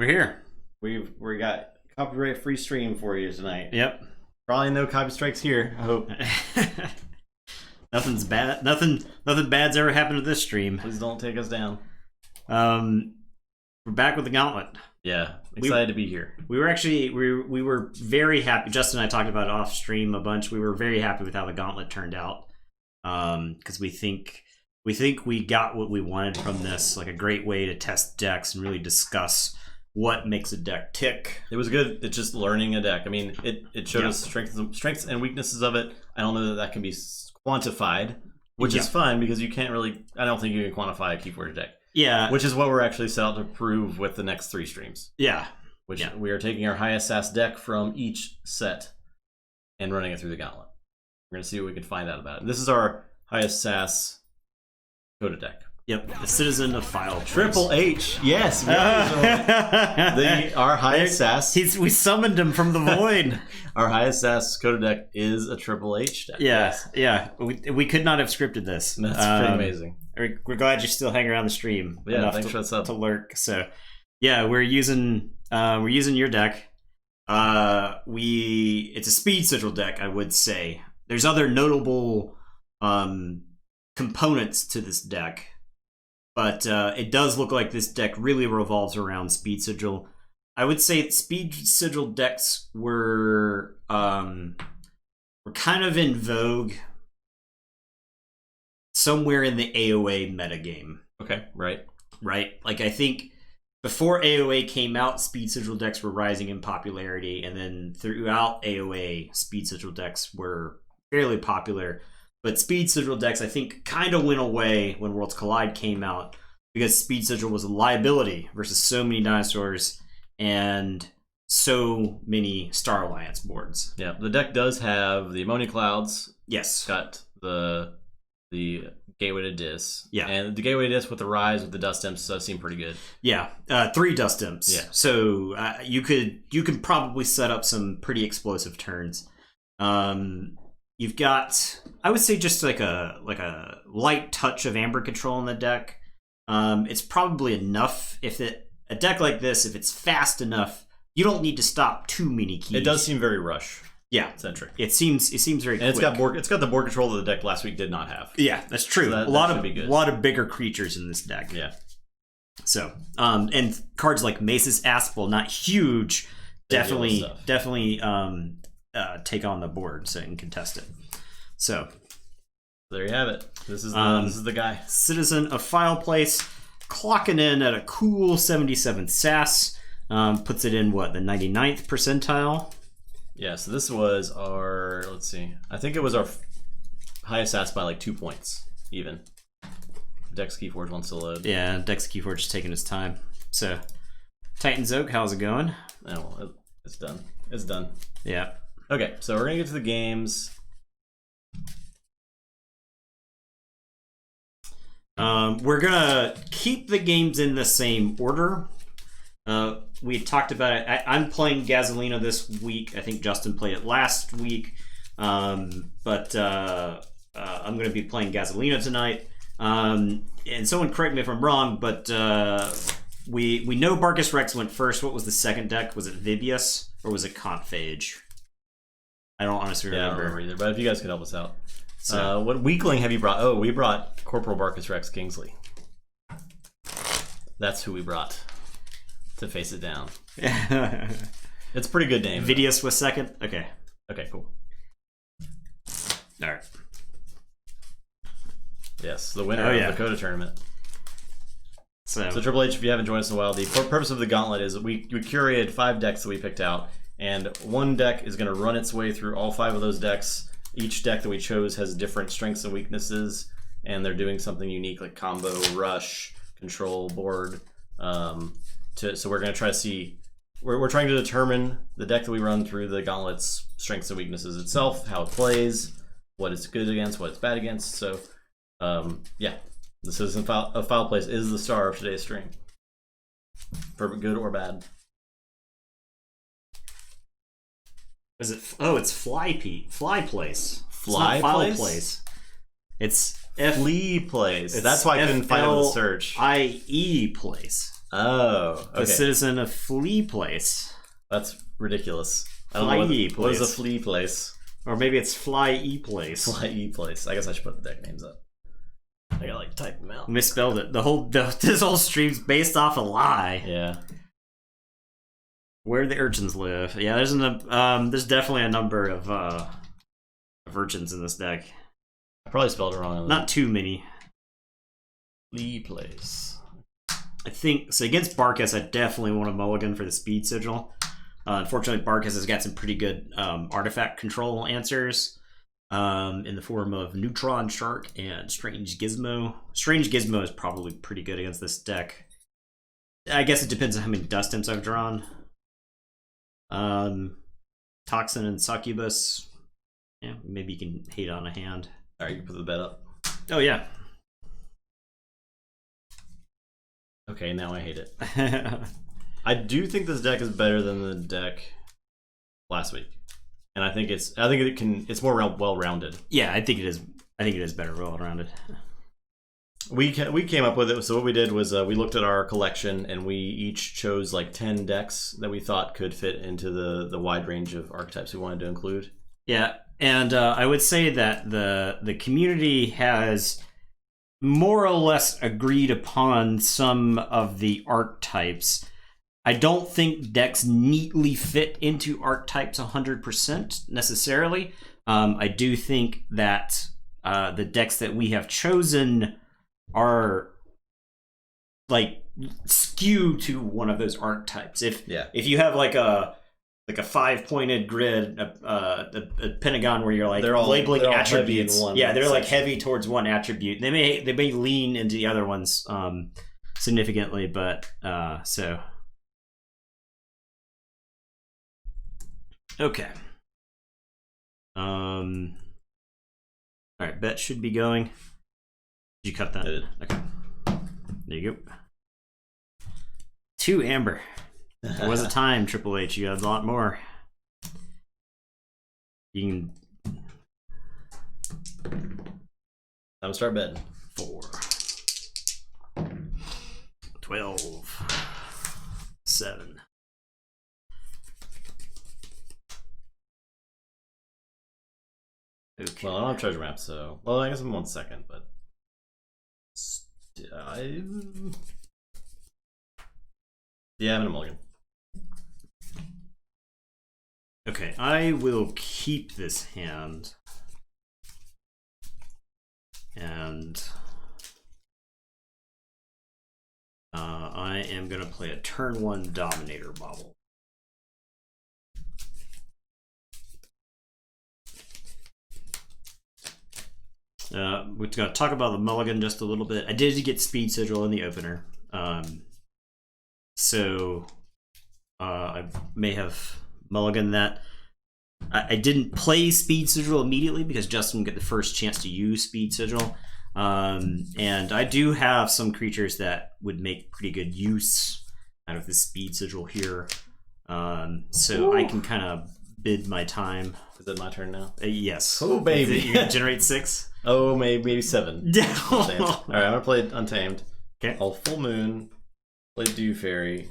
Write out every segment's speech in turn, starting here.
here. We got copyright free stream for you tonight. Yep. Probably no copy strikes here, I hope. Nothing bad's ever happened to this stream. Please don't take us down. We're back with the Gauntlet. Yeah, excited to be here. We were very happy. Justin and I talked about it off stream a bunch. We were very happy with how the Gauntlet turned out. Because we think we got what we wanted from this, like a great way to test decks and really discuss what makes a deck tick. It was good. It's just learning a deck. I mean, it showed us strengths and weaknesses of it. I don't know that can be quantified, which is fine because you can't really. I don't think you can quantify a Keyforge deck. Yeah, which is what we're actually set out to prove with the next 3 streams. Yeah, we are taking our highest SAS deck from each set and running it through the Gauntlet. We're gonna see what we can find out about it. This is our highest SAS cota deck. Yep, the Citizen of Flieplace. Triple H, yes. Our highest SAS. We summoned him from the void. Our highest SAS cota deck is a Triple H deck. Yeah, yes. Yeah. We could not have scripted this. That's pretty amazing. We're glad you still hang around the stream. Yeah, thanks for to lurk. So, yeah, we're using your deck. It's a speed sigil deck, I would say. There's other notable components to this deck. But it does look like this deck really revolves around Speed Sigil. I would say Speed Sigil decks were kind of in vogue somewhere in the AOA metagame. Okay, right. Like, I think before AOA came out, Speed Sigil decks were rising in popularity, and then throughout AOA, Speed Sigil decks were fairly popular. But Speed Sigil decks, I think, kind of went away when Worlds Collide came out because Speed Sigil was a liability versus so many dinosaurs and so many Star Alliance boards. Yeah, the deck does have the Ammonia Clouds. Yes. It's got the Gateway to Dis. Yeah. And the Gateway to Dis with the Rise with the Dust Imps does seem pretty good. Yeah, 3 Dust Imps. Yeah. So you could probably set up some pretty explosive turns. You've got, I would say, just like a light touch of Amber Control in the deck. It's probably enough. A deck like this, if it's fast enough, you don't need to stop too many keys. It does seem very rush. Yeah, centric. It seems very. And quick. It's got the board control that the deck last week did not have. Yeah, that's true. So a lot of bigger creatures in this deck. Yeah. So, and cards like Mace's Aspel, not huge, definitely take on the board so you can contest it. So there you have it. This is the guy. Citizen of Flieplace, clocking in at a cool 77 SAS. Puts it in what, the 99th percentile? Yeah. So this was our. Let's see. I think it was our highest SAS by like 2 points even. Dex Keyforge wants to load. Yeah, Dex Keyforge is taking his time. So Titan's Oak, how's it going? Oh, well, it's done. It's done. Yeah. Okay, so we're gonna get to the games. We're gonna keep the games in the same order. We talked about it. I'm playing Gasolina this week. I think Justin played it last week. But I'm gonna be playing Gasolina tonight. And someone correct me if I'm wrong, but we know Barcus Rex went first. What was the second deck? Was it Vibius or was it Conphage? I don't honestly remember. I don't remember either, but if you guys could help us out. So, what weakling have you brought? Oh, we brought Corporal Barcus Rex Kingsley. That's who we brought to face it down. It's a pretty good name. Vidius was second? Okay. Okay, cool. Alright. Yes, the winner of the Cota tournament. So Triple H, if you haven't joined us in a while, the purpose of the Gauntlet is we curated 5 decks that we picked out, and one deck is going to run its way through all 5 of those decks. Each deck that we chose has different strengths and weaknesses, and they're doing something unique like combo, rush, control, board. So we're going to try to see. We're trying to determine the deck that we run through the Gauntlet's strengths and weaknesses itself, how it plays, what it's good against, what it's bad against. So, yeah, the Citizen of Flieplace is the star of today's stream, for good or bad. Is it? Oh, it's Flieplace. Flieplace. It's Flieplace. That's why I couldn't find it with the search. Flieplace. Oh, okay. The citizen of Flieplace. That's ridiculous. I don't know what is a Flieplace. Or maybe it's Flieplace. Flieplace. I guess I should put the deck names up. I gotta like type them out. Misspelled it. This whole stream's based off a lie. Yeah. Where the urchins live. Yeah, there's definitely a number of urchins in this deck. I probably spelled it wrong. Not too many. Flieplace. I think so. Against Barkas, I definitely want a mulligan for the speed sigil. Unfortunately, Barkas has got some pretty good artifact control answers in the form of Neutron Shark and Strange Gizmo. Strange Gizmo is probably pretty good against this deck. I guess it depends on how many Dust Imps I've drawn. Toxin and Succubus. Yeah, maybe you can hate on a hand. Alright, you can put the bet up. Oh, yeah. Okay, now I hate it. I do think this deck is better than the deck last week, and I think it's more well-rounded. Yeah, I think it is. I think it is better well-rounded. We came up with it. So what we did was we looked at our collection and we each chose like 10 decks that we thought could fit into the wide range of archetypes we wanted to include. Yeah, and I would say that the community has more or less agreed upon some of the archetypes. I don't think decks neatly fit into archetypes 100% necessarily. I do think that the decks that we have chosen are like skew to one of those archetypes. If you have like a 5-pointed grid, a pentagon where you're like labeling attributes, they're like heavy towards one attribute. They may lean into the other ones significantly, but so. Okay. All right, bet should be going. Did you cut that? I did. Okay. There you go. 2 amber. There was a time, Triple H. You had a lot more. You can. Time to start betting. 4. 12. 7. Okay. Well, I don't have treasure map, so I guess I'm 1 second, but I'm in a mulligan. Okay, I will keep this hand, and I am gonna play a turn 1 Dominator Bauble. We're going to talk about the mulligan just a little bit. I did get Speed Sigil in the opener. So I may have mulliganed that. I didn't play Speed Sigil immediately because Justin would get the first chance to use Speed Sigil. And I do have some creatures that would make pretty good use out of the Speed Sigil here. So I can kind of bid my time. Is it my turn now? Yes. Oh, baby. You're going to generate 6? Oh, maybe 7. All right, I'm gonna play Untamed. Okay. I'll Full Moon. Play Dew Fairy.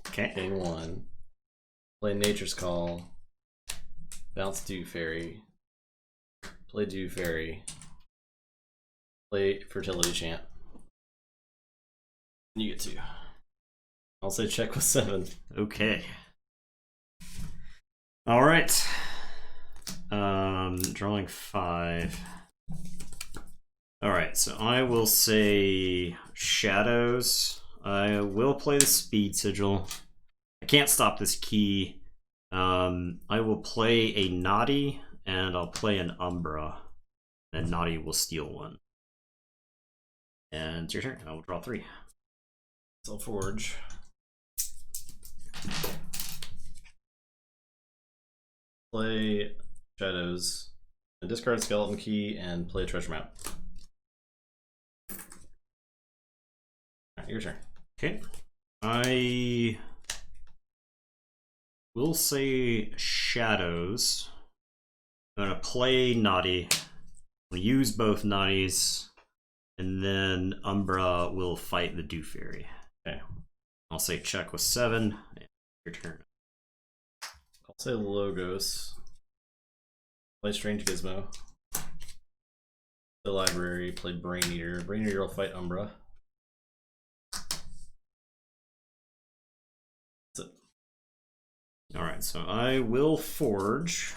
Okay. Gain 1. Play Nature's Call. Bounce Dew Fairy. Play Dew Fairy. Play Fertility Chant. You get 2. I'll say check with 7. Okay. All right. Drawing 5. All right, so I will say Shadows. I will play the Speed Sigil. I can't stop this key. I will play a Naughty, and I'll play an Umbra. And Naughty will steal 1. And it's your turn. I will draw 3. So Forge. Play Shadows. And discard Skeleton Key and play a Treasure Map. Alright, your turn. Okay. I will say Shadows. I'm going to play Naughty. I'm going to use both Naughties. And then Umbra will fight the Dew Fairy. Okay. I'll say check with 7. Your turn. I'll say Logos. Play Strange Gizmo. The library, play Brain Eater. Brain Eater will fight Umbra. That's it. Alright, so I will Forge.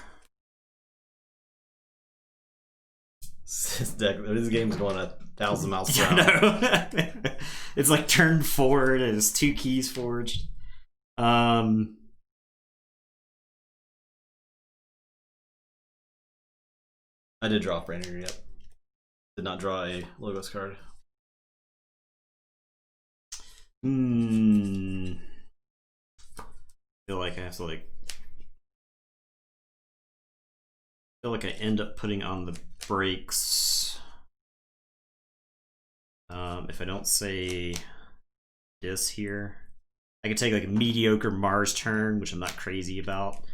This game's going 1,000 miles per hour. I know. It's like turn forward and it's 2 keys forged. I did draw Brain Eater, yep. Did not draw a Logos card. I feel like I have to I feel like I end up putting on the brakes. If I don't say this here, I could take like a mediocre Mars turn, which I'm not crazy about.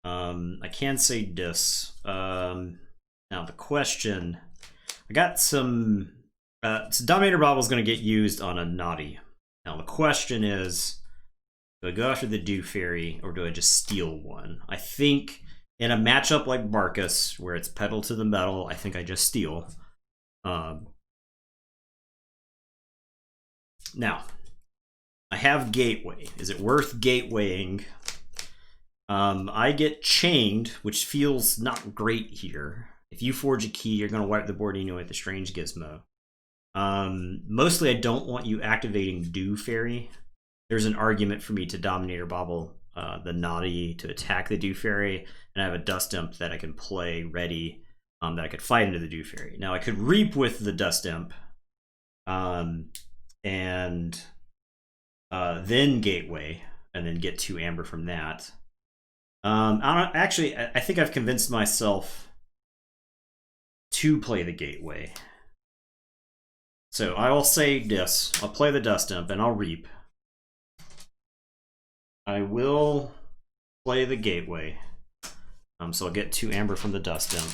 I can say this. Now the question, I got some. So Dominator Bobble is going to get used on a Naughty. Now the question is, do I go after the Dew Fairy or do I just steal one? I think in a matchup like Marcus, where it's pedal to the metal, I think I just steal. Now, I have Gateway. Is it worth gatewaying? I get chained, which feels not great here. If you forge a key, you're going to wipe the board anyway with the Strange Gizmo. Mostly, I don't want you activating Dew Fairy. There's an argument for me to Dominator Bobble the Naughty to attack the Dew Fairy, and I have a Dust Imp that I can play ready that I could fight into the Dew Fairy. Now, I could Reap with the Dust Imp, and then Gateway, and then get 2 Amber from that. I think I've convinced myself to play the Gateway. So I will say this. I'll play the Dust Imp and I'll Reap. I will play the Gateway. So I'll get 2 Amber from the Dust Imp.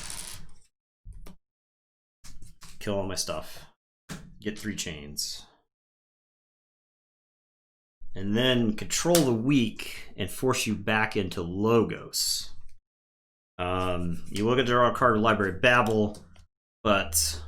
Kill all my stuff. Get 3 chains. And then control the weak and force you back into Logos. You look at draw a card with Library Babble, but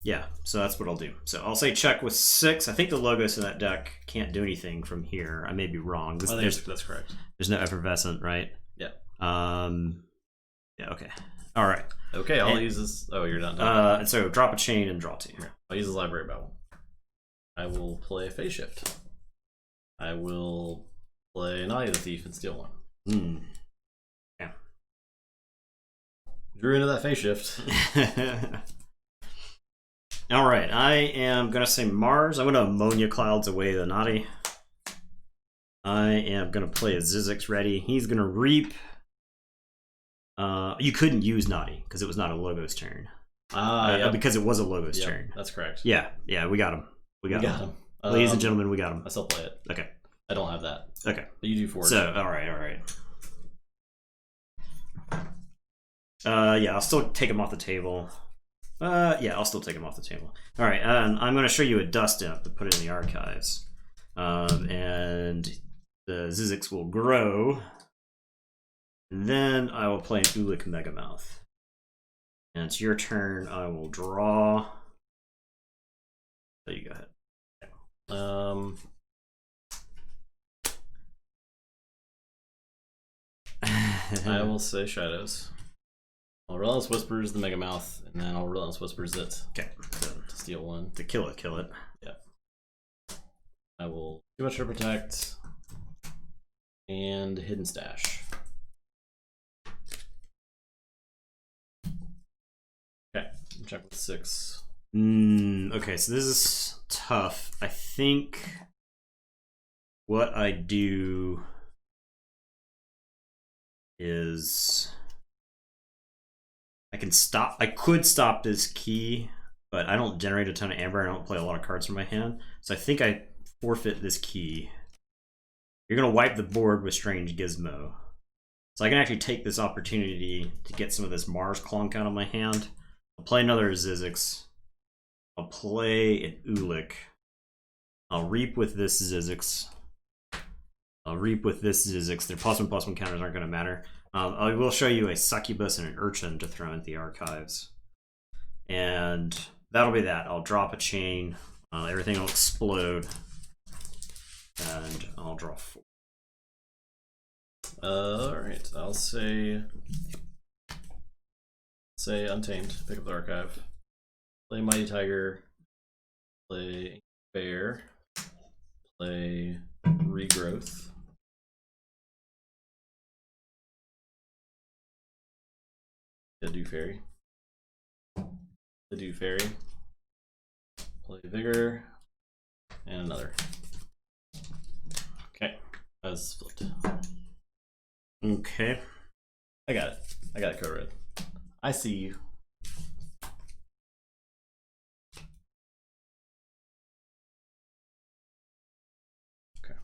yeah, so that's what I'll do. So I'll say check with 6. I think the Logos in that deck can't do anything from here. I may be wrong. That's correct. There's no Effervescent, right? Yeah. Yeah, okay. All right. Okay, I'll use this. Oh, you're not done. And so drop a chain and draw 2. I'll use the Library Babble. I will play Phase Shift. I will play Naughty the Thief and steal 1. Yeah. Drew into that Phase Shift. All right, I am gonna say Mars. I'm gonna Ammonia Clouds away the Naughty. I am gonna play a Zizix ready. He's gonna Reap. You couldn't use Naughty because it was not a Logos turn. Yep. Because it was a Logos turn. That's correct. Yeah, we got him. We got him. Ladies and gentlemen, we got him. I still play it. Okay. I don't have that. Okay. But you do Forge. So, all right. Yeah, I'll still take him off the table. Yeah, I'll still take him off the table. All right, and I'm going to show you a Dust Imp to put it in the archives. And the Zizix will grow. And then I will play an Ulik Megamouth. And it's your turn. I will draw. So you go ahead. I will say Shadows. I'll Relentless Whispers the Megamouth, and then I'll Relentless Whispers it. Okay. To steal 1. To kill it. Yeah. I will Too Much to Protect and Hidden Stash. Okay. Check with 6. Okay, so this is tough. I think what I do is I could stop this key, but I don't generate a ton of Amber. I don't play a lot of cards from my hand. So I think I forfeit this key. You're going to wipe the board with Strange Gizmo. So I can actually take this opportunity to get some of this Mars clunk out of my hand. I'll play another Zizix. I'll play an Ulik. I'll reap with this Zizix. I'll reap with this Zizix. Their +1/+1 counters aren't going to matter. I will show you a succubus and an urchin to throw into the archives. And that'll be that. I'll drop a chain. Everything will explode. And I'll draw 4. Alright, I'll say Untamed, pick up the archive. Play Mighty Tiger, play Bear, play Regrowth. The Do Fairy. Play Vigor, and another. Okay, that's flipped. Okay. I got it. I got it, Code Red. I see you. Okay.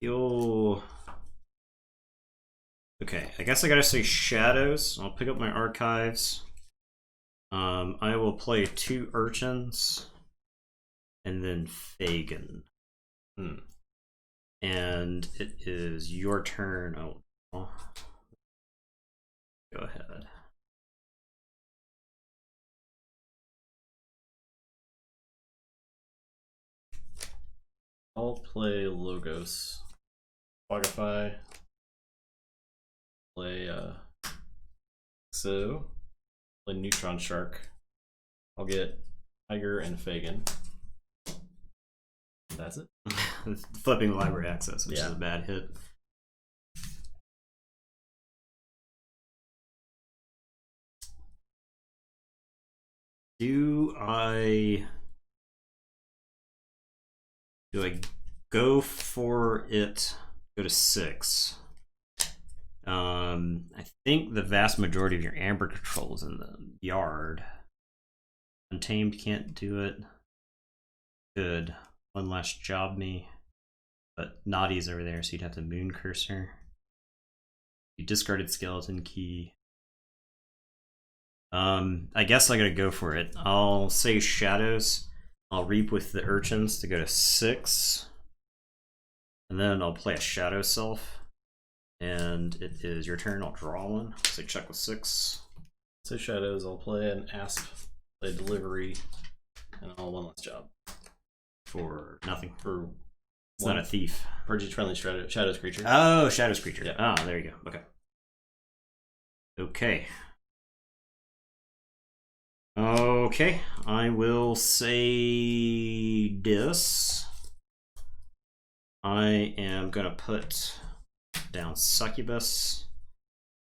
You'll... Okay, I guess I gotta say Shadows. I'll pick up my archives. I will play 2 urchins. And then Fagin. And it is your turn. Oh. Go ahead. I'll play Logos. Quagify. Play play Neutron Shark. I'll get Tiger and Fagin. That's it. Flipping library access, which is a bad hit. Do I go for it? Go to 6. I think the vast majority of your Amber control is in the yard. Untamed can't do it. Could one last job me, but Naughty's over there, so you'd have to Moon Cursor. You discarded Skeleton Key. I guess I gotta go for it. I'll say Shadows. I'll reap with the urchins to go to 6. And then I'll play a Shadow Self. And it is your turn. I'll draw one. Say check with 6. So Shadows, I'll play an Asp, play Delivery, and I'll one last job. For nothing. For it's not a thief. Purge each friendly Shadows creature. Oh, Shadows creature. Yeah. Oh, there you go. Okay. Okay. Okay. I will say this. I am gonna put down Succubus.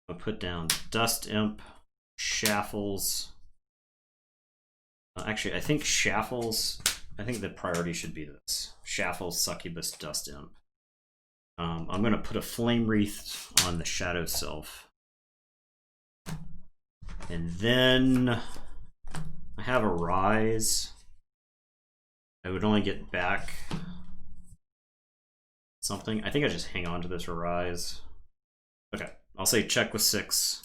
I'll put down Dust Imp, Shaffles. Actually, I think Shaffles. I think the priority should be this: Shaffles, Succubus, Dust Imp. I'm gonna put a Flame Wreath on the Shadow Self, and then I have a Rise. I would only get back something. I think I just hang on to this Rise. Okay, I'll say check with 6,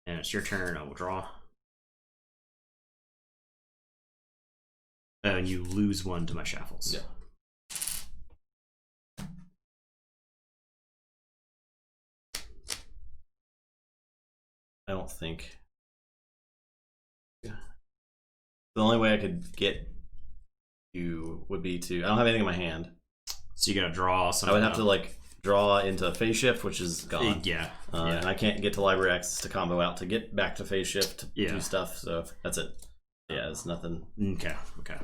and it's your turn. I will draw. And you lose 1 to my Shaffles. Yeah. I don't think. Yeah. The only way I could get you would be to. I don't have anything in my hand. So you gotta draw something. I would have to like draw into Phase Shift, which is gone. Yeah. And I can't get to Library Access to combo out to get back to Phase Shift to do stuff. So that's it. Yeah, it's nothing. Okay. Okay.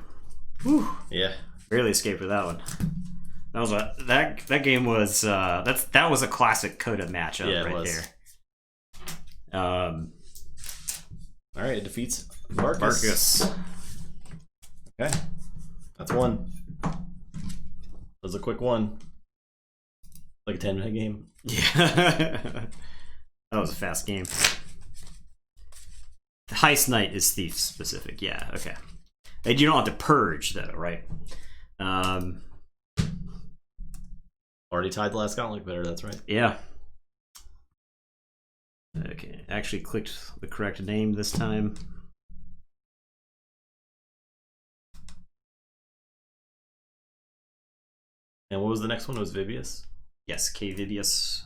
Whew. Yeah. Barely escaped with that one. That was that game was that was a classic Coda matchup right there. All right, it defeats Barkus. Barkus. Okay, that's 1. That was a quick 1. Like a 10-minute game. Yeah. That was a fast game. The Heist Knight is Thief specific. Yeah, okay. And you don't have to purge though, right? Already tied the last gauntlet better, that's right. Yeah. Okay, actually clicked the correct name this time. And what was the next one? It was Vibius? Yes, K Vibius.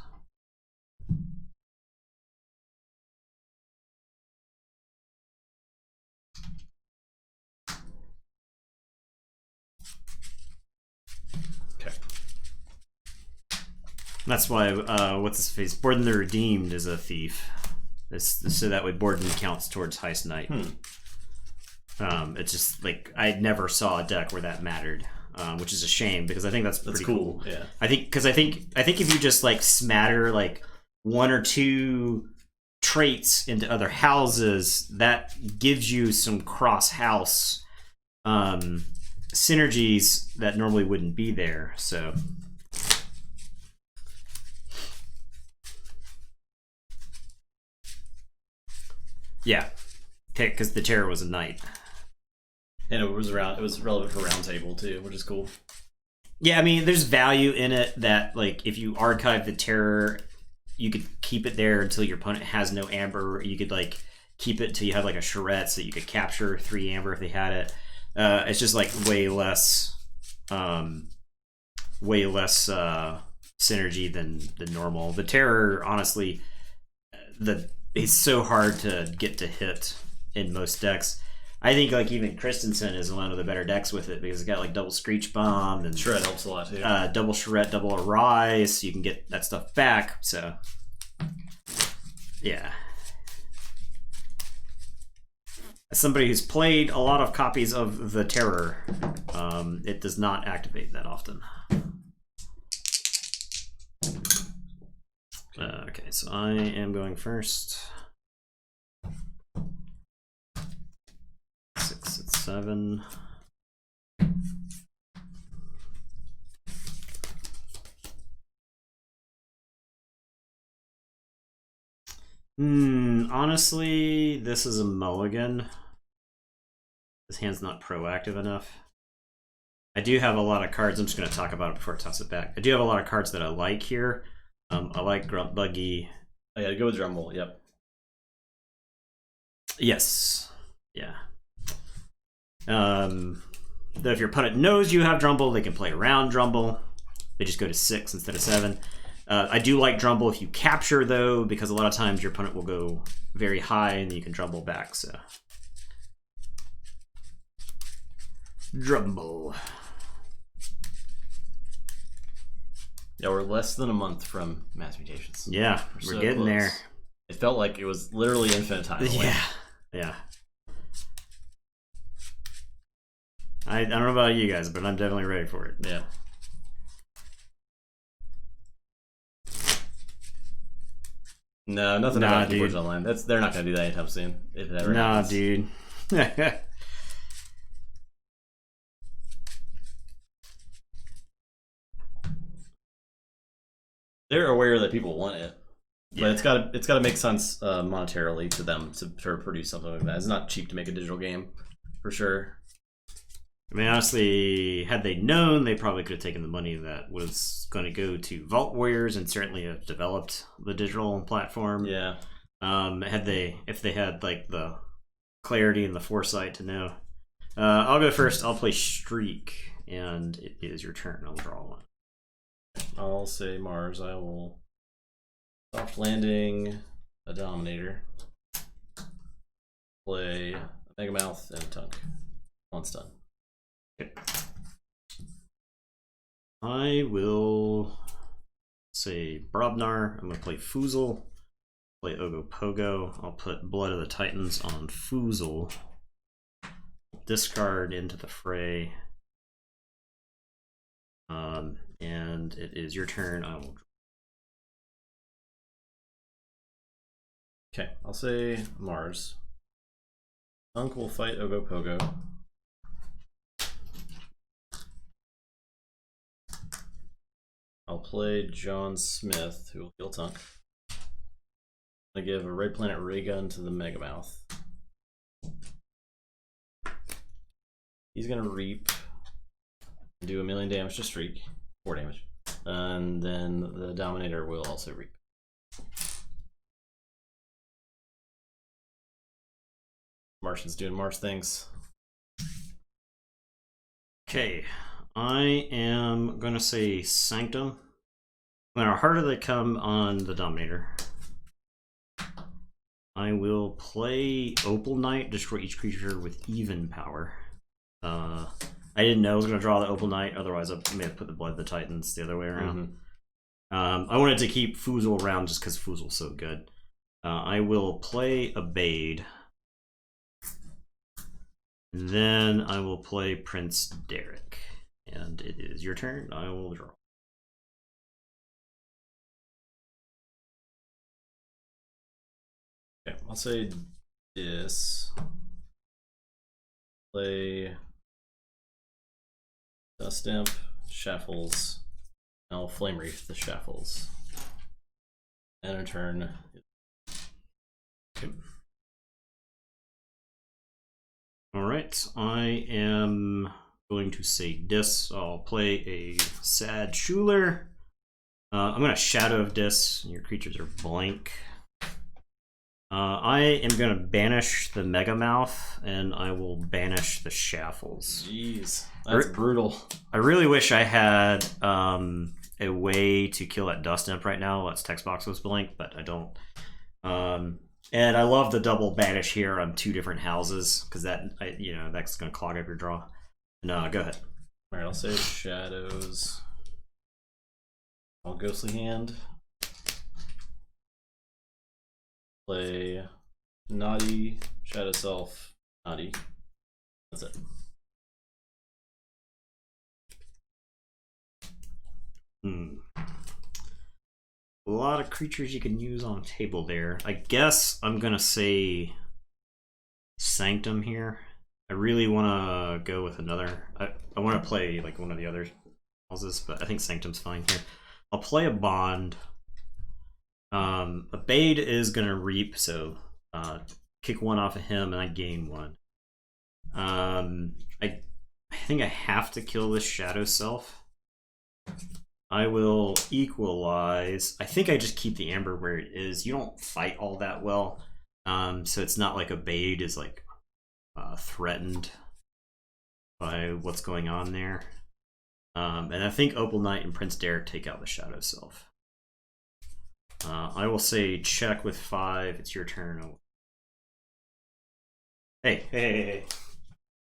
Okay. That's why, what's his face? Borden the Redeemed is a thief. So that way Borden counts towards Heist Knight. It's just like I never saw a deck where that mattered, which is a shame because I think that's pretty cool. Yeah, I think if you just like smatter like one or two traits into other houses, that gives you some cross house synergies that normally wouldn't be there. So. Yeah, because the Terror was a knight, and it was relevant for round table too, which is cool. Yeah, I mean, there's value in it that like if you archive the Terror, you could keep it there until your opponent has no amber. You could like keep it until you have like a charrette, so you could capture 3 amber if they had it. It's just like way less synergy than normal. The Terror, honestly, it's so hard to get to hit in most decks. I think like even Christensen is one of the better decks with it because it's got like double Screech Bomb and Shred helps a lot too. Double Charrette, double Arise, so you can get that stuff back. So yeah, as somebody who's played a lot of copies of the Terror, it does not activate that often. Okay, so I am going first. 6 and 7. Honestly, this is a mulligan. This hand's not proactive enough. I do have a lot of cards. I'm just going to talk about it before I toss it back. I do have a lot of cards that I like here. I like Grunt Buggy. Oh yeah, go with Drumble. Yep. Yes. Yeah. Though if your opponent knows you have Drumble, they can play around Drumble. They just go to 6 instead of 7. I do like Drumble if you capture, though, because a lot of times your opponent will go very high and you can Drumble back. So Drumble. Yeah, we're less than a month from Mass Mutations. Yeah, we're so getting close. There. It felt like it was literally infinite time away. Yeah, yeah. I don't know about you guys, but I'm definitely ready for it. Yeah. No, nothing about Keyforge Online. They're not going to do that anytime soon. If it ever happens. Dude. They're aware that people want it, but it's got to make sense monetarily to them to produce something like that. It's not cheap to make a digital game, for sure. I mean, honestly, had they known, they probably could have taken the money that was going to go to Vault Warriors and certainly have developed the digital platform. Yeah. If they had like the clarity and the foresight to know. I'll go first. I'll play Streak, and it is your turn. I'll draw one. I'll say Mars. I will soft landing a Dominator. Play a Megamouth and a Tunk. On stun. Okay. I will say Brobnar. I'm going to play Foozle. Play Ogopogo. I'll put Blood of the Titans on Foozle. Discard into the fray. And it is your turn. I will. Okay, I'll say Mars. Tunk will fight Ogopogo. I'll play John Smith, who will heal Tunk. I'm going to give a Red Planet Ray Gun to the Megamouth. He's going to reap Do 1,000,000 damage to Streak, 4 damage, and then the Dominator will also reap. Martian's doing March things. Okay, I am gonna say Sanctum. No matter how harder they come on the Dominator, I will play Opal Knight, destroy each creature with even power. I didn't know I was going to draw the Opal Knight, otherwise I may have put the Blood of the Titans the other way around. I wanted to keep Foozle around just because Foozle's so good. I will play Abade. Then I will play Prince Derek. And it is your turn. I will draw. Okay, I'll say this. Play Dust Imp, Shaffles. I'll Flame Reef the Shaffles. And in turn. Okay. Alright, I am going to say Dis. I'll play a Sad Schuler. I'm going to Shadow of Dis. Your creatures are blank. I am going to banish the Megamouth, and I will banish the Shaffles. Jeez, that's brutal. I really wish I had a way to kill that Dust Imp right now. Its text box was blank, but I don't. And I love the double banish here on 2 different houses, because that's going to clog up your draw. No, go ahead. All right, I'll say Shadows. I'll Ghostly Hand. Play Naughty, Shadow Self, Naughty. That's it. A lot of creatures you can use on a table there. I guess I'm gonna say Sanctum here. I really want to go with another. I want to play like one of the other houses, but I think Sanctum's fine here. I'll play a Bond. Abade is gonna reap, so kick 1 off of him and I gain 1. I think I have to kill this Shadow Self. I will equalize. I think I just keep the Amber where it is. You don't fight all that well, so it's not like Abade is like threatened by what's going on there. And I think Opal Knight and Prince Derek take out the Shadow Self. I will say check with 5. It's your turn. Hey.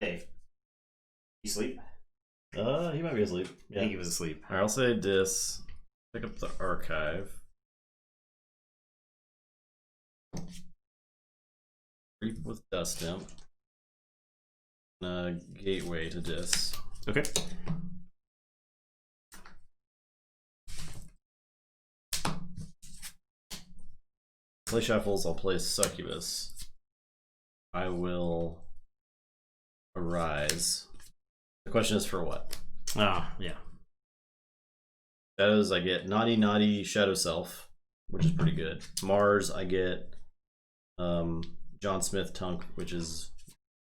You sleep? He might be asleep. Yeah. I think he was asleep. Alright, I'll say Dis. Pick up the Archive. Reap with Dust Imp. Gateway to Dis. Okay. Play Shuffles, I'll play Succubus. I will Arise. The question is for what? Ah, yeah. Shadows, I get Naughty Shadow Self, which is pretty good. Mars, I get John Smith Tunk, which is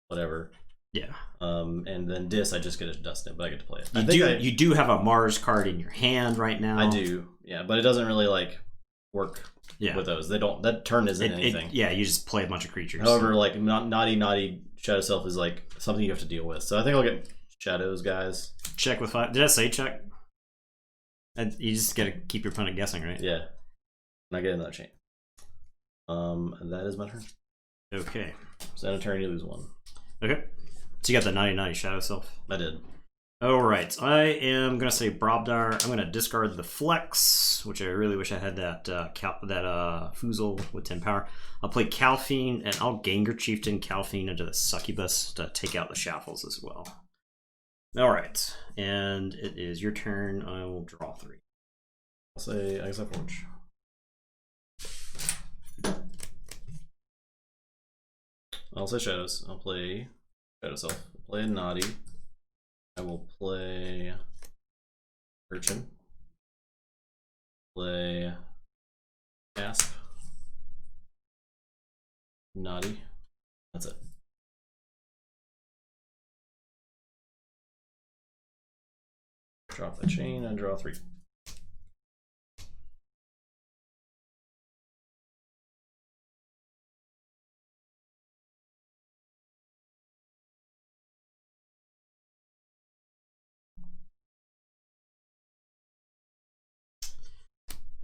whatever. Yeah. And then Dis, I just get a Dust Imp, but I get to play it. You do have a Mars card in your hand right now. I do, yeah, but it doesn't really like work with those. They don't. That turn isn't anything. Yeah, you just play a bunch of creatures. However, like Naughty Shadow Self is like something you have to deal with. So I think I'll get Shadows, guys. Check with 5. Did I say check? And you just gotta keep your opponent guessing, right? Yeah. And I get another chain. That is my turn. Okay. So end of turn, you lose 1. Okay. So you got the Naughty Shadow Self? I did. Alright, I am going to say Brobdar. I'm going to discard the Flex, which I really wish I had that Foozle with 10 power. I'll play Calphine, and I'll Ganger Chieftain Calphine into the Succubus to take out the Shaffles as well. Alright, and it is your turn. I will draw 3. I'll say Exile Forge. I'll say Shadows. I'll play Shadow Self. I'll play Naughty. I will play Urchin. Play Gasp. Naughty. That's it. Drop a chain and draw 3.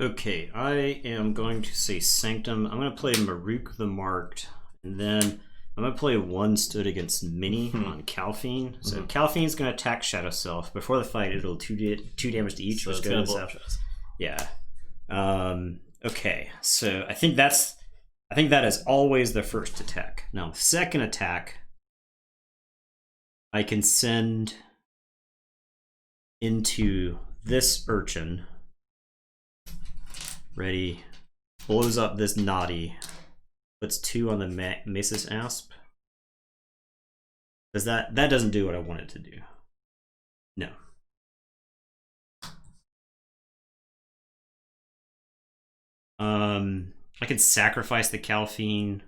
Okay, I am going to say Sanctum. I'm going to play Maruk the Marked, and then I'm going to play 1 stood against Mini on Calphine. So Calphine's going to attack Shadow Self. Before the fight, it'll 2 damage to each. So which it's goes yeah. Okay, so I think that is always the first attack. Now, the second attack, I can send into this Urchin. Ready, blows up this Naughty, puts 2 on the Masis Asp. Does that doesn't do what I want it to do? No. I can sacrifice the Calphine.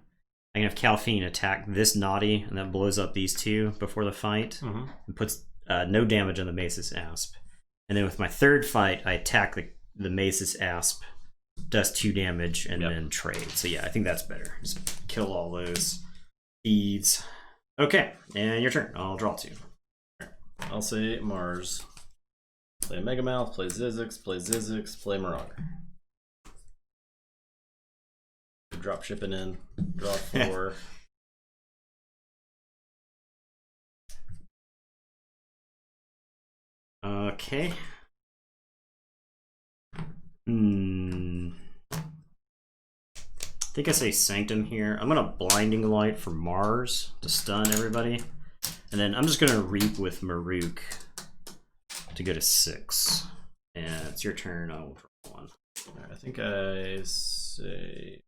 I can have Calphine attack this Naughty, and that blows up these 2 before the fight, and puts no damage on the Masis Asp. And then with my third fight, I attack the Masis Asp, does 2 damage, and then trade. So yeah, I think that's better. Just kill all those thieves. Okay, and your turn. I'll draw 2. I'll say Mars. Play Megamouth, play Zizix, play Marauder. Drop shipping in, draw 4. Okay. I think I say Sanctum here. I'm gonna Blinding Light for Mars to stun everybody. And then I'm just gonna Reap with Maruk to go to 6. And it's your turn. I'll draw 1. I think I say...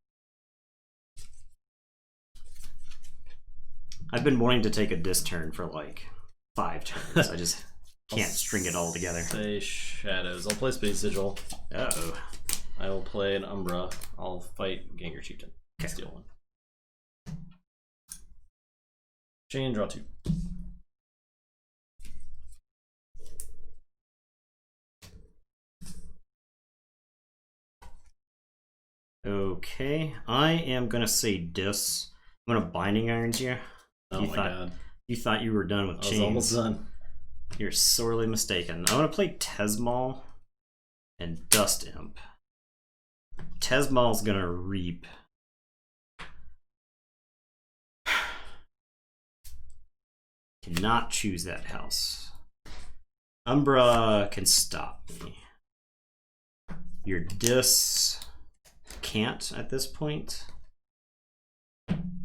I've been wanting to take a Dis turn for like 5 turns. I just can't string it all together. Say Shadows. I'll play Space Sigil. Uh-oh. I will play an Umbra. I'll fight Gengar Chieftain. Okay. Steal 1. Chain, draw 2. Okay, I am gonna say Dis. I'm gonna Binding Irons you. Oh my god. You thought you were done with chains. I was almost done. You're sorely mistaken. I'm gonna play Tesmal and Dust Imp. Tesmal's gonna Reap. Cannot choose that house. Umbra can stop me. Your Dis can't at this point.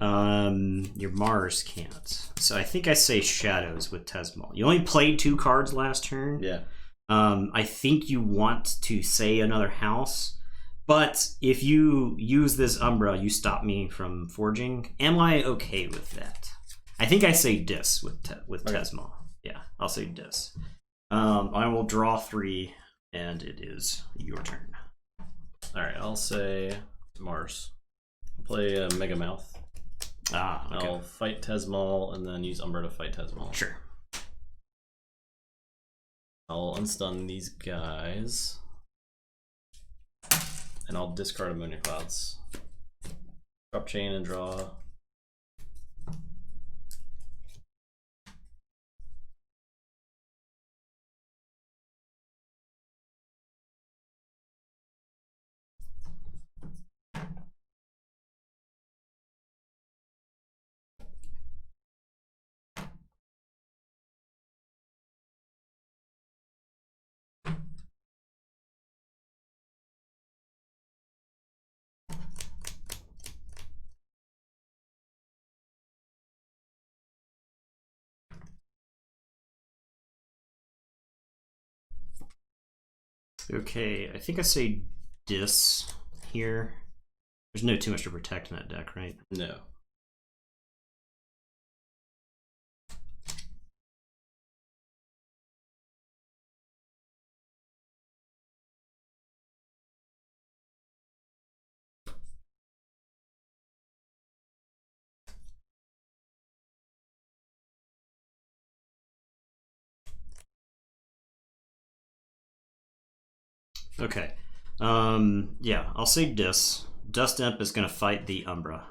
Your Mars can't. So I think I say Shadows with Tesmal. You only played 2 cards last turn. Yeah. I think you want to say another house, but if you use this Umbra, you stop me from forging. Am I okay with that? I think I say Dis with Tesmal. Yeah, I'll say Dis. I will draw 3, and it is your turn. All right, I'll say Mars. I'll play Megamouth. Ah, okay. I'll fight Tesmal and then use Umbra to fight Tesmal. Sure. I'll unstun these guys. And I'll discard Ammonia Clouds. Drop chain and draw. Okay, I think I say Dis here. There's no too much to protect in that deck, right? No. Okay. Yeah, I'll say Dis. Dust Imp is going to fight the Umbra.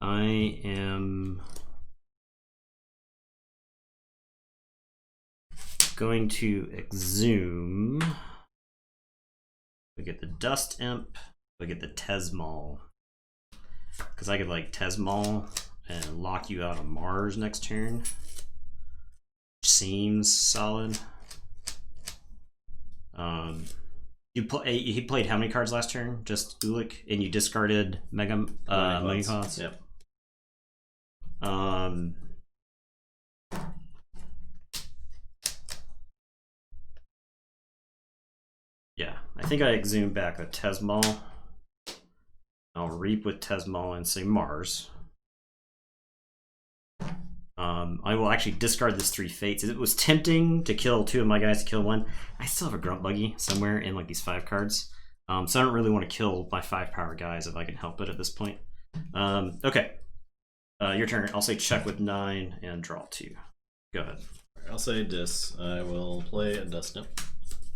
I am going to exhume. We get the Dust Imp. We get the Tesmal. Because I could like Tesmal and lock you out of Mars next turn. Seems solid. He played how many cards last turn? Just Ulik, and you discarded Mega Cards. Yep. Yeah, I think I exhumed back a Tesmal. I'll reap with Tesmal and say Mars. I will actually discard this 3 Fates. It was tempting to kill 2 of my guys to kill 1. I still have a Grunt Buggy somewhere in like these 5 cards. So I don't really want to kill my 5 power guys if I can help it at this point. Okay. Your turn. I'll say check with 9 and draw 2. Go ahead. I'll say Dis. I will play a Dust Imp,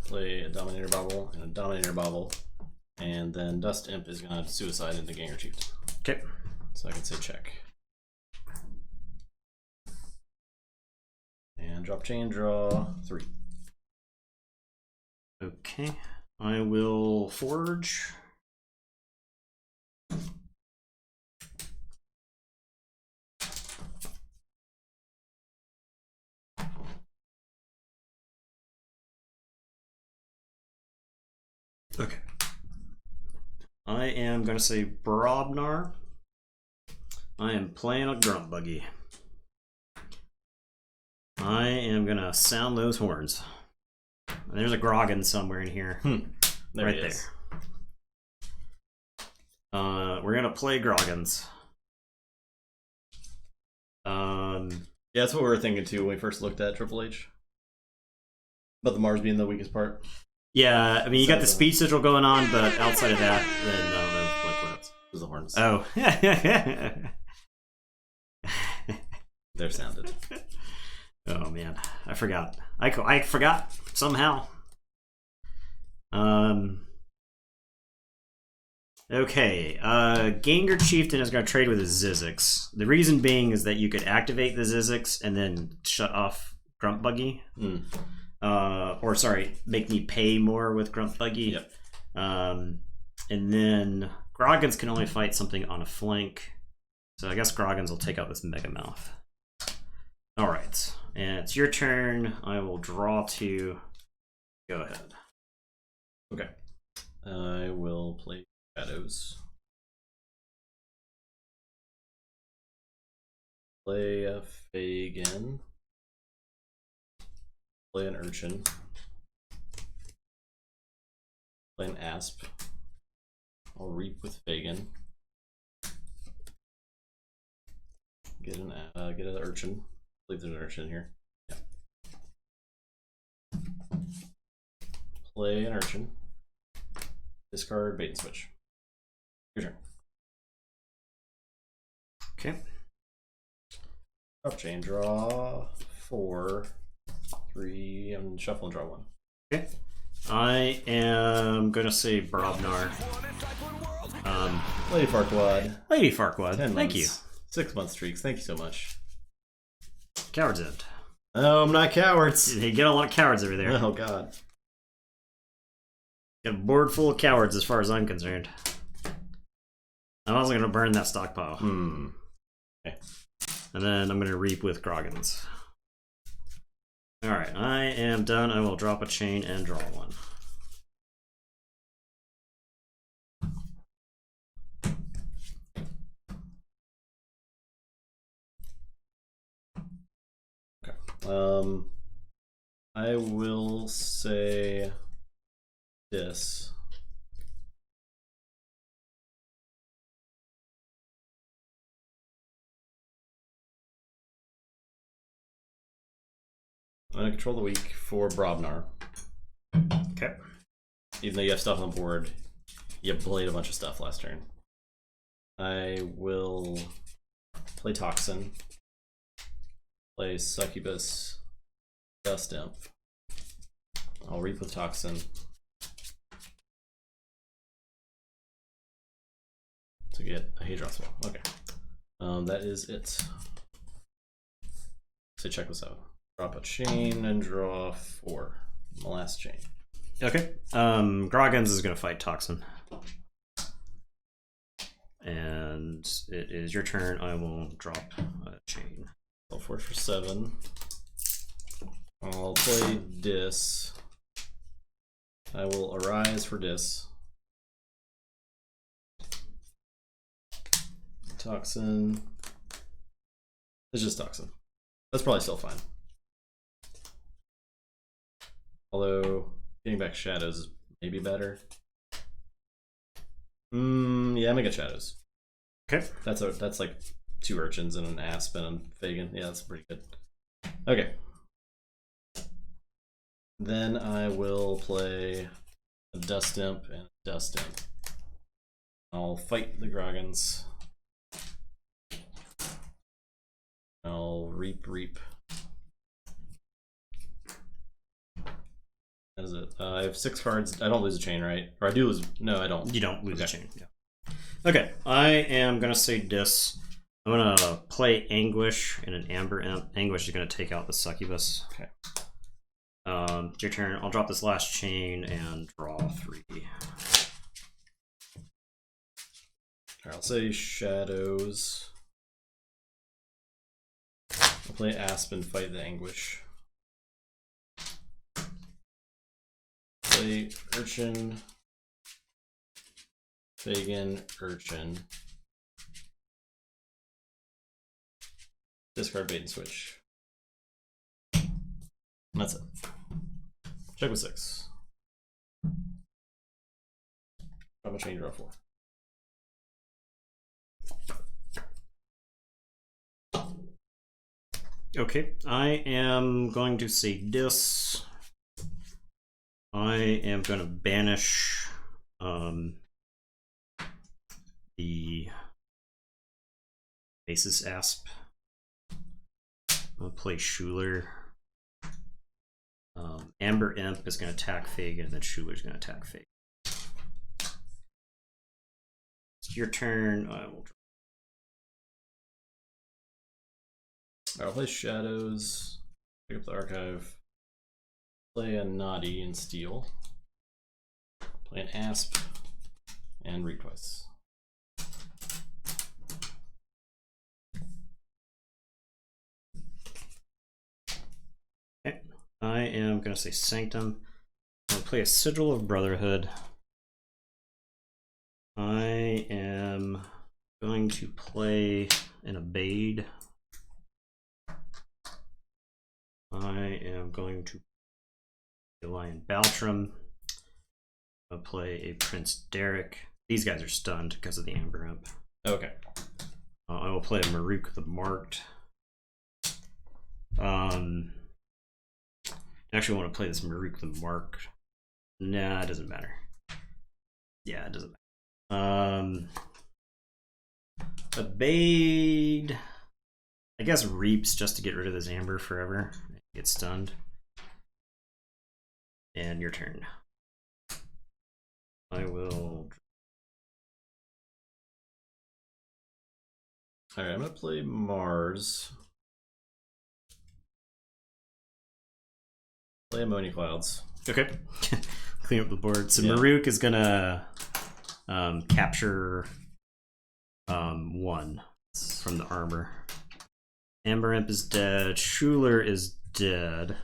play a Dominator Bobble, and a Dominator Bobble. And then Dust Imp is going to suicide into Ganger Chieftain. Okay. So I can say check. And drop chain, draw 3. Okay. I will forge. Okay. I am going to say Brobnar. I am playing a Grunt Buggy. I am going to sound those horns. There's a Grogan somewhere in here. There right there. We're going to play Groggins. Yeah, that's what we were thinking too when we first looked at Triple H. About the Mars being the weakest part. Yeah, I mean, you got the speed sigil going on, but outside of that, then I don't know, like what else? It was the horns. Oh. They're sounded. Oh man, I forgot. I forgot somehow. Okay, Ganger Chieftain is going to trade with his Zizix. The reason being is that you could activate the Zizix and then shut off Grunt Buggy. Or sorry, make me pay more with Grunt Buggy. Yep. And then Groggins can only fight something on a flank. So I guess Groggins will take out this Mega Mouth. Alright, and it's your turn. I will draw 2. Go ahead. Okay. I will play Shadows. Play a Fagin. Play an Urchin. Play an Asp. I'll reap with Fagin. Get an Urchin. I believe there's an Urchin here. Yeah. Play an Urchin. Discard, bait and switch. Your turn. Okay. Drop chain, draw 4, 3, and shuffle and draw 1. Okay. I am gonna say Brobnar. Lady Farquaad. Lady Farquaad. 10 Thank months. 6-month streaks. Thank you so much. Coward's End. Oh, I'm not cowards. You get a lot of cowards over there. Oh god. Got a board full of cowards as far as I'm concerned. I'm also gonna burn that stockpile. Okay. And then I'm gonna reap with Groggins. Alright, I am done. I will drop a chain and draw 1. I will say this. I'm going to control the weak for Brobnar. Okay. Even though you have stuff on the board, you played a bunch of stuff last turn. I will play Toxin. Play Succubus. Dust Imp. I'll Reap with Toxin. To get a Hadron Spell. Okay. That is it. So check this out. Drop a chain and draw 4. The last chain. Okay. Groggins is going to fight Toxin. And it is your turn. I will drop a chain. I'll force for 7. I'll play Dis. I will Arise for Dis. Toxin. It's just Toxin. That's probably still fine. Although getting back Shadows is maybe better. Yeah, I'm gonna get Shadows. Okay. That's like 2 Urchins and an Aspen and Fagin. Yeah, that's pretty good. Okay. Then I will play a Dust Imp and a Dust Imp. I'll fight the Groggins. I'll Reap. That is it. I have 6 cards. I don't lose a chain, right? Or I do lose. No, I don't. You don't lose a chain. Yeah. Okay. I am gonna say Dis. I'm gonna play Anguish and an Amber Imp. Anguish is gonna take out the Succubus. Okay. It's your turn. I'll drop this last chain and draw 3. Alright, I'll say Shadows. I'll play Aspen, fight the Anguish. Play Urchin, Fagin, Urchin. Discard Bait and Switch. And that's it. Check with 6. Drop a chain, draw 4. Okay, I am going to say Dis. I am going to banish the Basis Asp. I'll play Schuler. Amber Imp is going to attack Fagin, and then Schuler's going to attack Fagin. It's your turn. I will. I'll play Shadows. Pick up the Archive. Play a Naughty and Steal. Play an Asp and Reap twice. Okay. I am going to say Sanctum. I'll play a Sigil of Brotherhood. I am going to play an Abade. I am going to play Lion Baltram. I'll play a Prince Derek. These guys are stunned because of the Amber Imp. Okay. I will play a Maruk the Marked. I actually want to play this Maruk the Marked. Nah, it doesn't matter. Yeah, it doesn't matter. Abade. I guess Reaps just to get rid of this Amber forever. Get stunned. And your turn. I will. Alright, I'm gonna play Mars. Play Ammonia Clouds. Okay. Clean up the board. So yeah. Maruk is gonna capture 1 from the armor. Amber Imp is dead. Schuler is dead.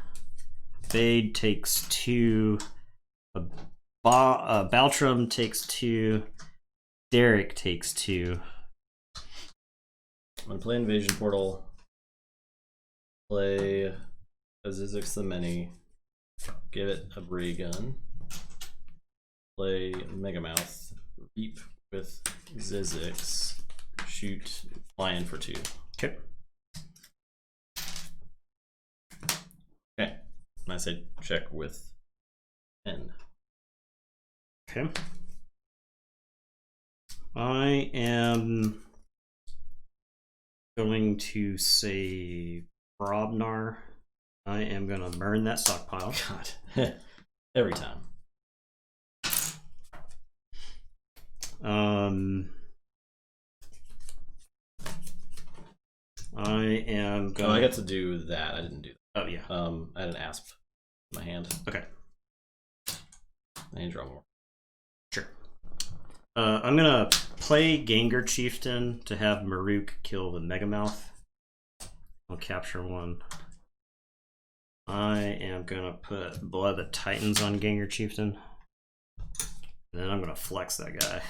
Bade takes 2. Baltram takes 2. Derek takes 2. I'm gonna play Invasion Portal. Play Azizix the Many. Give it a Ray Gun. Play Megamouth. Reap with Zizix. Shoot Lion for 2. Okay. Okay. I say check with 10. Okay. I am going to say Brobnar. I am gonna burn that stockpile. God, every time. I am gonna. Oh, I got to do that. I didn't do that. Oh yeah. I had an asp in my hand. Okay. I need to draw more. Sure. I'm gonna play Gengar Chieftain to have Maruk kill the Megamouth. I'll capture one. I am gonna put Blood of the Titans on Gengar Chieftain. And then I'm gonna flex that guy.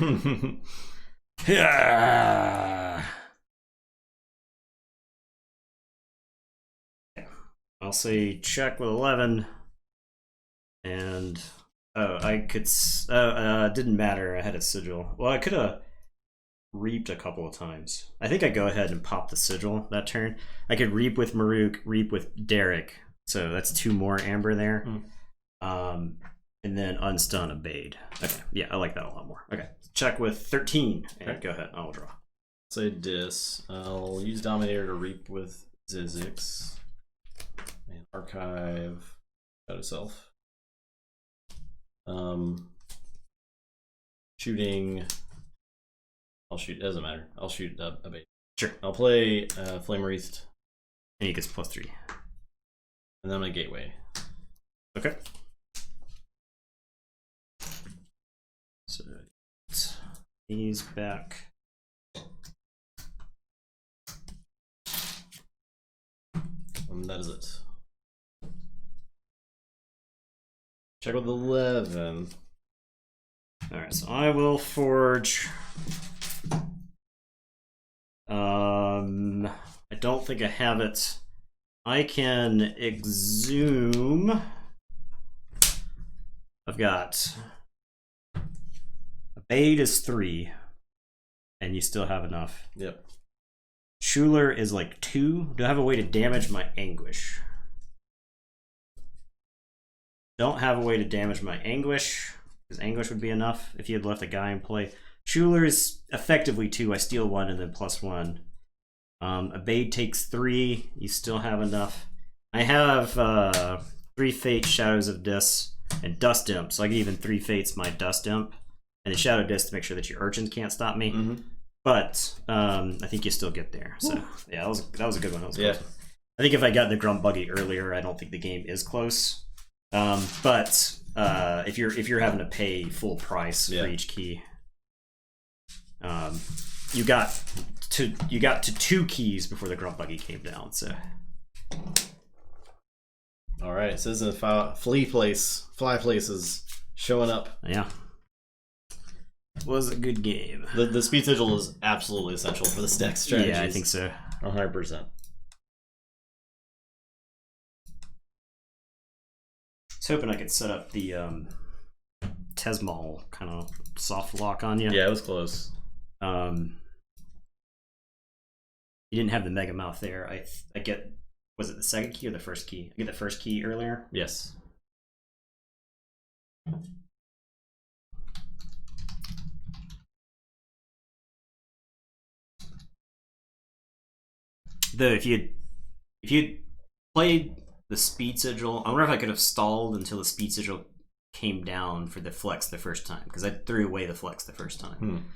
Yeah. I'll say check with 11. And I could. Didn't matter. I had a sigil. Well, I could have reaped a couple of times. I think I go ahead and pop the sigil that turn. I could reap with Maruk, reap with Derek. So that's 2 more amber there. And then unstun Obeyed. Okay, yeah, I like that a lot more. Okay, check with 13. And okay. Go ahead, I'll draw. Say dis. I'll use Dominator to reap with Zizix. And archive Shadow Self. Shooting. I'll shoot. It doesn't matter. I'll shoot a bait. Sure. I'll play Flame Wreathed. And he gets +3. And then I'm gonna Gateway. Okay. So he's back. And that is it. Check with 11. Alright, so I will forge. I don't think I have it. I can exhume. I've got Obeyed is 3, and you still have enough. Yep. Schuler is like 2. Do I have a way to damage my Anguish? Don't have a way to damage my Anguish, because Anguish would be enough if you had left a guy in play. Schuler is effectively 2. I steal 1 and then +1. Obeyed takes 3. You still have enough. I have 3 Fates, Shadows of Dis, and Dust Imp, so I can even 3 Fates my Dust Imp and the Shadow Dis to make sure that your urchins can't stop me. But I think you still get there. So yeah, that was a good one. That was close. I think if I got the Grunt Buggy earlier, I don't think the game is close. But if you're having to pay full price for each key, you got to 2 keys before the Grunt Buggy came down. So all right, so this is Flieplace is showing up. Yeah, it was a good game. The speed sigil is absolutely essential for this deck strategy. Yeah, I think so. 100%. I was hoping I could set up the Tesmal kind of soft lock on you. Yeah, it was close. You didn't have the Megamouth there. I get, was it the second key or the first key? I get the first key earlier. Yes. Though if you'd played the speed sigil, I wonder if I could have stalled until the speed sigil came down for the flex the first time, because I threw away the flex the first time.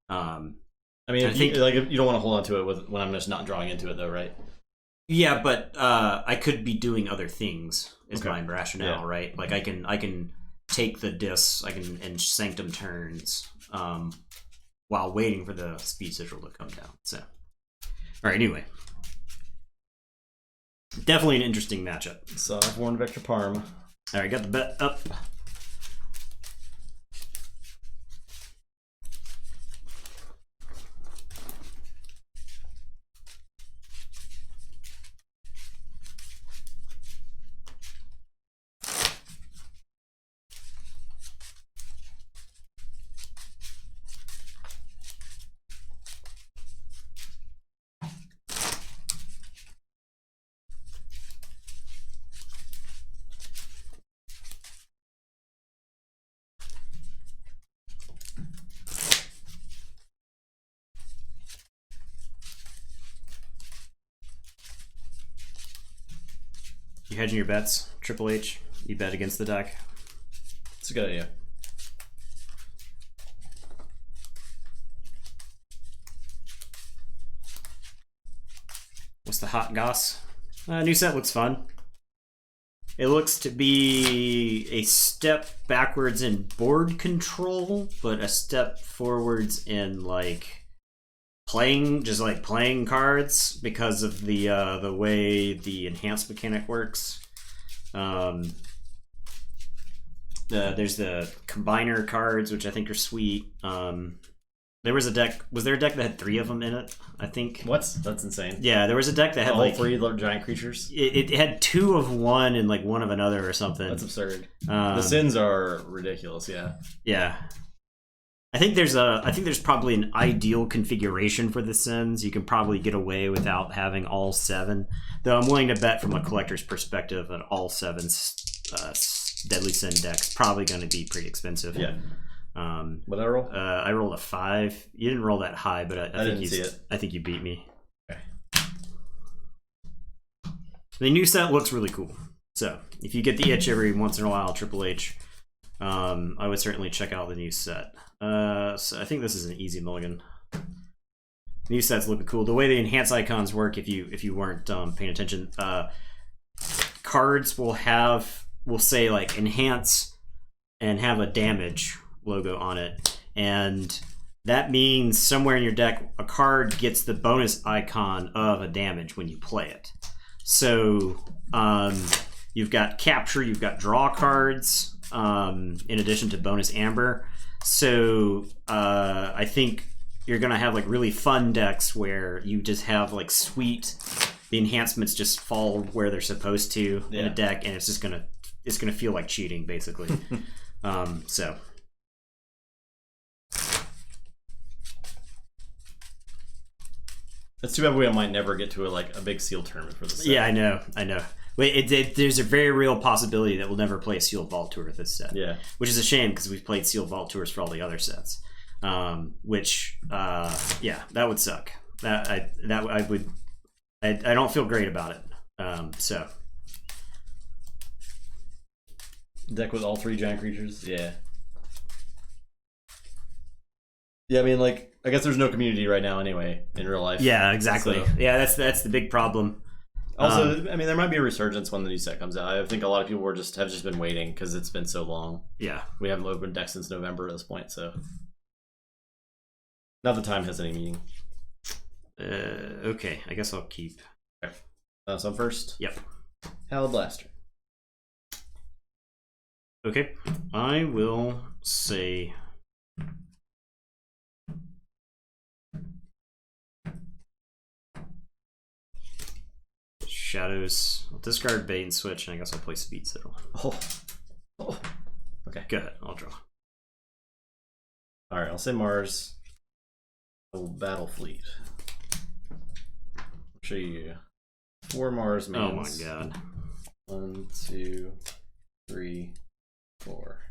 I mean, I think like you don't want to hold on to it when I'm just not drawing into it, though, right? Yeah, but I could be doing other things. Is my rationale, right? Like I can take the dis, and sanctum turns while waiting for the speed sigil to come down. So, all right. Anyway, definitely an interesting matchup. So I've worn Vector Parm. All right, got the bet up. You hedging your bets, Triple H? You bet against the deck? It's a good idea. What's the hot goss? New set looks fun. It looks to be a step backwards in board control, but a step forwards in like playing cards because of the way the enhanced mechanic works. There's the combiner cards, which I think are sweet. There was a deck. Was there a deck that had 3 of them in it? I think. What? That's insane. Yeah, there was a deck that had all like 3 giant creatures. It had 2 of one and like 1 of another or something. That's absurd. The sins are ridiculous. Yeah. Yeah. I think there's probably an ideal configuration for the sins. You can probably get away without having all 7. Though I'm willing to bet from a collector's perspective that all 7 Deadly Sin deck's probably going to be pretty expensive. Yeah. What did I roll? I rolled a 5. You didn't roll that high, but I think didn't see it. I think you beat me. Okay. The new set looks really cool. So if you get the itch every once in a while, Triple H, I would certainly check out the new set. So I think this is an easy mulligan. New set's looking cool. The way the enhance icons work, if you weren't paying attention, cards will say like enhance and have a damage logo on it, and that means somewhere in your deck a card gets the bonus icon of a damage when you play it. So you've got capture, you've got draw cards, in addition to bonus amber. So I think you're gonna have like really fun decks where you just have like the enhancements just fall where they're supposed to in a deck, and it's gonna feel like cheating basically. So it's too bad we might never get to a big seal tournament for this set. Yeah, I know. There's a very real possibility that we'll never play a Sealed Vault Tour with this set. Yeah, which is a shame because we've played Sealed Vault Tours for all the other sets. That would suck. I don't feel great about it. So deck with all 3 giant creatures. Yeah. Yeah, I mean, like, I guess there's no community right now anyway in real life. Yeah, exactly. So. Yeah, that's the big problem. Also, I mean, there might be a resurgence when the new set comes out. I think a lot of people have just been waiting because it's been so long. Yeah, we haven't opened decks since November at this point, so not the time has any meaning. Okay, I guess I'll keep. Okay. So I'm first. Yep. Hallowed Blaster. Okay, I will say. Shadows. I'll discard bait and switch, and I guess I'll play Speed Citadel. Oh. Okay. Go ahead. I'll draw. All right. I'll say Mars. I will battle Fleet. I'll show you 4 Mars mans. Oh my god. 1, 2, 3, 4.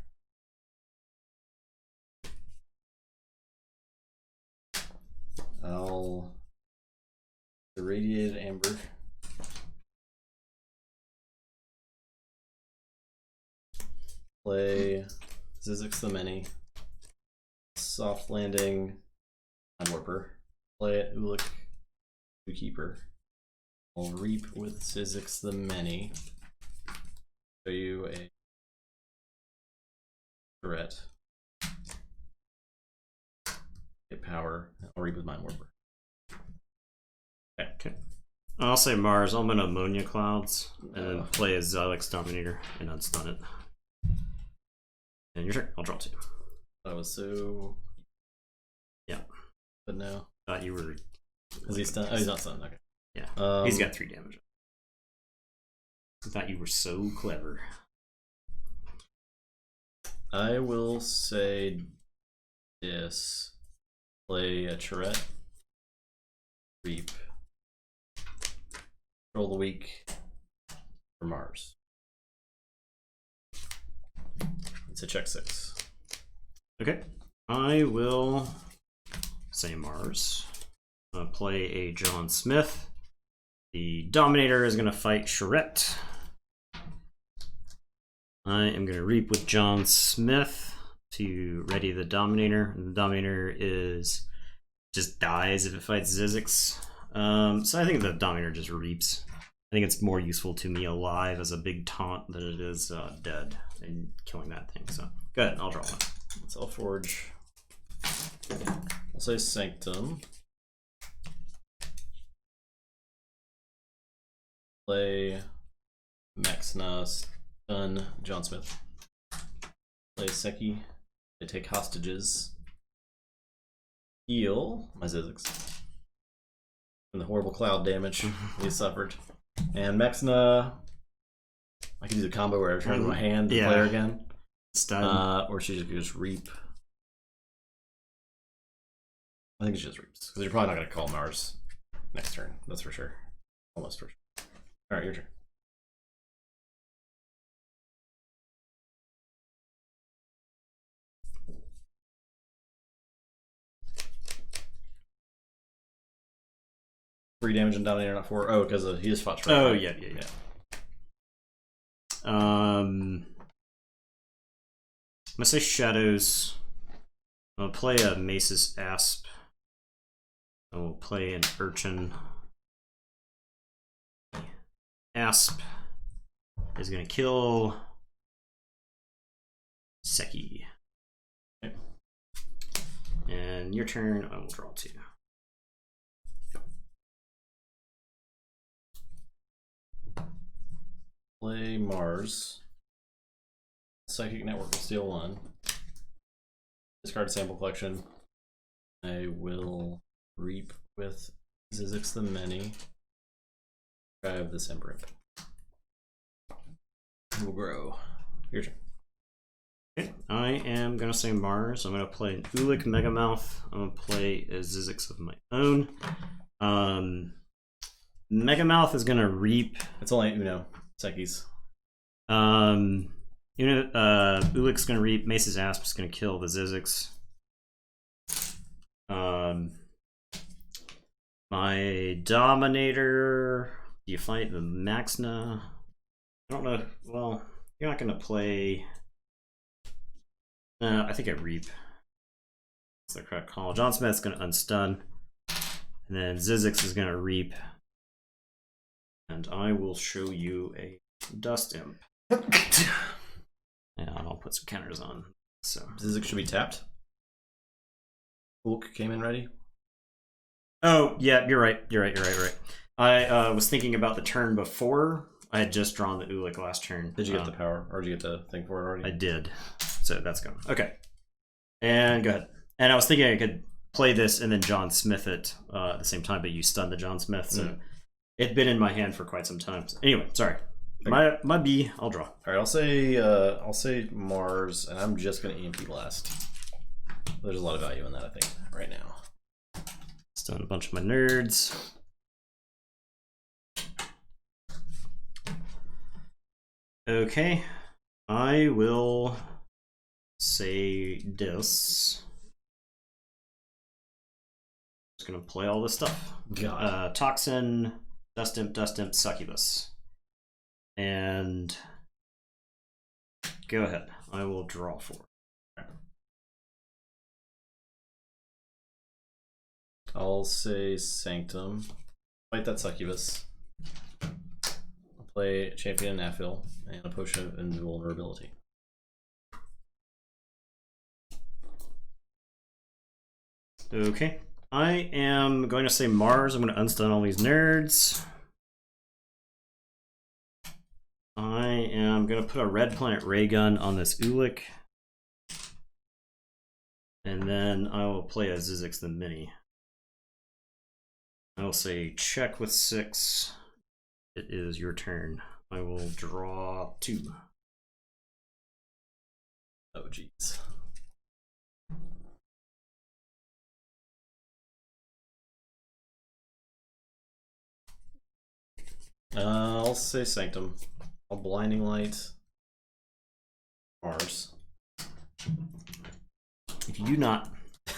I'll Irradiated Amber. Play Zizix the Many. Soft Landing. Warper. Play Ulik Keeper. I'll Reap with Zizix the Many. Show you a threat. Get power. I'll Reap with Mind Warper. Okay. I'll say Mars. I'm gonna Ammonia Clouds and then play a Xylex Dominator and unstun it. And your turn. I'll draw 2. That was so. Yeah. But no. Thought you were. Is he stunned? Oh, he's not stunned. Okay. Yeah. He's got 3 damage. I thought you were so clever. I will say this. Play a Charette. Reap. Roll the week for Mars. It's a check 6. Okay. I will say Mars. Play a John Smith. The Dominator is going to fight Charette. I am going to reap with John Smith to ready the Dominator. And the Dominator is just dies if it fights Zizix. So I think the Dominator just reaps. I think it's more useful to me alive as a big taunt than it is dead and killing that thing. So go ahead, I'll draw one. Let's Forge. I'll say Sanctum. Play Maxna, stun John Smith. Play Seki. They take hostages. Heal my Zizix. And the horrible cloud damage he suffered. And Maxna, I could do the combo where I return my hand to play her again. Stun. Or she just reap. I think she just reaps. Because you're probably not going to call Mars next turn. That's for sure. Almost for sure. Alright, your turn. Three damage and Dominator, not 4. Oh, because he just fought straight. Oh, yeah. I'm gonna say Shadows. I'll play a Mace's Asp. I will play an Urchin. Asp is gonna kill Seki. Okay. And your turn, I will draw 2. Play Mars. Psychic Network will steal 1. Discard sample collection. I will reap with Zizix the Many. Grab this Imprint. It will grow. Your turn. Okay. I am gonna say Mars. I'm gonna play an Ulik Megamouth. I'm gonna play a Zizix of my own. Megamouth is gonna reap. It's only Seki's. Ulik's gonna reap. Mace's Asp is gonna kill the Zizix. My Dominator. Do you fight the Maxna? I don't know. Well, you're not gonna play. I think I reap. That's the correct call. John Smith's gonna unstun, and then Zizix is gonna reap, and I will show you a Dust Imp. Yeah, I'll put some counters on. So Zizix should be tapped. Hulk came in ready. Oh yeah, you're right. I was thinking about the turn before. I had just drawn the Ulik last turn. Did you get the power, or did you get the thing for it already? I did. So that's gone. Okay. And go ahead. And I was thinking I could play this and then John Smith it at the same time, but you stunned the John Smith, so it'd been in my hand for quite some time. So anyway, sorry. My B, I'll draw. All right, I'll say Mars, and I'm just gonna EMP Blast. There's a lot of value in that, I think, right now. Stun a bunch of my nerds. Okay, I will say this. Just gonna play all this stuff. Toxin, Dust Imp, Succubus. And go ahead. I will draw 4. I'll say Sanctum. Fight that Succubus. I'll play Champion Nafil and a Potion of Invulnerability. Okay. I am going to say Mars. I'm going to unstun all these nerds. I am going to put a Red Planet Ray Gun on this Ulik. And then I will play a Zizix the Mini. I will say check with 6. It is your turn. I will draw 2. Oh, jeez. I'll say Sanctum. I'll Blinding Light. Mars. If you do not,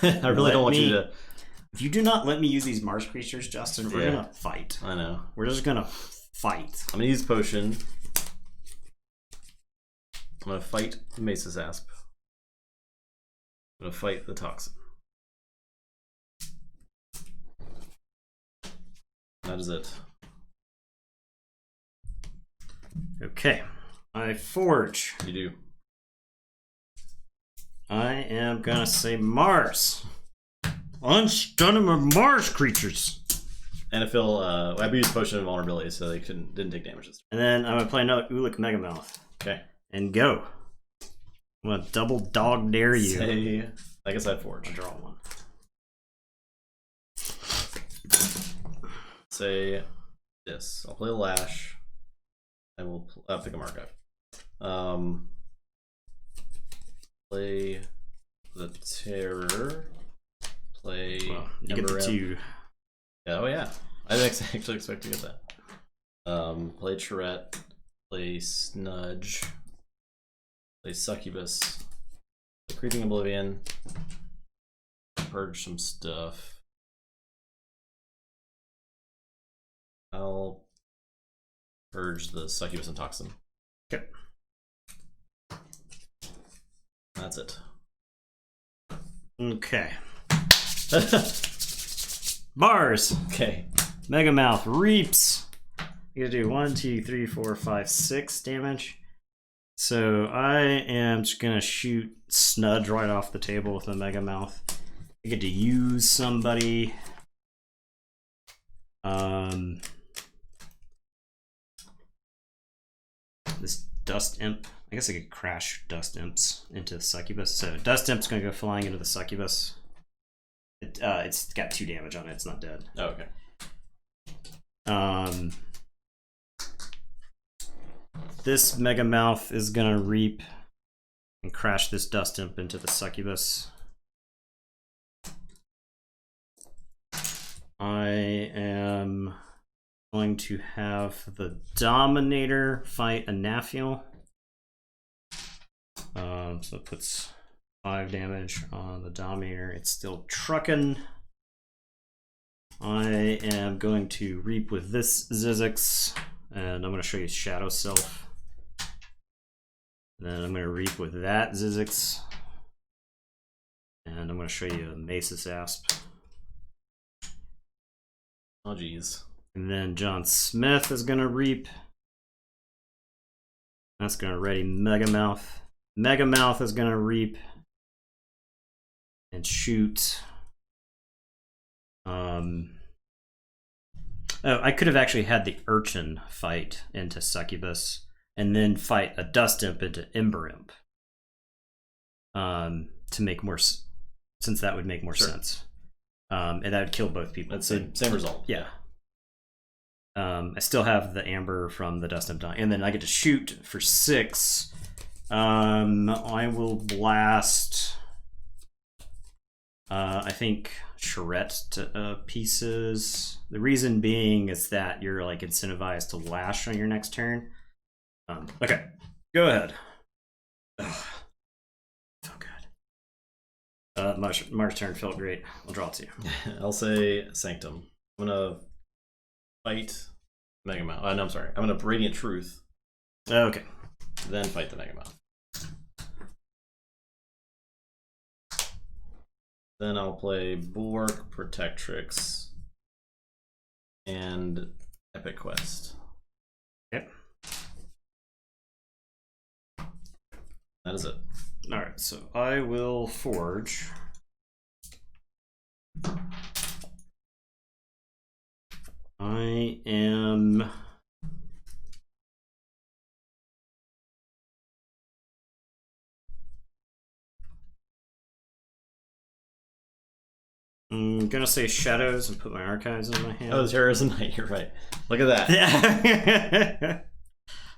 I really don't want you to. If you do not let me use these Mars creatures, Justin, we're gonna fight. I know. We're just gonna fight. I'm gonna use Potion. I'm gonna fight the Mesa's Asp. I'm gonna fight the Toxin. That is it. Okay. I forge. You do. I am gonna say Mars. Unstunnable Mars creatures. And I feel I used Potion of Vulnerability, so they didn't take damage this turn. And then I'm gonna play another Ulik Megamouth. Okay. And go. I'm gonna double dog dare you. Say, I guess I'd forge. I'll draw one. Say this. I'll play Lash. I will pick a Archive. Play the Terror. Play you get the 2. Yeah, oh yeah. I didn't actually expect to get that. Play Charette. Play Snudge. Play Succubus. Play Creeping Oblivion. Purge some stuff. I'll purge the Succubus and Toxin. Okay. That's it. Okay. Bars. Okay. Megamouth reaps. You gotta do 1, 2, 3, 4, 5, 6 damage. So I am just gonna shoot Snudge right off the table with the Megamouth. I get to use somebody. This Dust Imp. I guess I could crash Dust Imps into the Succubus. So Dust Imp's gonna go flying into the Succubus. It's got 2 damage on it. It's not dead. Oh, okay. This Megamouth is gonna reap and crash this Dust Imp into the Succubus. I am going to have the Dominator fight a Naphiel. So it puts 5 damage on the Dominator. It's still trucking. I am going to reap with this Zizix, and I'm going to show you Shadow Self. Then I'm going to reap with that Zizix, and I'm going to show you a Mesa's Asp. Oh geez. And then John Smith is going to reap. That's going to ready Megamouth. Megamouth is going to reap and shoot. Oh, I could have actually had the Urchin fight into Succubus and then fight a Dust Imp into Ember Imp. To make more, since that would make more sense. And that would kill both people. That's the same result. Yeah. I still have the Amber from the Dust Imp dying. And then I get to shoot for 6. I will blast, I think, Charette to pieces. The reason being is that you're like incentivized to lash on your next turn. Okay, go ahead. Ugh. Felt good. Mar's turn felt great. I'll draw 2. I'll say Sanctum. I'm gonna fight Megamouth. No, I'm sorry. I'm gonna Radiant Truth. Okay. Then fight the Megamouth. Then I'll play Bulwark, Protectrix, and Epic Quest. Yep. That is it. Alright, so I will forge. I am... I'm gonna say Shadows and put my Archives in my hand. Oh, the Terrorism Knight, you're right. Look at that.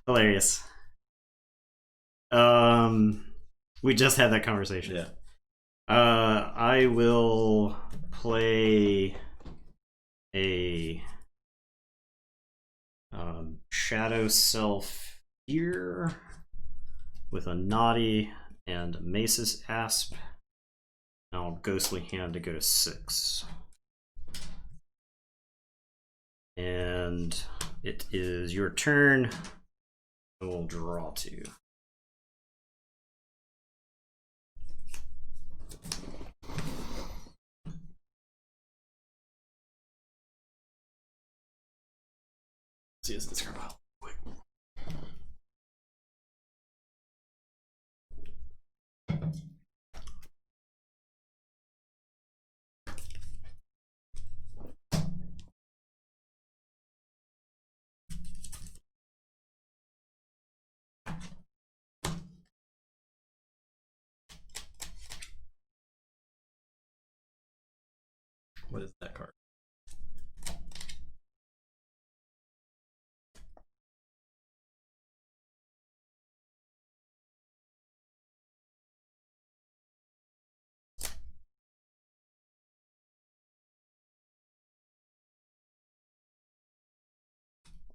Hilarious. We just had that conversation. Yeah. I will play a Shadow Self here with a Naughty and a Mesa's Asp. I'll Ghostly Hand to go to 6. And it is your turn. I will draw 2. See this discard pile. Quick. What is that card?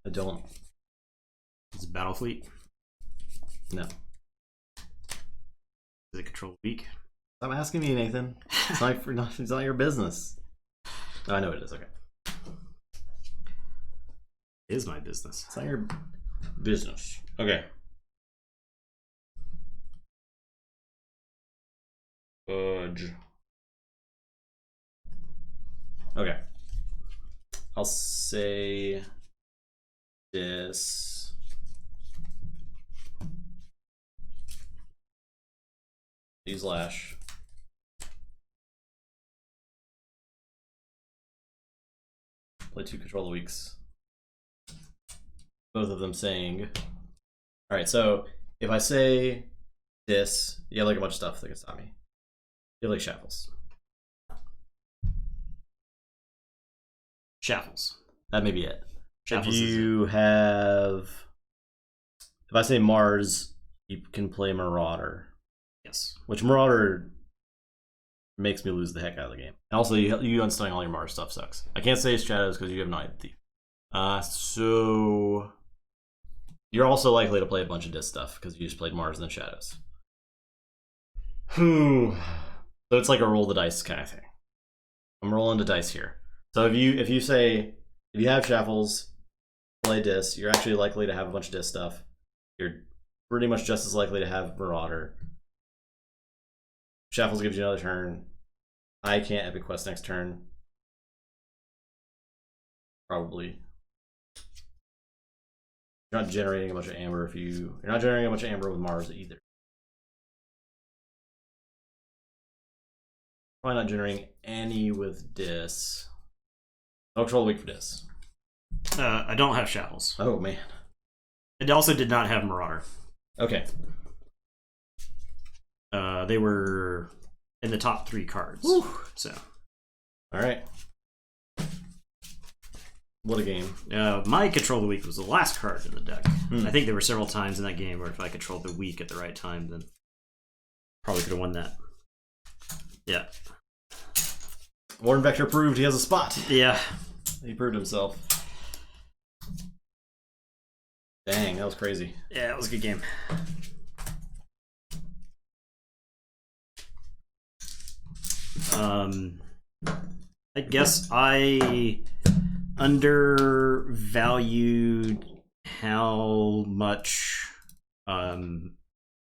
I don't. Is it Battle Fleet? No. Is it Control Weak? Stop asking me, Nathan. It's not your business. Oh, I know it is. Okay. It is my business. It's not your business. Okay. Fudge. Okay. I'll say this. Use Lash. Play 2 Control the Weeks. Both of them saying. Alright, so if I say this, you have like a bunch of stuff that can stop me. You have like Shackles. Shackles. That may be it. Shackles If you have. If I say Mars, you can play Marauder. Yes. Which Marauder makes me lose the heck out of the game. And also, you unstunning all your Mars stuff sucks. I can't say Shadows because you have Night Thief. So you're also likely to play a bunch of Disc stuff because you just played Mars and then Shadows. So it's like a roll the dice kind of thing. I'm rolling the dice here. So if you have Shackles, play Disc, you're actually likely to have a bunch of Disc stuff. You're pretty much just as likely to have Marauder. Shackles gives you another turn. I can't Epic Quest next turn. Probably. You're not generating a bunch of Amber you're not generating a bunch of Amber with Mars either. Probably not generating any with Dis. No Control Weak for Dis. I don't have Shackles. Oh man. It also did not have Marauder. Okay. They were in the top 3 cards. Whew. So. Alright. What a game. My Control of the Weak was the last card in the deck. I think there were several times in that game where if I controlled the Weak at the right time, then probably could have won that. Yeah. Warren Vector proved he has a spot. Yeah. He proved himself. Dang, that was crazy. Yeah, it was a good game. I guess I undervalued how much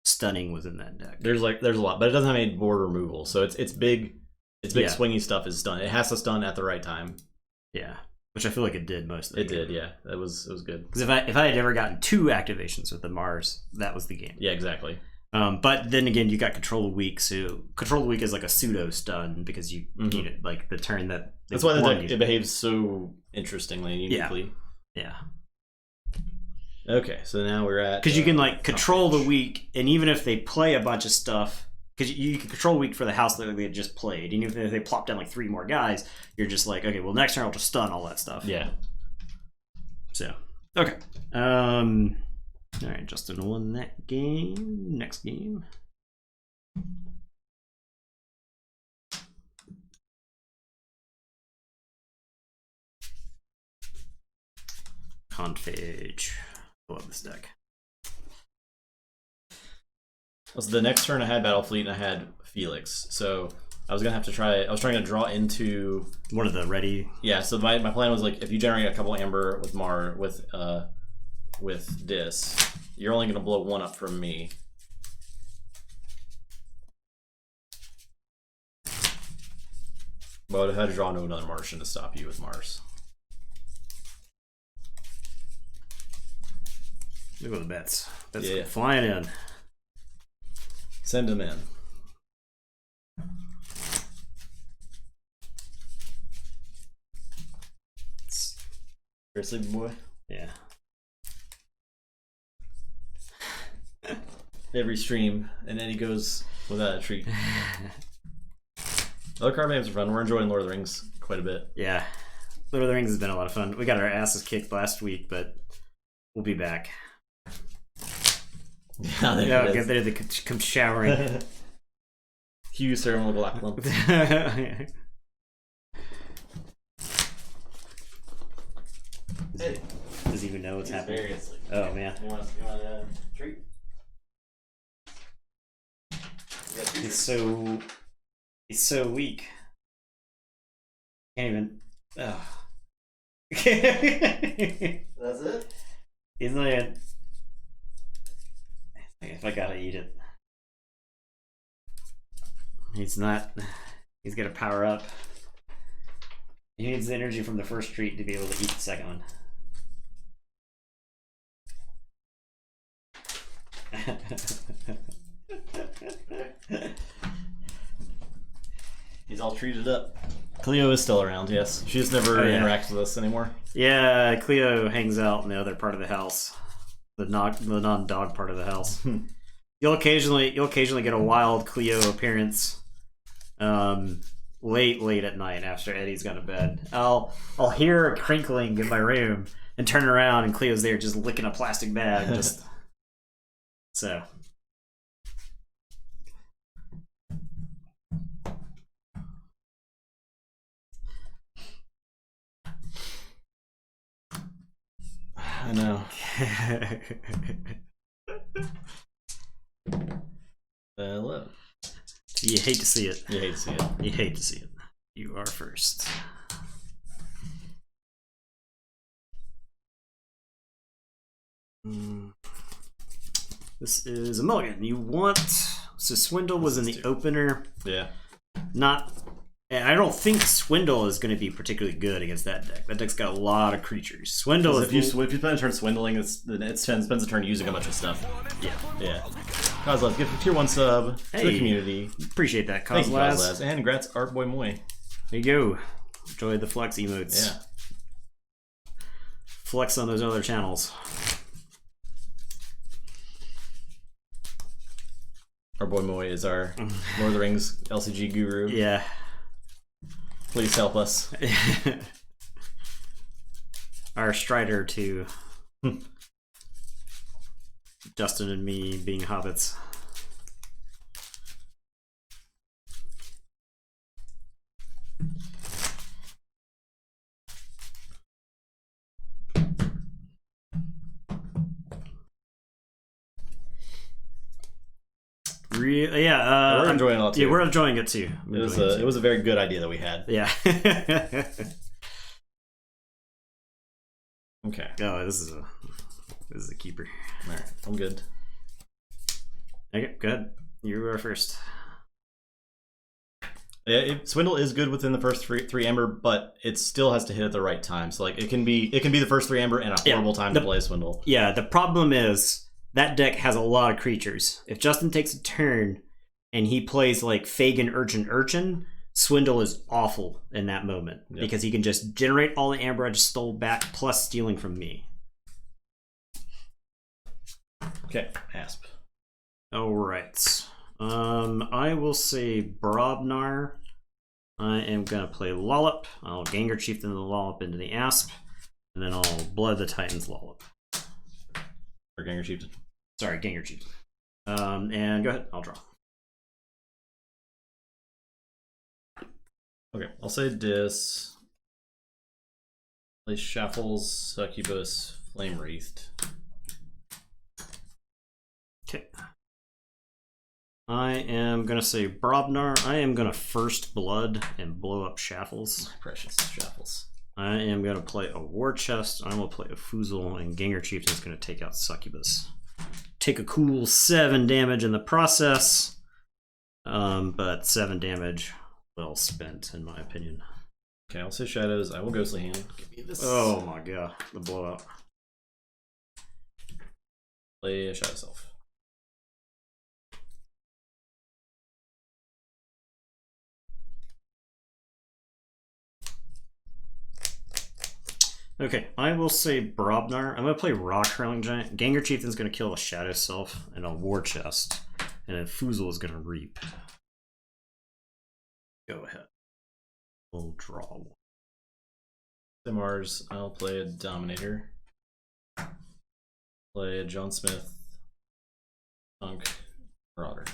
stunning was in that deck. There's a lot, but it doesn't have any board removal, so it's big. It's big. Yeah. Swingy stuff is stun. It has to stun at the right time. Yeah, which I feel like it did most of the game. It did, yeah. It was good. Because if I had ever gotten 2 activations with the Mars, that was the game. Yeah, exactly. But then again, you got Control of Weak, so Control of Weak is like a pseudo stun because you need it like the turn that. That's why the deck it behaves so interestingly and uniquely. Yeah. Okay, so now we're at because you can like control the Weak, and even if they play a bunch of stuff, because you can control Weak for the house that they just played, and even if they plop down like 3 more guys, you're just like, okay, well next turn I'll just stun all that stuff. Yeah. So okay. All right, Justin won that game. Next game. Confage. I love this deck. So the next turn I had Battle Fleet and I had Felix. So I was gonna have to try. I was trying to draw into one of the ready. Yeah. So my plan was like, if you generate a couple Amber with Dis, you're only gonna blow 1 up from me. But I would have had to draw into another Martian to stop you with Mars. Look at the bets. That's flying in. Send them in. You're sleeping, boy? Yeah. Every stream, and then he goes without a treat. Other card games are fun. We're enjoying Lord of the Rings quite a bit. Yeah. Lord of the Rings has been a lot of fun. We got our asses kicked last week, but we'll be back. Yeah, get there. They come showering. Hugh Ceremony Black Lump. Hey. Does he even know what's happening? Oh man. You want a treat? He's so weak. Can't even. Oh. That's it? He's not even. If I gotta eat it. He's not. He's gonna power up. He needs the energy from the first treat to be able to eat the second one. He's all treated up. Cleo is still around, yes. She just never interacts with us anymore. Yeah, Cleo hangs out in the other part of the house. The non-dog part of the house. You'll occasionally get a wild Cleo appearance late at night after Eddie's gone to bed. I'll hear a crinkling in my room and turn around and Cleo's there just licking a plastic bag. Just so. I know. Hello. You hate to see it. You hate to see it. You hate to see it. You are first. This is a mulligan. You want... So Swindle was in the opener. Yeah. And I don't think Swindle is going to be particularly good against that deck. That deck's got a lot of creatures. Swindle is... If you spend a turn swindling, it spends a turn using a bunch of stuff. Yeah. Yeah. Kozlaz, give a tier 1 sub to the community. Appreciate that, Kozlaz. Thank you, Kozlaz. And congrats, Artboy Moy. There you go. Enjoy the flex emotes. Yeah. Flex on those other channels. Artboy Moy is our Lord of the Rings LCG guru. Yeah. Please help us. Our Strider to Justin and me being hobbits. Yeah, we're enjoying it a lot too. Yeah, we're enjoying it too. It was a very good idea that we had. Yeah. Okay. Oh, this is a keeper. All right, I'm good. Okay, good. You are first. Yeah, Swindle is good within the first three amber, but it still has to hit at the right time. So like it can be the first 3 amber and a horrible time to play Swindle. Yeah, the problem is that deck has a lot of creatures. If Justin takes a turn and he plays like Fagin Urchin, Swindle is awful in that moment because he can just generate all the amber I just stole back plus stealing from me. Okay, Asp. All right. I will say Brobnar. I am gonna play Lollop. I'll Gengar Chieftain the Lollop into the Asp, and then I'll Blood the Titans Lollop. Or Gengar Chieftain. Sorry, Gengar Chieftain. And go ahead. I'll draw. Okay, I'll say Dis. Play Shuffles, Succubus, Flame Wreathed. Okay. I am going to say Brobnar. I am going to First Blood and blow up Shaffles. Precious Shaffles. I am going to play a War Chest. I'm going to play a Foozle, and Gengar Chieftain is going to take out Succubus. Take a cool 7 damage in the process, but 7 damage well spent, in my opinion. Okay, I'll say Shadows. I will Ghostly Hand. Give me this. Oh my god, the blowout. Play a Shadow Self. Okay, I will say Brobnar. I'm going to play Rock Hurling Giant. Ganger Chieftain's going to kill a Shadow Self and a War Chest. And then Foozle is going to Reap. Go ahead. We'll draw one. Mars, I'll play a Dominator. Play a John Smith. Tunk. Marauder.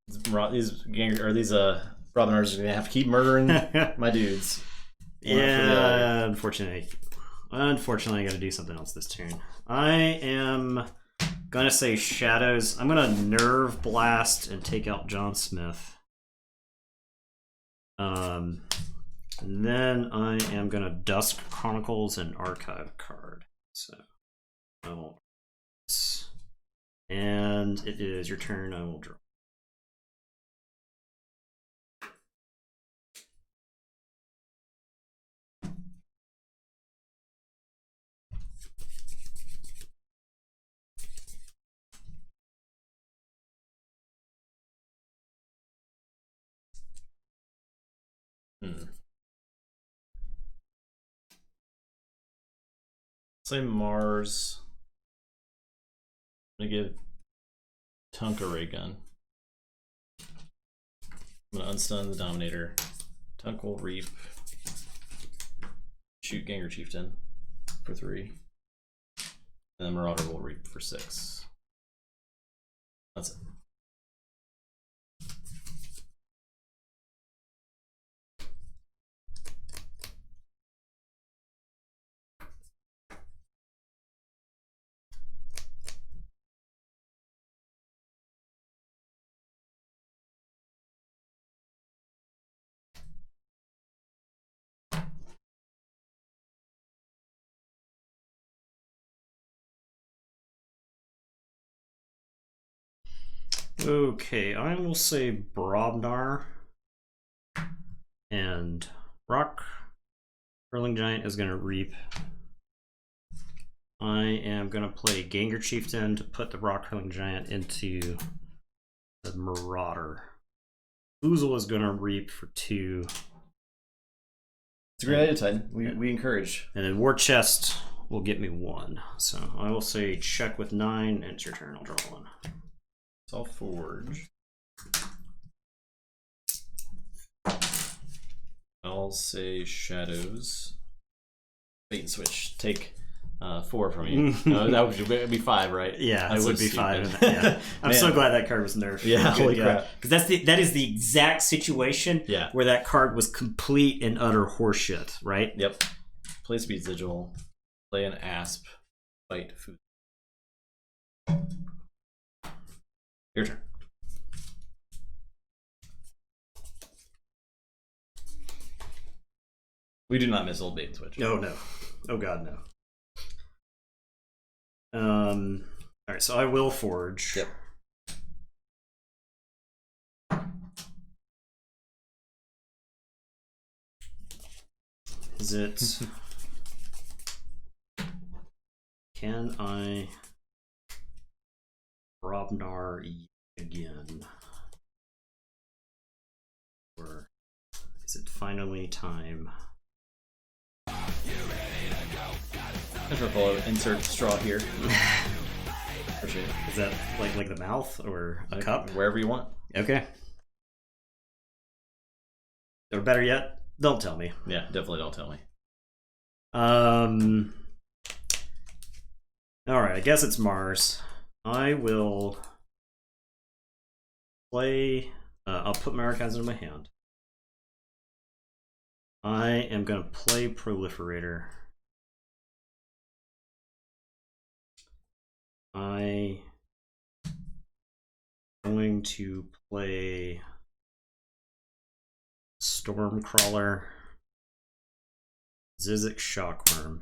These Robinars are gonna have to keep murdering my dudes. Yeah, unfortunately, I got to do something else this turn. I am gonna say Shadows. I'm gonna Nerve Blast and take out John Smith. And then I am gonna Dusk Chronicles and Archive card. So, and it is your turn. I will draw. Say Mars. I'm gonna give Tunk a ray gun. I'm gonna unstun the Dominator. Tunk will Reap. Shoot Ganger Chieftain for 3. And then Marauder will Reap for 6. That's it. Okay, I will say Brobnar and Rock Hurling Giant is going to Reap. I am going to play Ganger Chieftain to put the Rock Hurling Giant into the Marauder. Foozle is going to Reap for 2. It's a great idea, Titan. We encourage. And then War Chest will get me 1. So I will say check with 9, and it's your turn. I'll draw 1. So I'll Forge. I'll say Shadows. Bait and switch. Take 4 from you. That would be 5, right? Yeah, it would be 5. Yeah. I'm so glad that card was nerfed. Yeah, holy crap. Because that is the exact situation where that card was complete and utter horseshit, right? Yep. Play Speed Sigil. Play an Asp. Fight Food. Your turn. We do not miss old bait and switch. No. Oh god, no. Alright, so I will Forge. Yep. Is it... Can I... Brobnar again? Or is it finally time? Thanks for follow. Insert straw here. Appreciate it. Is that like the mouth or a cup? Wherever you want. Okay. Or better yet, don't tell me. Yeah, definitely don't tell me. Alright, I guess it's Mars. I will play... I'll put my archives in my hand. I am going to play Proliferator. I'm going to play Stormcrawler, Zizek Shockworm.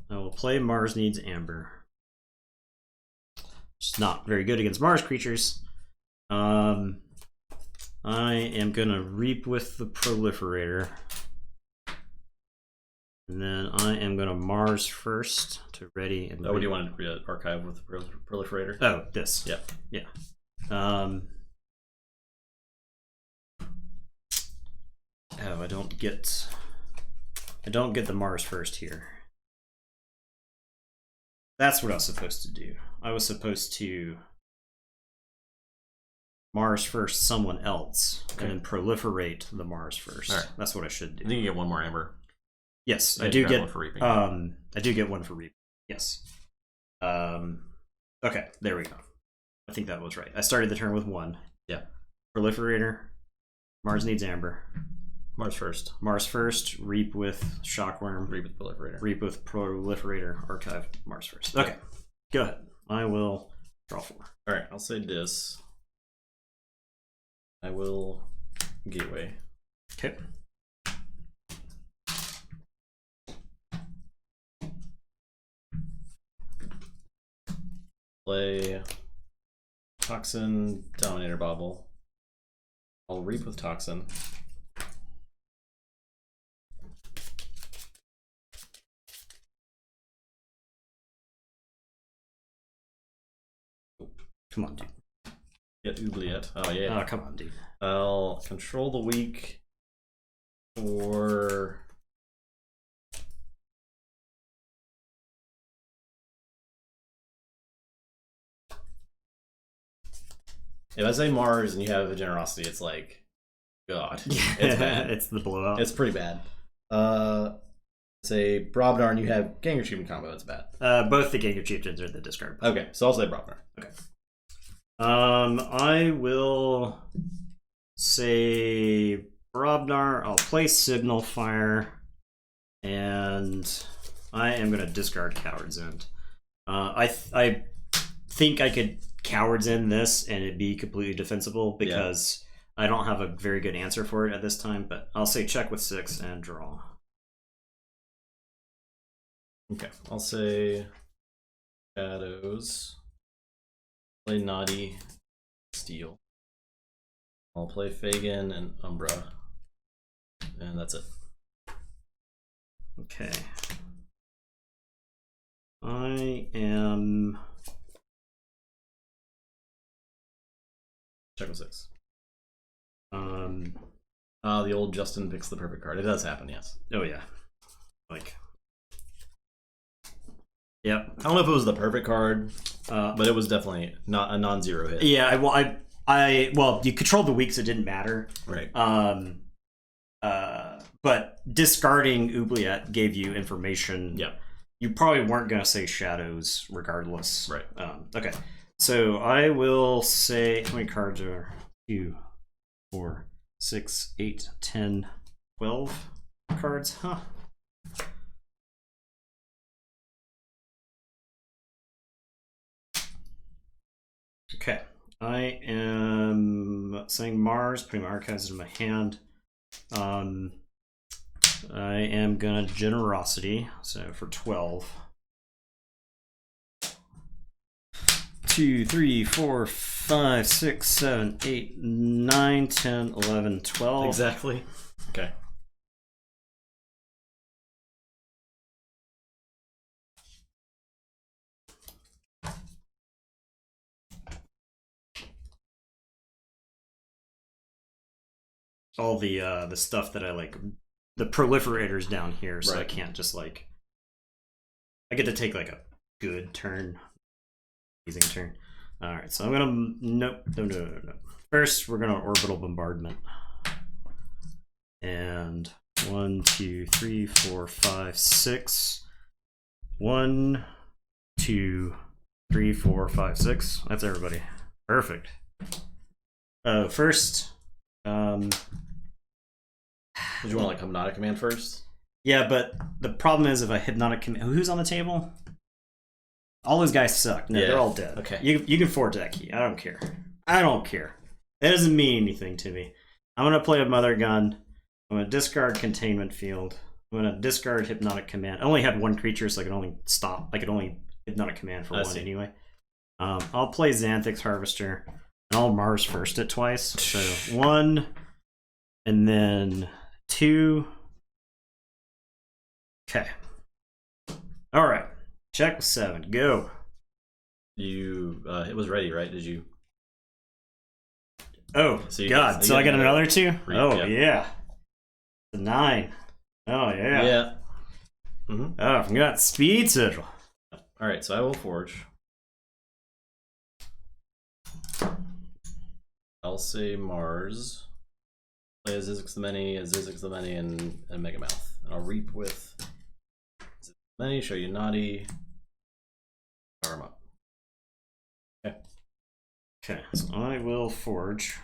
I will play Mars Needs Amber. It's not very good against Mars creatures. I am gonna reap with the proliferator. And then I am gonna Mars first to ready and what do you want to archive with the proliferator? Oh, this. Yeah. Yeah. Oh, I don't get the Mars first here. That's what I was supposed to do. I was supposed to Mars first someone else, and then proliferate the Mars first. Right. That's what I should do. I think you get one more amber. Yes, I do get one for reaping. I do get one for reaping. Yes. Okay, there we go. I think that was right. I started the turn with 1. Yeah. Proliferator. Mars needs amber. Mars first. Mars first. Reap with Shockworm. Reap with proliferator. Reap with proliferator. Archive Mars first. Okay, go ahead. I will draw 4. All right, I'll say this. I will gateway. Okay. Play Toxin, Dominator Bobble. I'll reap with Toxin. Come on, dude. Get Oubliette. Oh, yeah. Oh, come on, dude. I'll control the weak for... If I say Mars and you have a Generosity, it's like, God. It's bad. It's the blowout. It's pretty bad. Say Brobnar and you have Ganger Chieftain combo, it's bad. Both the Ganger Chieftains are the discard. Okay, so I'll say Brobnar. Okay. I will say Brobnar. I'll play Signal Fire, and I am going to discard Coward's End. I think I could Coward's End this and it'd be completely defensible because I don't have a very good answer for it at this time. But I'll say check with 6 and draw. Okay, I'll say Shadows. Play Naughty, Steel. I'll play Fagin and Umbra. And that's it. Okay. I am... Check with 6. The old Justin picks the perfect card. It does happen, yes. Oh, yeah. Like... Yep. I don't know if it was the perfect card, but it was definitely not a non-zero hit. Yeah, well, you controlled the weak, so it didn't matter. Right. But discarding Oubliette gave you information. Yeah. You probably weren't going to say Shadows regardless. Right. Okay. So I will say, how many cards are 2, 4, 6, 8, 10, 12 cards? Huh. Okay, I am saying Mars, putting my archives in my hand. I am gonna Generosity, so for 12. 2, 3, 4, 5, 6, 7, 8, 9, 10, 11, 12. Exactly. Okay. All the stuff that I like, the proliferators down here, so right. I can't just like, I get to take like a good turn, amazing turn. All right, so I'm gonna no. First, we're gonna Orbital Bombardment, and 1, 2, 3, 4, 5, 6. 1, 2, 3, 4, 5, 6. That's everybody. Perfect. First. Did you want like Hypnotic Command first? Yeah, but the problem is if I Hypnotic Command... Who's on the table? All those guys suck. No, they're all dead. Okay. You can forge that key. I don't care. I don't care. That doesn't mean anything to me. I'm going to play a Mother Gun. I'm going to discard Containment Field. I'm going to discard Hypnotic Command. I only had 1 creature, so I can only stop. I could only Hypnotic Command for 1 anyway. I'll play Xanthix Harvester. And I'll Mars first it twice. So 1, and then 2. Okay. All right. Check with 7. Go. You it was ready, right? Did you? Oh, so God. So I got another 2? Oh, yeah. 9. Oh, yeah. Yeah. Oh, I forgot speed sigil. All right, so I will forge. I'll say Mars. Play a Zizix the Many, a Zizix the Many, and a Mega Mouth. And I'll reap with Zizix the Many, show you Naughty. Power 'em up. Okay. Okay, so I will forge.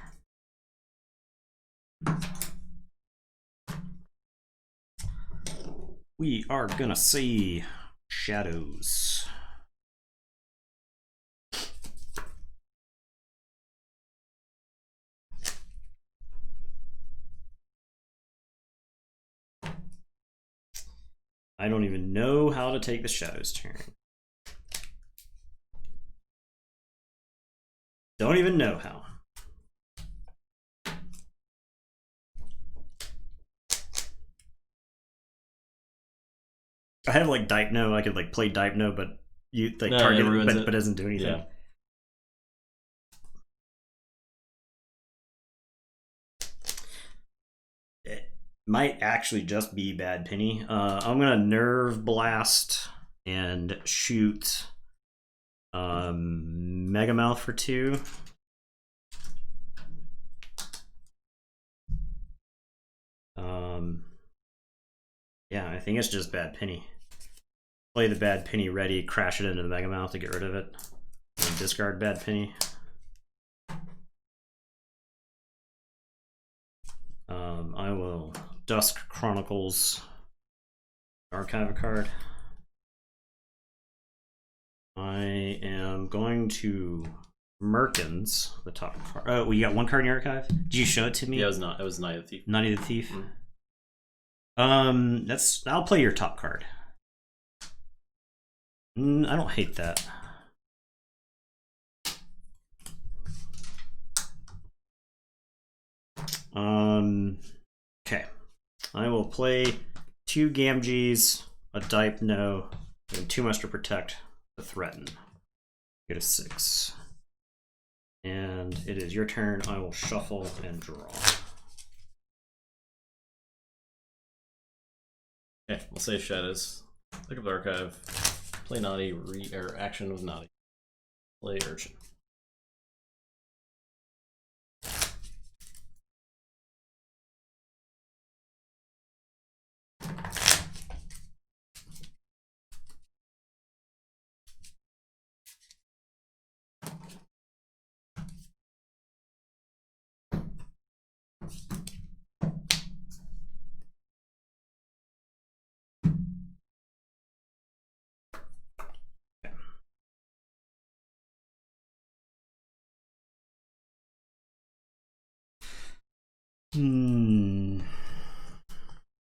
We are gonna see shadows. I don't even know how to take the shadows turn. Don't even know how. I have like Dipno. I could like play Dipno, but you like target it, but doesn't do anything. Yeah. It might actually just be bad penny. I'm gonna Nerve Blast and shoot Mega Mouth for 2. Yeah, I think it's just bad penny. Play the bad penny ready, crash it into the Mega Mouth to get rid of it, and discard bad penny. I will Dusk Chronicles, archive a card. I am going to Merkins, the top card. Oh, well, you got 1 card in your archive? Did you show it to me? Yeah, it was Night of the Thief. Night of the Thief. I'll play your top card. I don't hate that. Okay. I will play 2 Gamgees, a Dipno, and 2 Muster Protect to threaten. Get a 6. And it is your turn. I will shuffle and draw. Okay, we'll say Shadows. Look up the archive. Play Naughty, action with Naughty. Play Urchin.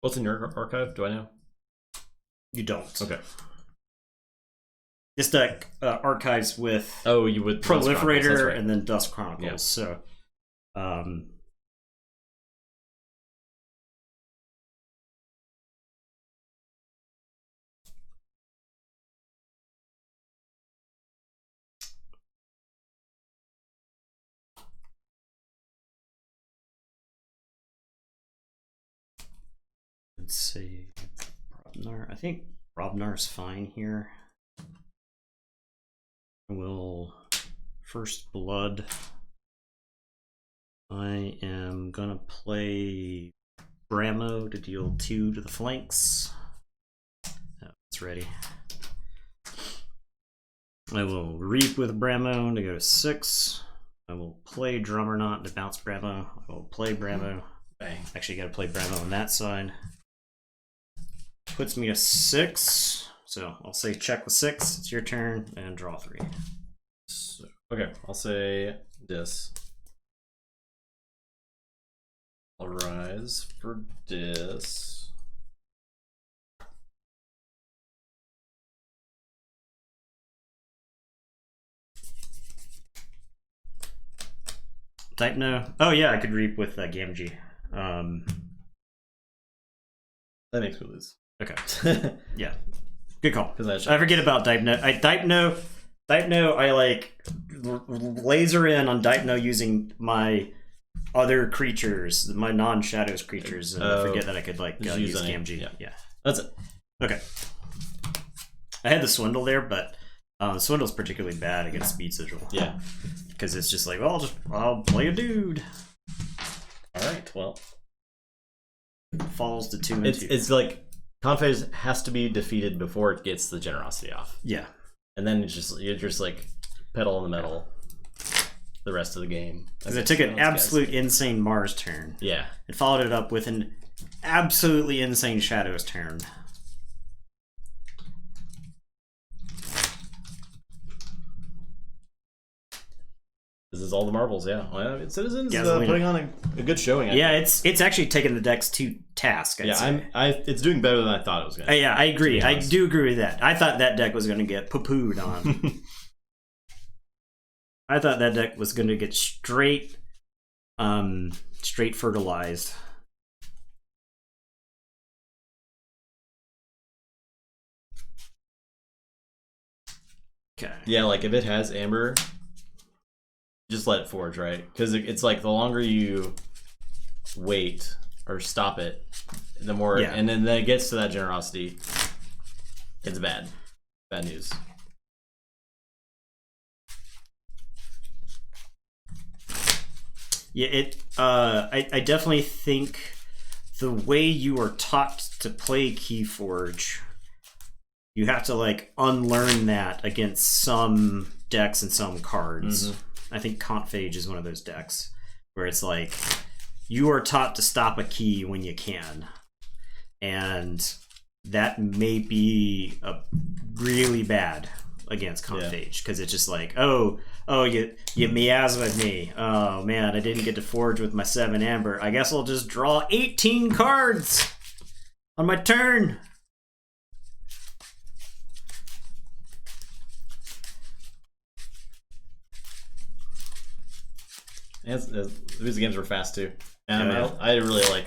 What's in your archive? Do I know? You don't. Okay. This deck archives with you would Proliferator right. and then Dusk Chronicles. Yeah. So, let's see. Brobnar. I think Brobnar's fine here. We'll First Blood. I am gonna play Bramo to deal 2 to the flanks. Oh, it's ready. I will Reap with Bramo to go to 6. I will play Drummerknot to bounce Bramo. I will play Bramo. Bang. Actually, got to play Bramo on that side. Puts me to 6. So I'll say check with 6. It's your turn and draw 3. So, okay, I'll say Dis. I'll rise for Dis. Type no. Oh yeah, I could reap with Gamgee. That makes me lose. Okay. Yeah. Good call. I forget about Type no. Type no. I like laser in on Type no using my other creatures, my non-shadows creatures, and I forget that I could like use Gamgee. Yeah. That's it. Okay. I had the Swindle there, but Swindle's particularly bad against Speed Sigil. Yeah. Because it's just like, well, I'll play a dude. Alright, well. Falls to 2 and 2. It's like Confphase has to be defeated before it gets the generosity off. Yeah. And then you're just like pedal on the metal the rest of the game. Because it took an absolute insane Mars turn. Yeah. It followed it up with an absolutely insane Shadows turn. This is all the marbles, yeah. Well, Citizens putting on a good showing. Yeah, it's actually taken the decks to task. It's doing better than I thought it was going to. Yeah, I agree. I do agree with that. I thought that deck was going to get poo-pooed on. I thought that deck was going to get straight fertilized. Okay. Yeah, like if it has Amber, just let it forge, right? Because it's like the longer you wait or stop it, the more, and then it gets to that generosity, it's bad news. Yeah, I definitely think the way you are taught to play Keyforge, you have to like unlearn that against some decks and some cards. I think Confphage is one of those decks where it's like you are taught to stop a key when you can, and that may be really bad against Confphage because it's just like, oh, you miasmaed me. Oh man, I didn't get to forge with my 7 Amber. I guess I'll just draw 18 cards on my turn. These games were fast too, and I really like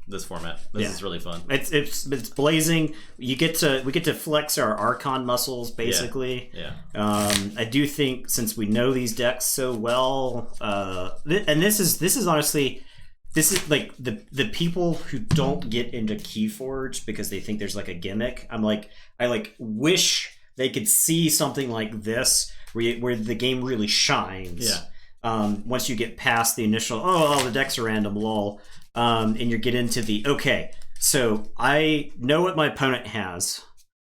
this format. This is really fun. It's blazing. We get to flex our Archon muscles basically. I do think since we know these decks so well, and this is honestly, this is like the people who don't get into Keyforge because they think there's like a gimmick. I wish they could see something like this where the game really shines. Yeah. Once you get past the initial, the decks are random, lol, and you get into the, okay, so I know what my opponent has.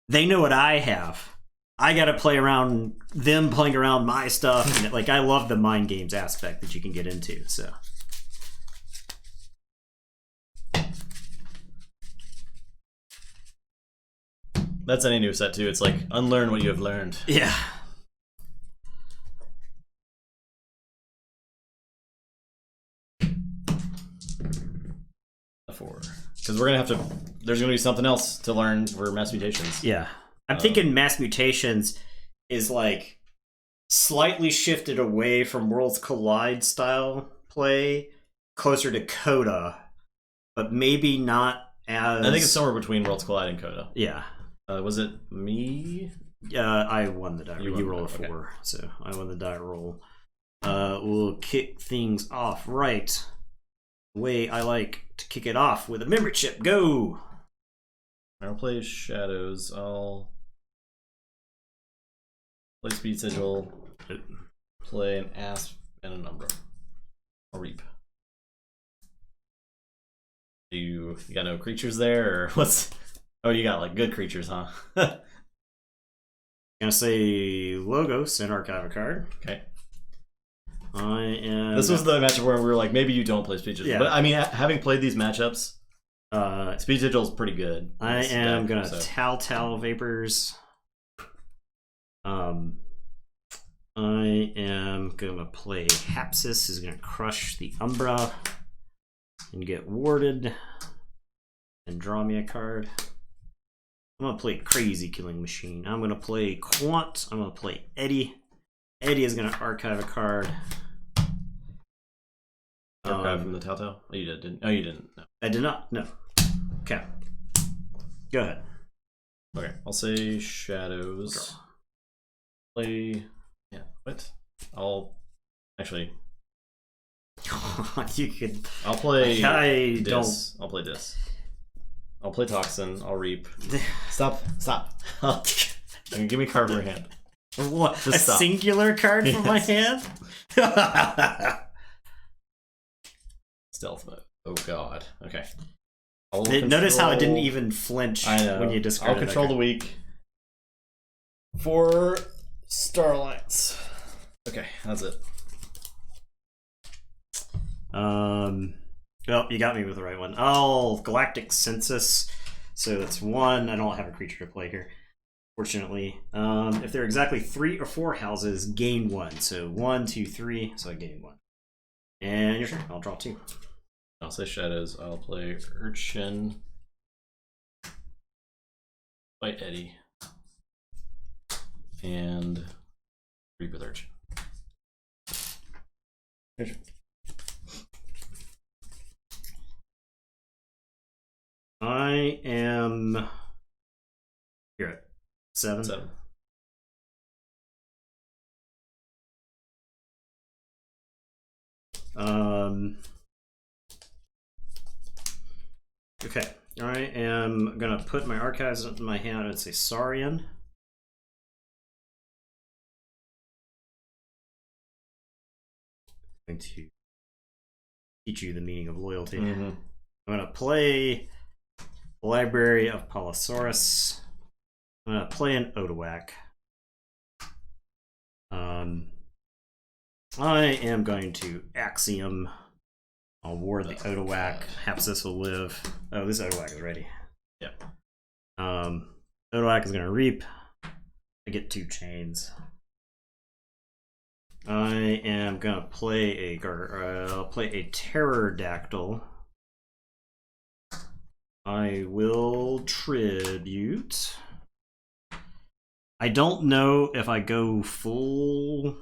They know what I have. I got to play around them playing around my stuff. And I love the mind games aspect that you can get into, so. That's any new set, too. It's like, unlearn what you have learned. Yeah. Because we're gonna have to. There's gonna be something else to learn for Mass Mutations. Yeah, I'm thinking Mass Mutations is like slightly shifted away from Worlds Collide style play, closer to Cota, but maybe not as. I think it's somewhere between Worlds Collide and Cota. Yeah. Was it me? I won the die. You rolled a 4, so I won the die roll. We'll kick things off right. Way I like to kick it off with a memory chip. Go. I'll play Shadows. I'll play Speed Sigil. Play an Asp and an Umbra. I'll reap. You got no creatures there, or what's? Oh, you got like good creatures, huh? Gonna say Logos and archive a card. Okay. This was the matchup where we were like, maybe you don't play Speed Sigil. Yeah. But I mean, having played these matchups, Speed Sigil is pretty good. I am gonna Tal Vapors. I am gonna play Hapsis, who's gonna crush the Umbra and get warded and draw me a card. I'm gonna play Crazy Killing Machine. I'm gonna play Quant. I'm gonna play Eddie. Eddie is gonna archive a card. Archive from the Tautau? Oh, you did, didn't? Oh, you didn't. No. I did not. No. Okay. Go ahead. Okay, I'll say Shadows. Play. Yeah. What? I'll actually. You could. I'll play. I Dis. don't. I'll play Dis. I'll play Toxin. I'll Reap. Stop. Give me a card for your hand. What? Just a stop. Singular card for my hand? Stealth mode. Oh god. Okay. Notice how it didn't even flinch when you discarded. I'll control the weak. For Starlights. Okay, that's it. Well, you got me with the right one. Oh, Galactic Census. So that's 1. I don't have a creature to play here, fortunately. If there are exactly 3 or 4 houses, gain 1. So 1, 2, 3. So I gain 1. And your turn. I'll draw 2. I'll say Shadows. I'll play Urchin. Fight Eddie. And Reap with Urchin. I am here at 7. 7. Okay. I am gonna put my archives in my hand and say Saurian. I'm going to teach you the meaning of loyalty. I'm gonna play Library of Palosaurus. I'm gonna play an Odawak. I am going to Axiom. I'll ward the Odawak. Perhaps this will live. Oh, this Odawak is ready. Yep. Odawak is gonna Reap. I get 2 chains. I am gonna play I'll play a Pterodactyl. I will tribute. I don't know if I go full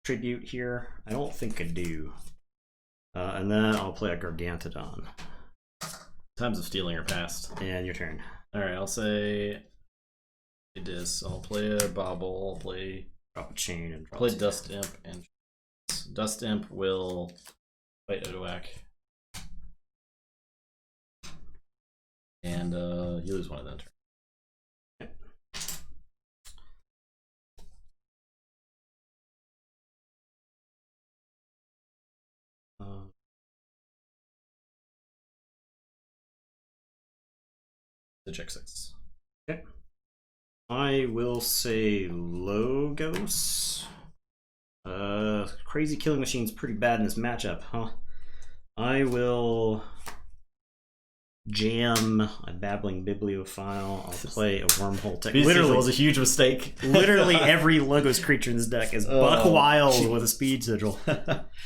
tribute here. I don't think I do. And then I'll play a Gargantodon. Times of stealing are past. And your turn. Alright, I'll say Dis. I'll play a Bobble. I'll play Drop a chain and drop play 2. Dust Imp, and Dust Imp will fight Odawak. And you lose 1 of them. Yep. The check 6. Okay. I will say Logos. Crazy Killing Machine's pretty bad in this matchup, huh? I will jam a Babbling Bibliophile. I'll play a Wormhole Tech. Literally, was a huge mistake. Literally every Logos creature in this deck is buck wild with a speed sigil.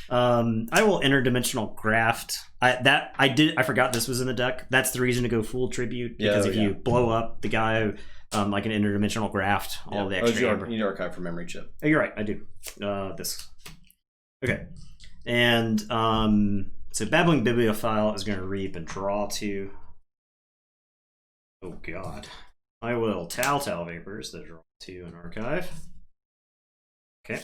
I will Interdimensional Graft. I forgot this was in the deck. That's the reason to go full tribute, because if you blow up the guy, like an Interdimensional Graft, all the extra. You need to archive for memory chip. Oh, you're right. I do. This. Okay. And so Babbling Bibliophile is going to Reap and draw 2. Oh god. I will Tal Vapors, the draw 2 and archive. Okay.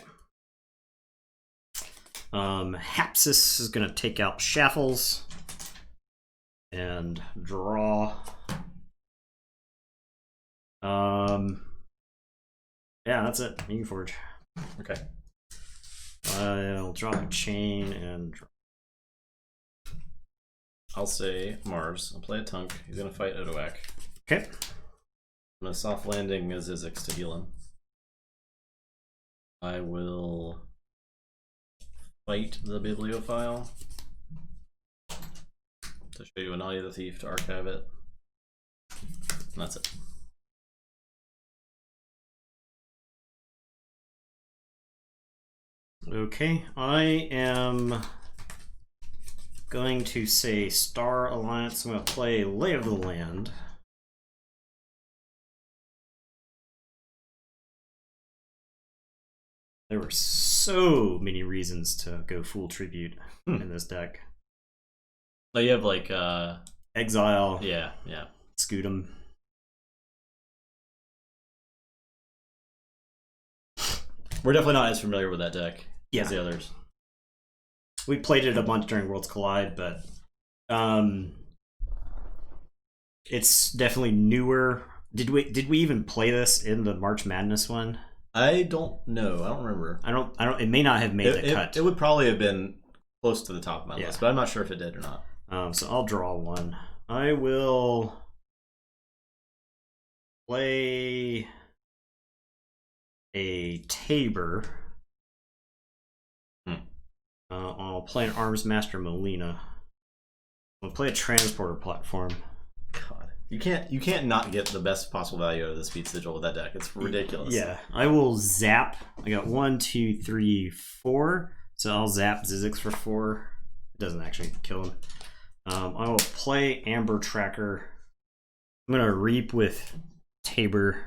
Hapsis is going to take out Shaffles and draw. Yeah, that's it. Keyforge. Okay. I'll drop a chain and draw. I'll say Mars. I'll play a Tunk. He's gonna fight Odawak. Okay. I'm gonna soft landing a Zizix to heal him. I will fight the Bibliophile to show you Analia the Thief to archive it. And that's it. Okay, I am going to say Star Alliance. I'm going to play Lay of the Land. There were so many reasons to go full tribute in this deck. Oh, you have like Exile. Yeah. Scootum. We're definitely not as familiar with that deck as the others. We played it a bunch during Worlds Collide, but it's definitely newer. Did we even play this in the March Madness one? I don't know. I don't remember. I don't. It may not have made the cut. It would probably have been close to the top of my list, but I'm not sure if it did or not. So I'll draw one. I will play a Tabor. I'll play an Arms Master Molina. I'll play a Transporter Platform. God, you can't not get the best possible value out of the Speed Sigil with that deck. It's ridiculous. Yeah, I will zap. I got 1, 2, 3, 4. So I'll zap Zizix for 4. It doesn't actually kill him. I will play Amber Tracker. I'm gonna Reap with Tabor.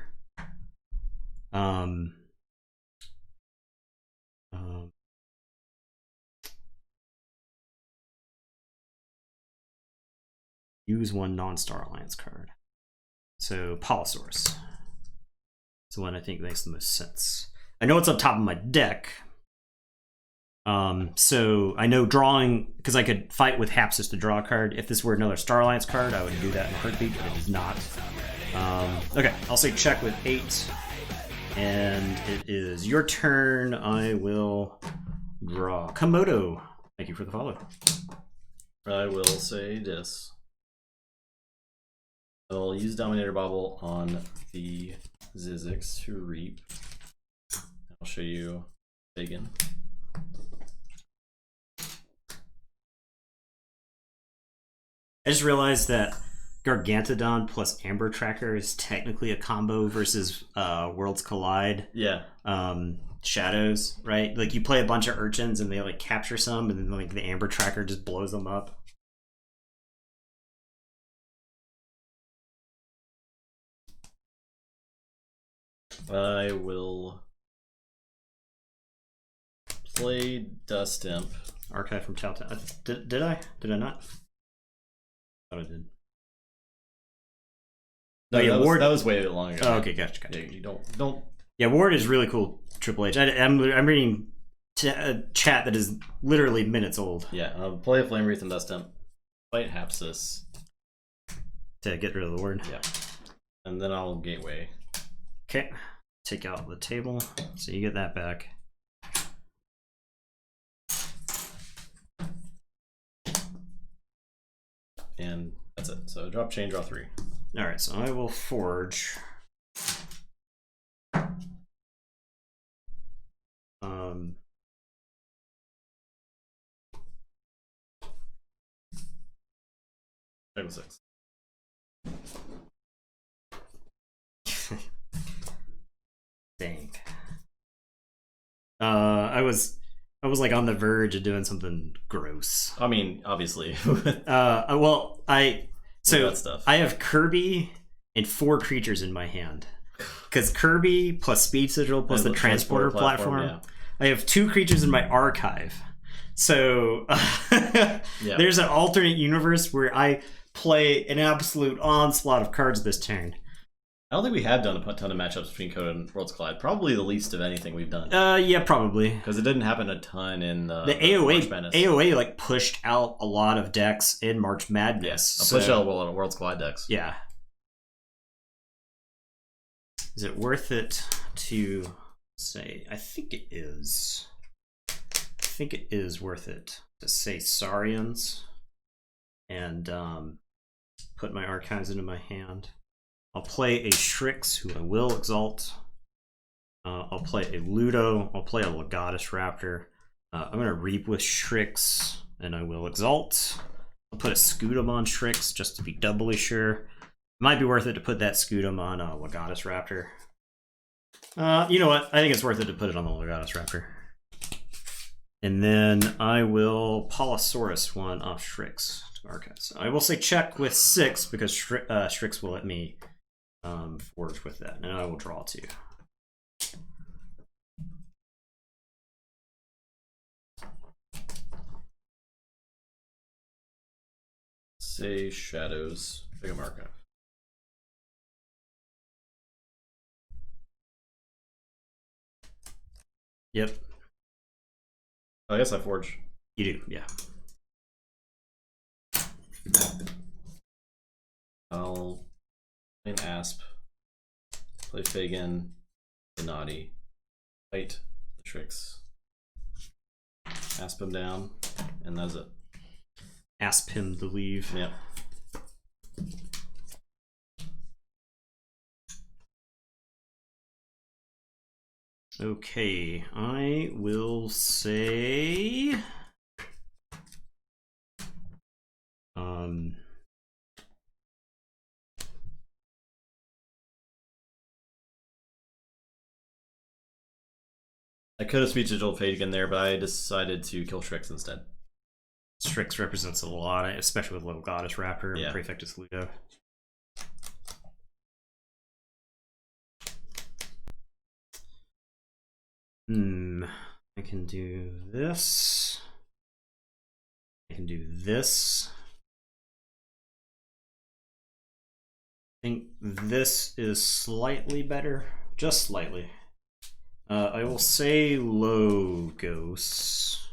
Use one non-Star Alliance card. So Polosaurus. It's the one I think makes the most sense. I know it's on top of my deck. So I know drawing, because I could fight with Hapsis to draw a card. If this were another Star Alliance card, I would do that in a heartbeat, but it is not. Okay, I'll say check with 8. And it is your turn. I will draw Komodo. Thank you for the follow. I will say this. I'll use Dominator Bobble on the Zizix to Reap. I'll show you Pagan. I just realized that Gargantodon plus Amber Tracker is technically a combo versus Worlds Collide. Yeah. Shadows, right? Like you play a bunch of urchins and they like capture some, and then like the Amber Tracker just blows them up. I will play Dust Imp. Archive from Chaltown. Did I? Did I not? I thought I did. No, yeah, Ward. That was way long ago. Oh, okay, gotcha. Yeah, you don't. Yeah, Ward is really cool. Triple H. I'm reading a chat that is literally minutes old. Yeah, I'll play a Flame Wreath and Dust Imp. Fight Hapsis to get rid of the Ward. Yeah, and then I'll Gateway. Okay, take out the table, so you get that back. And that's it. So drop chain, draw 3. All right, so I will forge. Table 6. Dang. I was like on the verge of doing something gross. I mean, obviously. Well, I have Kirby and 4 creatures in my hand. Because Kirby plus Speed Sigil plus the Transporter platform. Yeah. I have 2 creatures in my archive. So there's an alternate universe where I play an absolute onslaught of cards this turn. I don't think we have done a ton of matchups between Cota and Worlds Collide. Probably the least of anything we've done. Yeah, probably. Because it didn't happen a ton in the AOA like pushed out a lot of decks in March Madness. Yes, pushed out a lot of Worlds Collide decks. Yeah. Is it worth it to say? I think it is. I think it is worth it to say Saurians and put my archives into my hand. I'll play a Strix, who I will exalt. I'll play a Ludo. I'll play a Legatus Raptor. I'm going to Reap with Strix, and I will exalt. I'll put a Scootum on Strix, just to be doubly sure. Might be worth it to put that Scootum on a Legatus Raptor. You know what? I think it's worth it to put it on the Legatus Raptor. And then I will Polosaurus one off Strix to archive. So I will say check with 6, because Strix will let me forge with that, and I will draw 2. say shadows. Pick a archive. Yep. I guess I forge. You do, yeah. I'll play an Asp. Play Fagin, the Naughty. Fight the Tricks. Asp him down, and that's it. Asp him to leave. Yep. Okay, I will say I could have speech digital Fagin there, but I decided to kill Strix instead. Strix represents a lot, especially with Little Goddess Raptor and Prefectus Ludo. I can do this. I can do this. I think this is slightly better, just slightly. I will say Logos.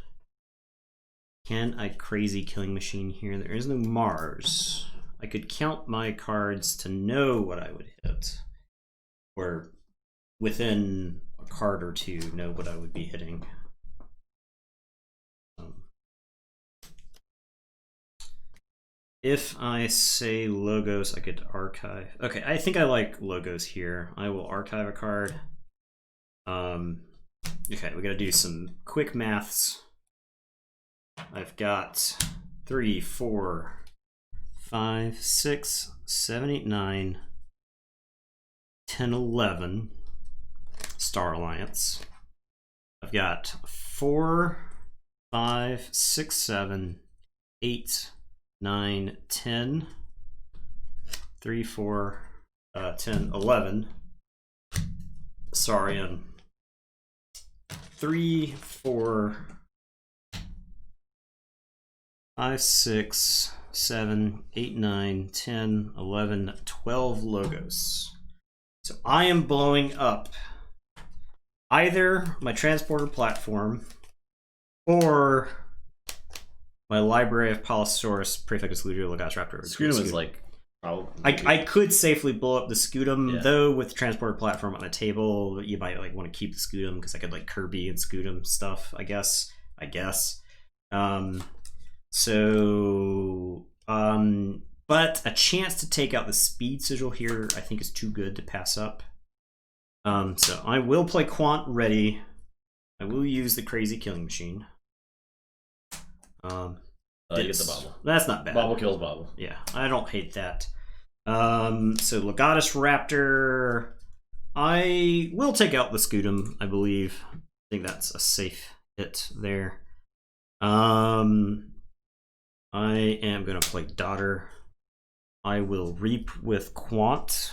Can I crazy killing machine here? There is no Mars. I could count my cards to know what I would hit, or within a card or two know what I would be hitting. If I say Logos, I could archive. Okay, I think I like Logos here. I will archive a card. Okay, we gotta do some quick maths. I've got 3, 4, 5, 6, 7, 8, 9, 10, 11 Star Alliance. I've got 4, 5, 6, 7, 8, 9, 10, 3, 4, 10, 11 Saurian. 3, 4, 5, 6, 7, 8, 9, 10, 11, 12 Logos. So I am blowing up either my transporter platform or my library of Palosaurus, Prefectus Ludo, Legatus Raptor. Scutum is like I could safely blow up the Scutum, though with the transporter platform on the table, you might like want to keep the Scutum because I could like Kirby and Scutum stuff, I guess. But a chance to take out the speed sigil here I think is too good to pass up. So I will play Quant ready. I will use the crazy killing machine. You get the bobble. That's not bad. Bobble kills bobble. Yeah, I don't hate that. So Legatus Raptor, I will take out the Scutum, I believe. I think that's a safe hit there. I am gonna play Daughter. I will Reap with Quant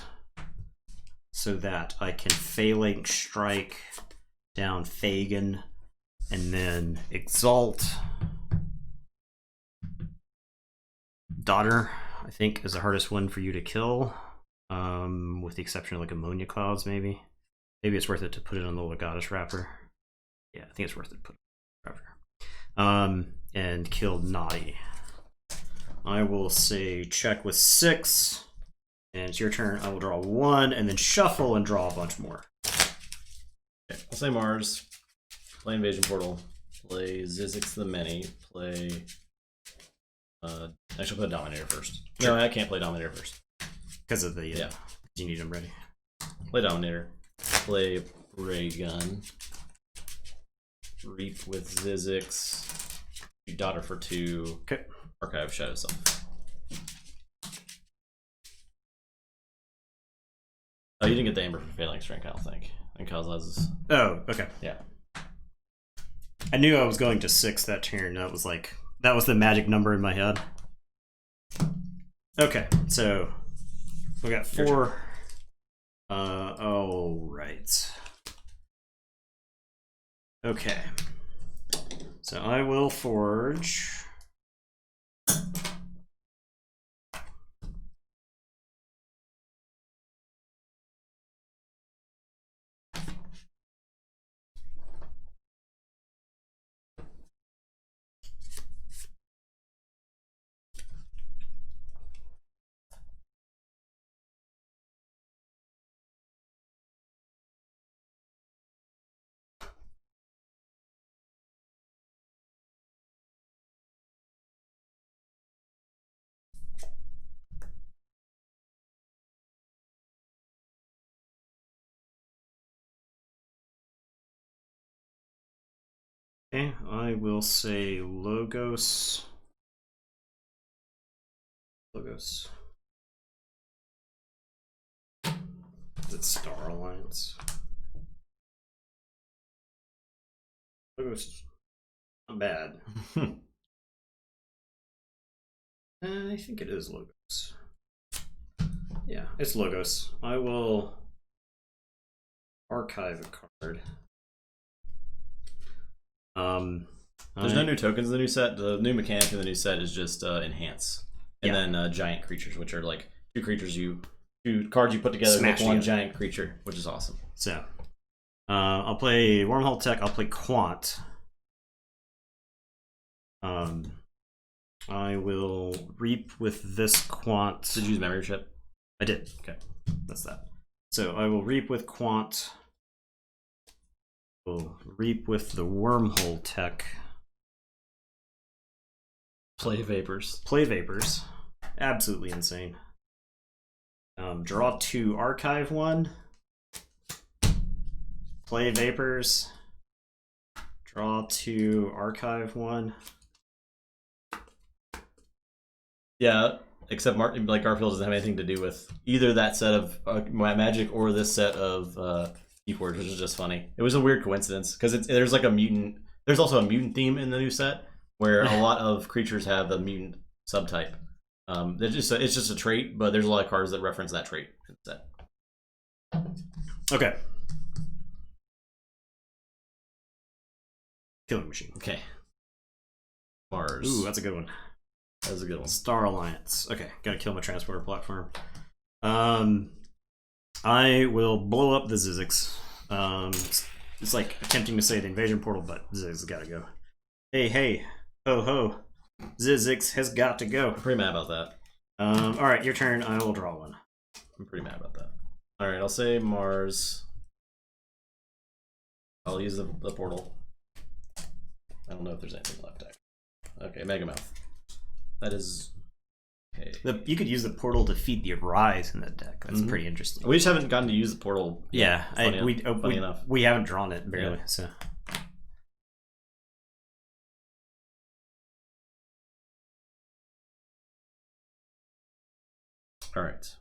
so that I can Phalanx Strike down Fagin and then Exalt. Daughter, I think, is the hardest one for you to kill, with the exception of like ammonia clouds, maybe. Maybe it's worth it to put it on the Legatus Raptor. Yeah, I think it's worth it to put it on the Raptor. And kill Naughty. I will say check with 6, and it's your turn. I will draw 1, and then shuffle and draw a bunch more. Okay, I'll say Mars, play Invasion Portal, play Zizix the Many, play... I should play Dominator first. Sure. No, I can't play Dominator first. Because of the, you need them ready. Play Dominator. Play Ray Gun. Reap with Zizix. Daughter for 2. Okay. Archive Shadow Self. Oh, you didn't get the Amber for Phalanx Strength, I don't think. And Kozlaz's. Oh, okay. Yeah. I knew I was going to 6 that turn. That was the magic number in my head. Okay, so we got 4. Oh, right. Okay. So I will forge Okay, I will say Logos. Logos. Is it Star Alliance? Logos. Not bad. I think it is Logos. Yeah, it's Logos. I will archive a card. There's no new tokens in the new set. The new mechanic in the new set is just enhance, and then giant creatures, which are like two cards you put together to make one giant creature, which is awesome. So, I'll play Wormhole Tech. I'll play Quant. I will reap with this Quant. Did you use memory chip? I did. Okay, that's that. So I will reap with Quant. We'll reap with the Wormhole Tech. Play Vapors. Play Vapors. Absolutely insane. Draw 2, archive 1. Play Vapors. Draw 2, archive 1. Yeah, except like Garfield doesn't have anything to do with either that set of Magic or this set of Keyforge, which is just funny. It was a weird coincidence because there's like a mutant. There's also a mutant theme in the new set where a lot of creatures have a mutant subtype. It's just a trait, but there's a lot of cards that reference that trait in the set. Okay. Killing Machine. Okay. Mars. Ooh, that's a good one. That was a good one. Star Alliance. Okay, gotta kill my transporter platform. I will blow up the Zizix. It's like attempting to say the invasion portal, but Zizix gotta go. Hey, ho ho. Zizix has got to go. I'm pretty mad about that. Alright, your turn. I will draw one. I'm pretty mad about that. Alright, I'll say Mars. I'll use the portal. I don't know if there's anything left, actually. Okay, Megamouth. That is okay. You could use the portal to feed the Rise in that deck. That's pretty interesting. We just haven't gotten to use the portal. Yeah, funny enough. We haven't drawn it barely. Yeah. So. All right.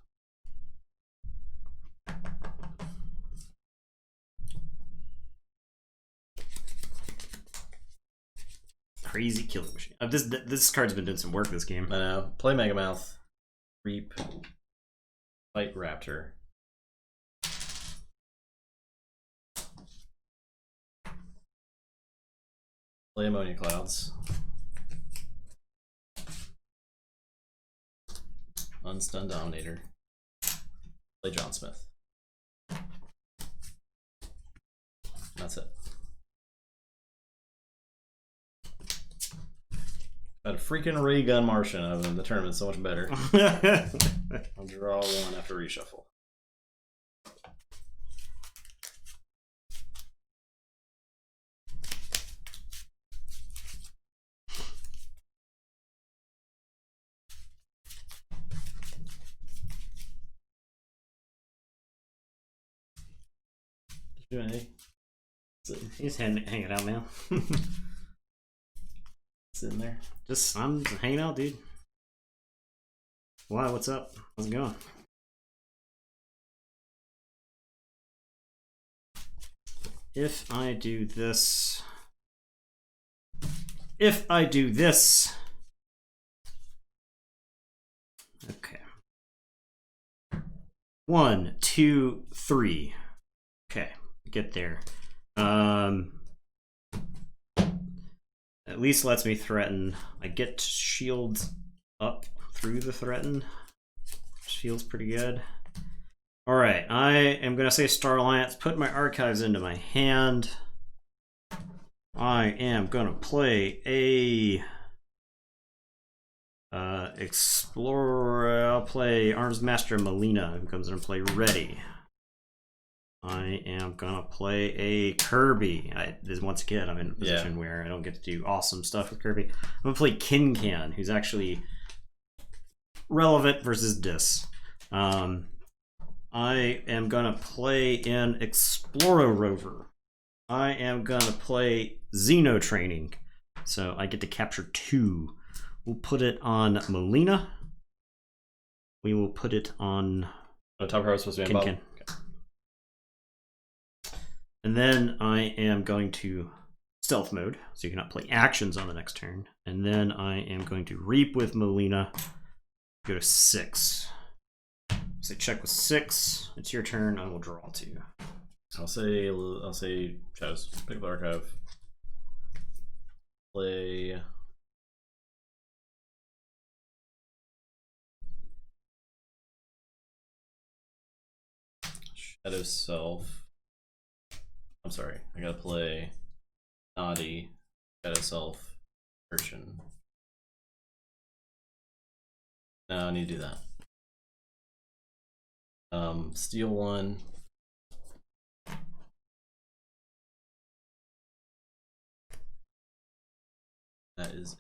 Crazy killing machine. This card's been doing some work this game. I know. Play Megamouth, Reap, Fight Raptor. Play Ammonia Clouds. Unstun Dominator. Play John Smith. That's it. Got a freaking ray gun Martian of them. The tournament's so much better. I'll draw one after reshuffle. Did you do anything? He's hanging out now. Sitting there. I'm just hanging out, dude. Why? What's up? How's it going? If I do this. Okay. 1, 2, 3. Okay, get there. At least lets me threaten. I get shields up through the threaten. Which feels pretty good. Alright, I am going to say Star Alliance. Put my archives into my hand. I am going to play a Explorer. I'll play Arms Master Melina, who comes in and play ready. I am gonna play a Kirby. Once again, I'm in a position where I don't get to do awesome stuff with Kirby. I'm gonna play Kincan, who's actually relevant versus Dis. I am gonna play an Explorer Rover. I am gonna play Xeno Training. So I get to capture 2. We'll put it on Melina. We will put it on top card is supposed to be on bottom. Okay. And then I am going to stealth mode, so you cannot play actions on the next turn. And then I am going to reap with Melina. Go to 6. So check with 6. It's your turn. I will draw 2. I'll say Shadows. Pick the archive. Play. Shadow Self. I'm sorry. I gotta play Naughty. Shadow Self. Version. No, I need to do that. Steal 1. That is it.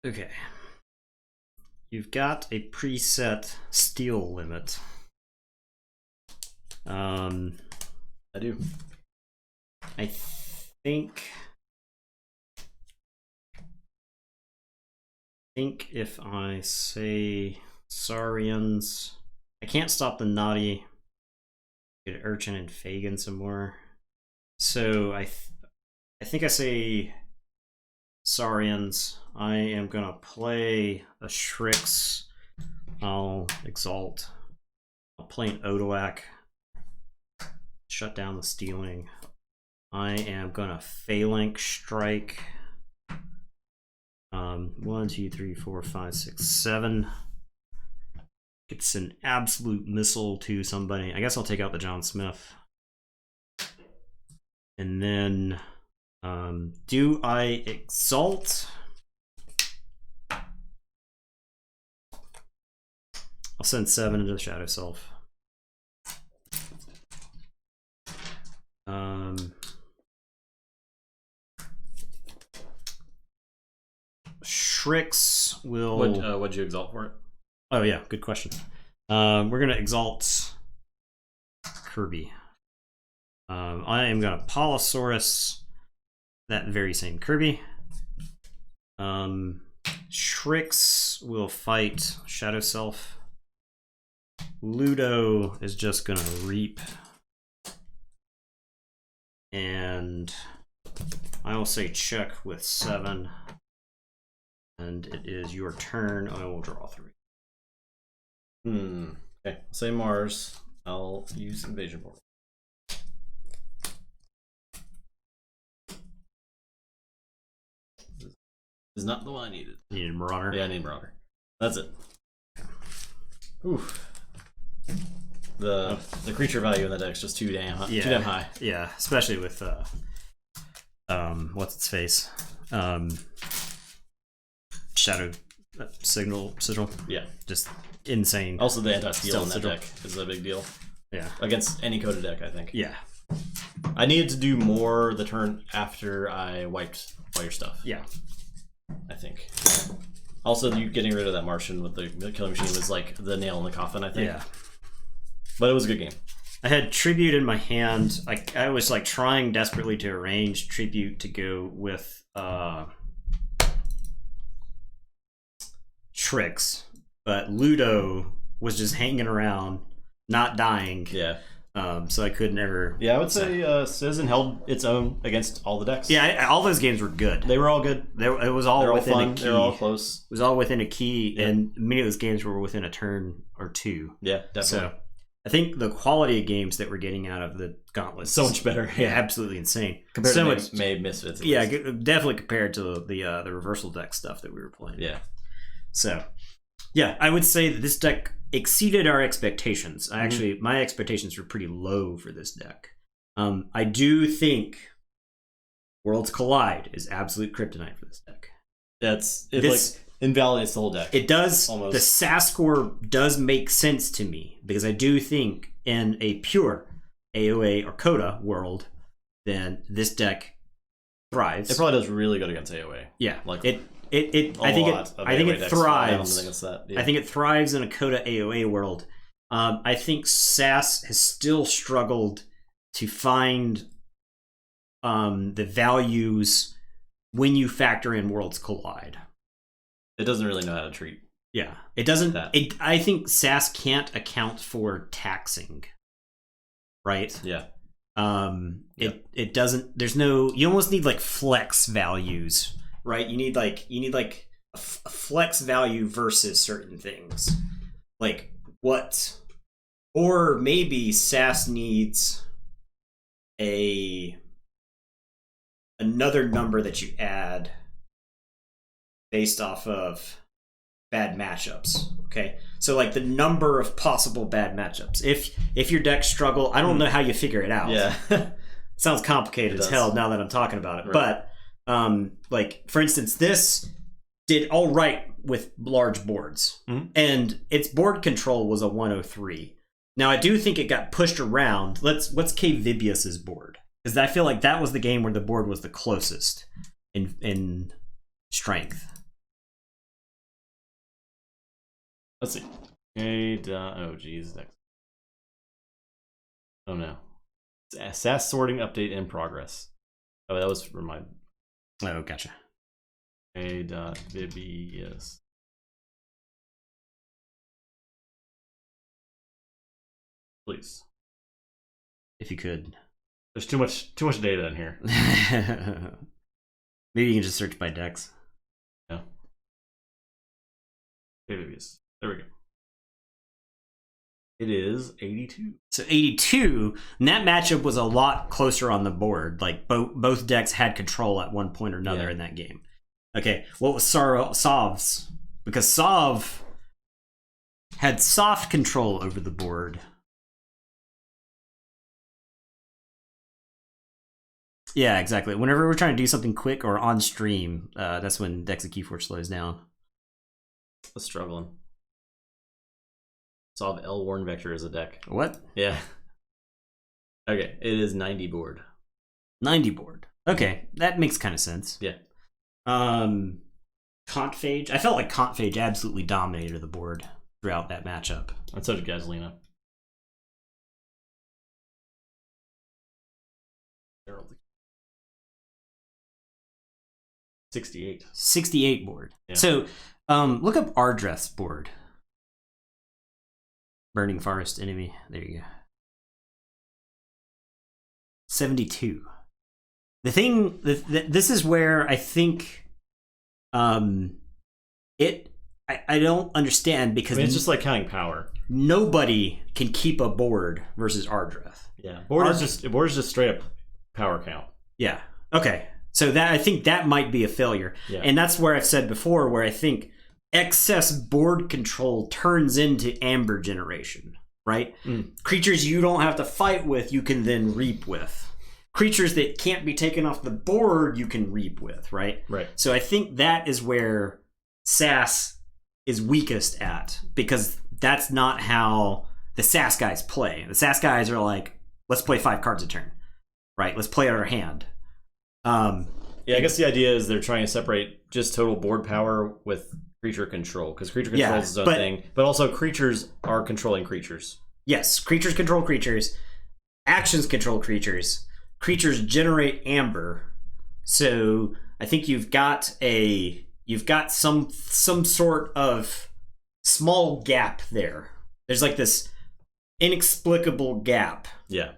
Okay. You've got a preset steal limit. I do. I think if I say Saurians, I can't stop the Naughty. Get Urchin and Fagin some more. So I think I say Saurians. I am gonna play a Shrix. I'll exalt. I'll play an Odoak. Shut down the stealing. I am gonna Phalanx strike. 1, 2, 3, 4, 5, 6, 7. It's an absolute missile to somebody. I guess I'll take out the John Smith. And then do I exalt? I'll send 7 into the Shadow Self. Shrix will. What'd you exalt for it? Oh yeah, good question. We're gonna exalt Kirby. I am gonna Polosaurus that very same Kirby. Shrix will fight Shadow Self. Ludo is just gonna reap. And I will say check with 7. And it is your turn. I will draw 3. Okay. I'll say Mars. I'll use Invasion Portal. This is not the one I needed. You needed Marauder? Yeah, I need Marauder. That's it. Oof. The creature value in that deck's just too damn high. Yeah, especially with what's its face? Shadow sigil. Yeah. Just insane. Also the anti-steal in that deck is a big deal. Yeah. Against any coded deck, I think. Yeah. I needed to do more the turn after I wiped all your stuff. Yeah. I think. Also, you getting rid of that Martian with the killing machine was like the nail in the coffin, I think. Yeah. But it was a good game. I had Tribute in my hand. I was like trying desperately to arrange Tribute to go with Shrix, but Ludo was just hanging around, not dying. Yeah. So I could never. Yeah, I would say Citizen held its own against all the decks. Yeah, all those games were good. They were all good. It was all within a key. They were all close. It was all within a key, and many of those games were within a turn or two. Yeah, definitely. So I think the quality of games that we're getting out of the Gauntlet so much better. Yeah, absolutely insane. Compared to May Misfits. Yeah, definitely compared to the reversal deck stuff that we were playing. Yeah. So, yeah, I would say that this deck exceeded our expectations. Actually, my expectations were pretty low for this deck. I do think Worlds Collide is absolute kryptonite for this deck. It invalidates the whole deck. It does. Almost. The SAS score does make sense to me because I do think in a pure AOA or cota world, then this deck thrives. It probably does really good against AOA. Yeah, like I think it thrives. Yeah. I think it thrives in a cota AOA world. I think SAS has still struggled to find the values when you factor in Worlds Collide. It doesn't really know how to treat. Yeah, it doesn't. I think SAS can't account for taxing. Right. Yeah. It doesn't. There's no. You almost need like flex values. Right, you need like a flex value versus certain things, like what, or maybe SAS needs another number that you add based off of bad matchups. Okay, so like the number of possible bad matchups. If your deck struggle, I don't know how you figure it out. Yeah, sounds complicated as hell now that I'm talking about it, right. But. Like for instance, this did all right with large boards, and its board control was a 103. Now I do think it got pushed around. What's K Vibius's board? Because I feel like that was the game where the board was the closest in strength. Let's see. Oh geez. Oh no. SAS sorting update in progress. Oh, that was for my. Oh, gotcha. A.Vibius. Please. If you could. There's too much data in here. Maybe you can just search by decks. Yeah. A.Vibius. There we go. It is 82. So 82, and that matchup was a lot closer on the board. Like both decks had control at one point or another in that game. Okay, what was Sov's? Because Sov had soft control over the board. Yeah, exactly. Whenever we're trying to do something quick or on stream, that's when decks of Keyforge slows down. I was struggling. Solve L Warn Vector as a deck. What? Yeah. Okay, it is 90 board. 90 board. Okay, that makes kind of sense. Yeah. Contphage. I felt like Contphage absolutely dominated the board throughout that matchup. And so did Gasolina. 68. 68 board. Yeah. So, look up Ardreth's board. Burning Forest enemy. There you go. 72. The thing, this is where I think, I don't understand because it's just like counting power. Nobody can keep a board versus Ardreth. Yeah, board is just straight up power count. Yeah. Okay. So that I think that might be a failure, and that's where I've said before, where I think excess board control turns into amber generation. Right? Creatures you don't have to fight with, you can then reap with. Creatures that can't be taken off the board, you can reap with, right? Right. So I think that is where SAS is weakest at, because that's not how the SAS guys play. The SAS guys are like, let's play 5 cards a turn, right? Let's play out our hand. Yeah, I guess the idea is they're trying to separate just total board power with creature control, because creature control is its own thing, but also creatures are controlling creatures. Yes, creatures control creatures. Actions control creatures. Creatures generate amber. So I think you've got some sort of small gap there There's like this inexplicable gap. Yeah.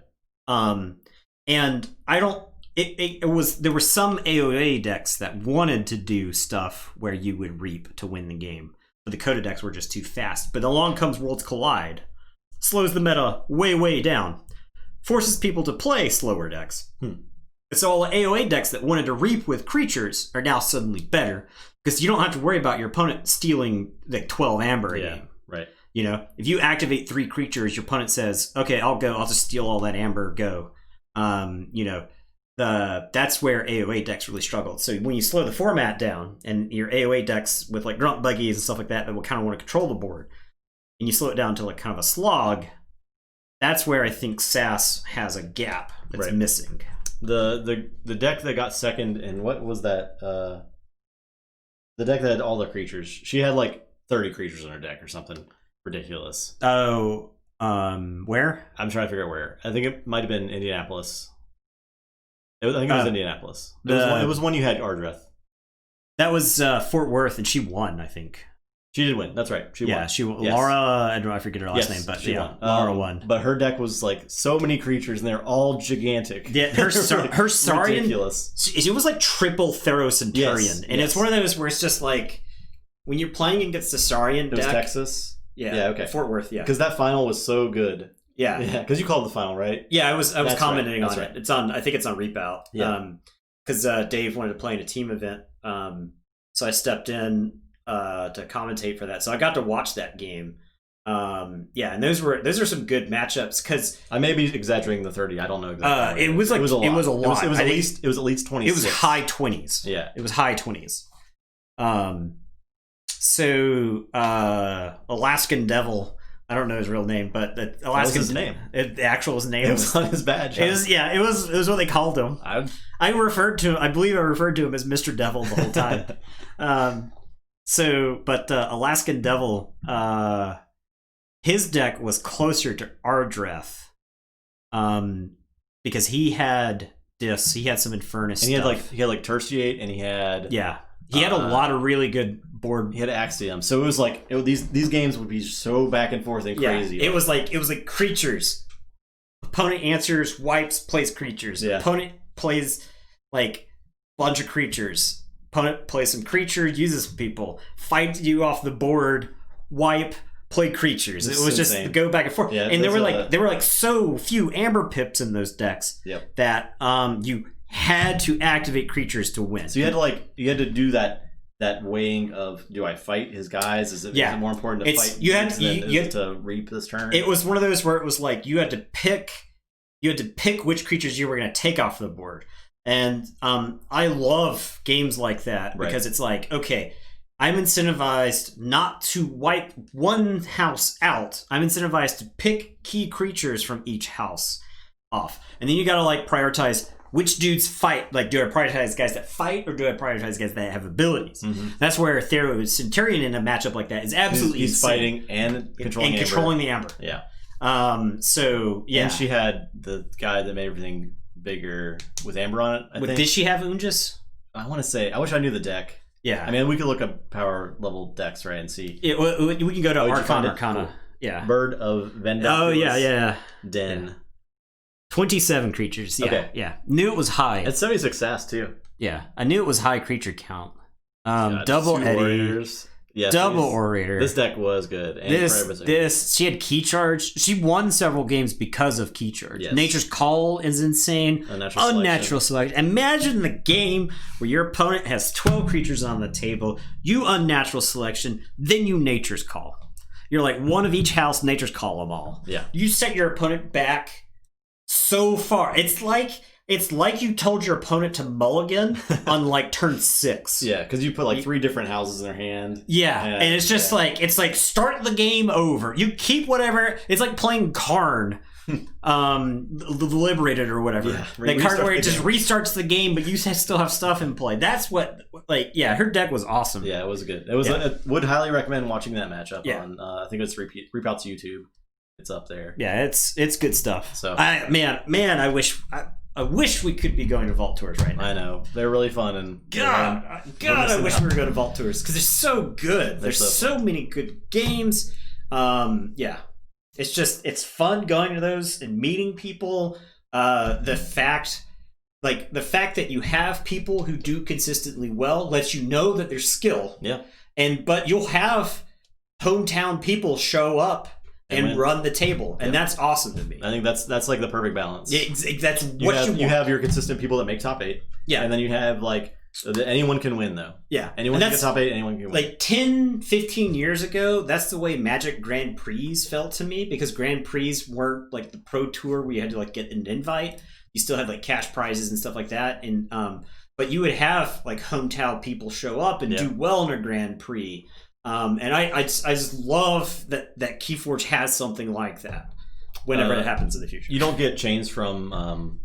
And I don't. There were some AOA decks that wanted to do stuff where you would reap to win the game, but the Cota decks were just too fast. But along comes Worlds Collide, slows the meta way down, forces people to play slower decks. So all the AOA decks that wanted to reap with creatures are now suddenly better because you don't have to worry about your opponent stealing like 12 amber a game. Right. You know, if you activate 3 creatures, your opponent says, "Okay, I'll go. I'll just steal all that amber. Go." You know. That's where AOA decks really struggled. So when you slow the format down and your AOA decks with like grunt buggies and stuff like that will kind of want to control the board, and you slow it down to like kind of a slog, that's where I think SAS has a gap that's missing. The deck that got second, and what was that? The deck that had all the creatures. She had like 30 creatures in her deck or something ridiculous. Oh, where? I'm trying to figure out where. I think it might have been Indianapolis. I think it was Indianapolis. It was one you had, Ardreth. That was Fort Worth, and she won, I think. She did win. That's right. She won. She won. Yes. Laura, I don't know, I forget her last name, but she won. Laura won. But her deck was like so many creatures, and they're all gigantic. Yeah, her Saurian, ridiculous. It was like triple Thero Centurion, yes, and it's one of those where it's just like when you're playing against the Saurian deck. It was Texas. Yeah. Okay. Fort Worth. Yeah. Because that final was so good. Yeah. Because you called the final, right? Yeah, I was commenting on right. it. It's on. I think it's on Reapout. Yeah. Because Dave wanted to play in a team event, so I stepped in to commentate for that. So I got to watch that game. Yeah, and those are some good matchups. Because I may be exaggerating the 30. I don't know exactly. It was a lot. It was at least 26. It was high 20s. Yeah, it was high 20s. So Alaskan Devil. I don't know his real name, but the Alaskan. What was his name? The actual name. It was on his badge. It was what they called him. I believe I referred to him as Mr. Devil the whole time. But Alaskan Devil, his deck was closer to Ardreth, because he had this. He had some Infernus. And stuff. he had like Tertiate, and he had he had a lot of really good board. He had Axiom, so it was like these games would be so back and forth and crazy. It was like creatures. Opponent answers, wipes, plays creatures. Yeah. Opponent plays like bunch of creatures. Opponent plays some creatures, uses people, fight you off the board, wipe, play creatures. It was just go back and forth. Yeah, and there were like so few amber pips in those decks that you had to activate creatures to win. So you had to do that weighing of, do I fight his guys? Is it more important to fight you had to reap this turn? It was one of those where it was like you had to pick which creatures you were going to take off the board. And I love games like that because it's like, okay, I'm incentivized not to wipe one house out. I'm incentivized to pick key creatures from each house off. And then you got to like prioritize which dudes fight. Like, do I prioritize guys that fight or do I prioritize guys that have abilities? Mm-hmm. That's where Thero Centurion in a matchup like that is absolutely he's fighting and controlling the amber. Yeah. So yeah. And she had the guy that made everything bigger with amber on it. I think. Did she have Ungus? I want to say. I wish I knew the deck. Yeah. I mean, we could look up power level decks, right, and see. We can go to Arcana. Cool. Yeah. Bird of Vendor. Oh yeah. Den. 27 creatures. Yeah. Okay. Yeah. Knew it was high. It's 76 SAS too. Yeah. I knew it was high creature count. Double Eddie. Warriors. Yes, double Orator. This deck was good. And she had Key Charge. She won several games because of Key Charge. Yes. Nature's Call is insane. Unnatural selection. Imagine the game where your opponent has 12 creatures on the table. You unnatural selection, then you Nature's Call. You're like one of each house, Nature's Call them all. Yeah. You set your opponent back so far. It's like you told your opponent to mulligan on like turn 6. Yeah, because you put like 3 different houses in their hand. Yeah, and it's just like start the game over. You keep whatever. It's like playing Karn, the Liberated or whatever. Yeah, the card where it just restarts the game, but you still have stuff in play. That's what her deck was awesome. Yeah, it was good. It was. I would highly recommend watching that matchup on. I think it's Reapout's YouTube. It's up there. Yeah, it's good stuff. So I wish we could be going to Vault Tours right now. I know. They're really fun. And God, I wish we were going to Vault Tours because they're so good. There's so many good games. Yeah. it's fun going to those and meeting people. The fact that you have people who do consistently well lets you know that there's skill. Yeah. But you'll have hometown people show up and run the table, and that's awesome to me. I think that's like the perfect balance. Yeah, that's what you want. You have your consistent people that make top 8. Yeah. And then you have anyone can win though. Yeah. Anyone can get top 8, anyone can win. Like 10, 15 years ago, that's the way Magic Grand Prix felt to me, because Grand Prix weren't like the Pro Tour where you had to like get an invite. You still had like cash prizes and stuff like that. And but you would have like hometown people show up and do well in a Grand Prix. And I just love that Keyforge has something like that whenever it happens in the future. You don't get chains from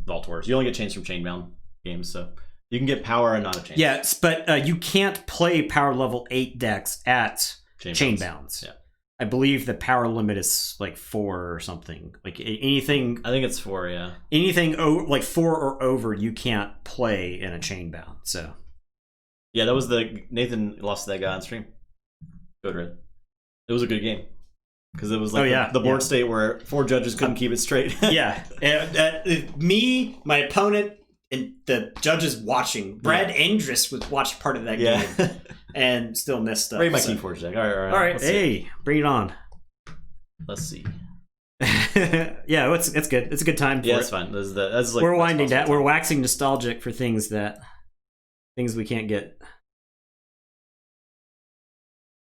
Vault Tours. You only get chains from Chainbound games, so you can get power and not a chain. Yes, but you can't play power level 8 decks at Chainbounds. Yeah. I believe the power limit is like 4 or something. Like anything. I think it's 4. Yeah. Anything like 4 or over, you can't play in a Chainbound. So. Yeah, that was Nathan lost to that guy on stream. Code Red. It was a good game because it was like the board state where 4 judges couldn't keep it straight. Yeah, me, my opponent, and the judges watching. Brad Andrus watched part of that game and still missed stuff. Rate my Keyforge deck. All right. Hey, bring it on. Let's see. Yeah, it's good. It's a good time. It's fine. That's like we're winding down. We're waxing nostalgic for things we can't get.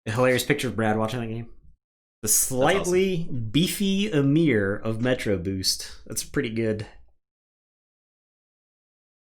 A hilarious picture of Brad watching that game. The slightly beefy Amir of Metro Boost. That's pretty good.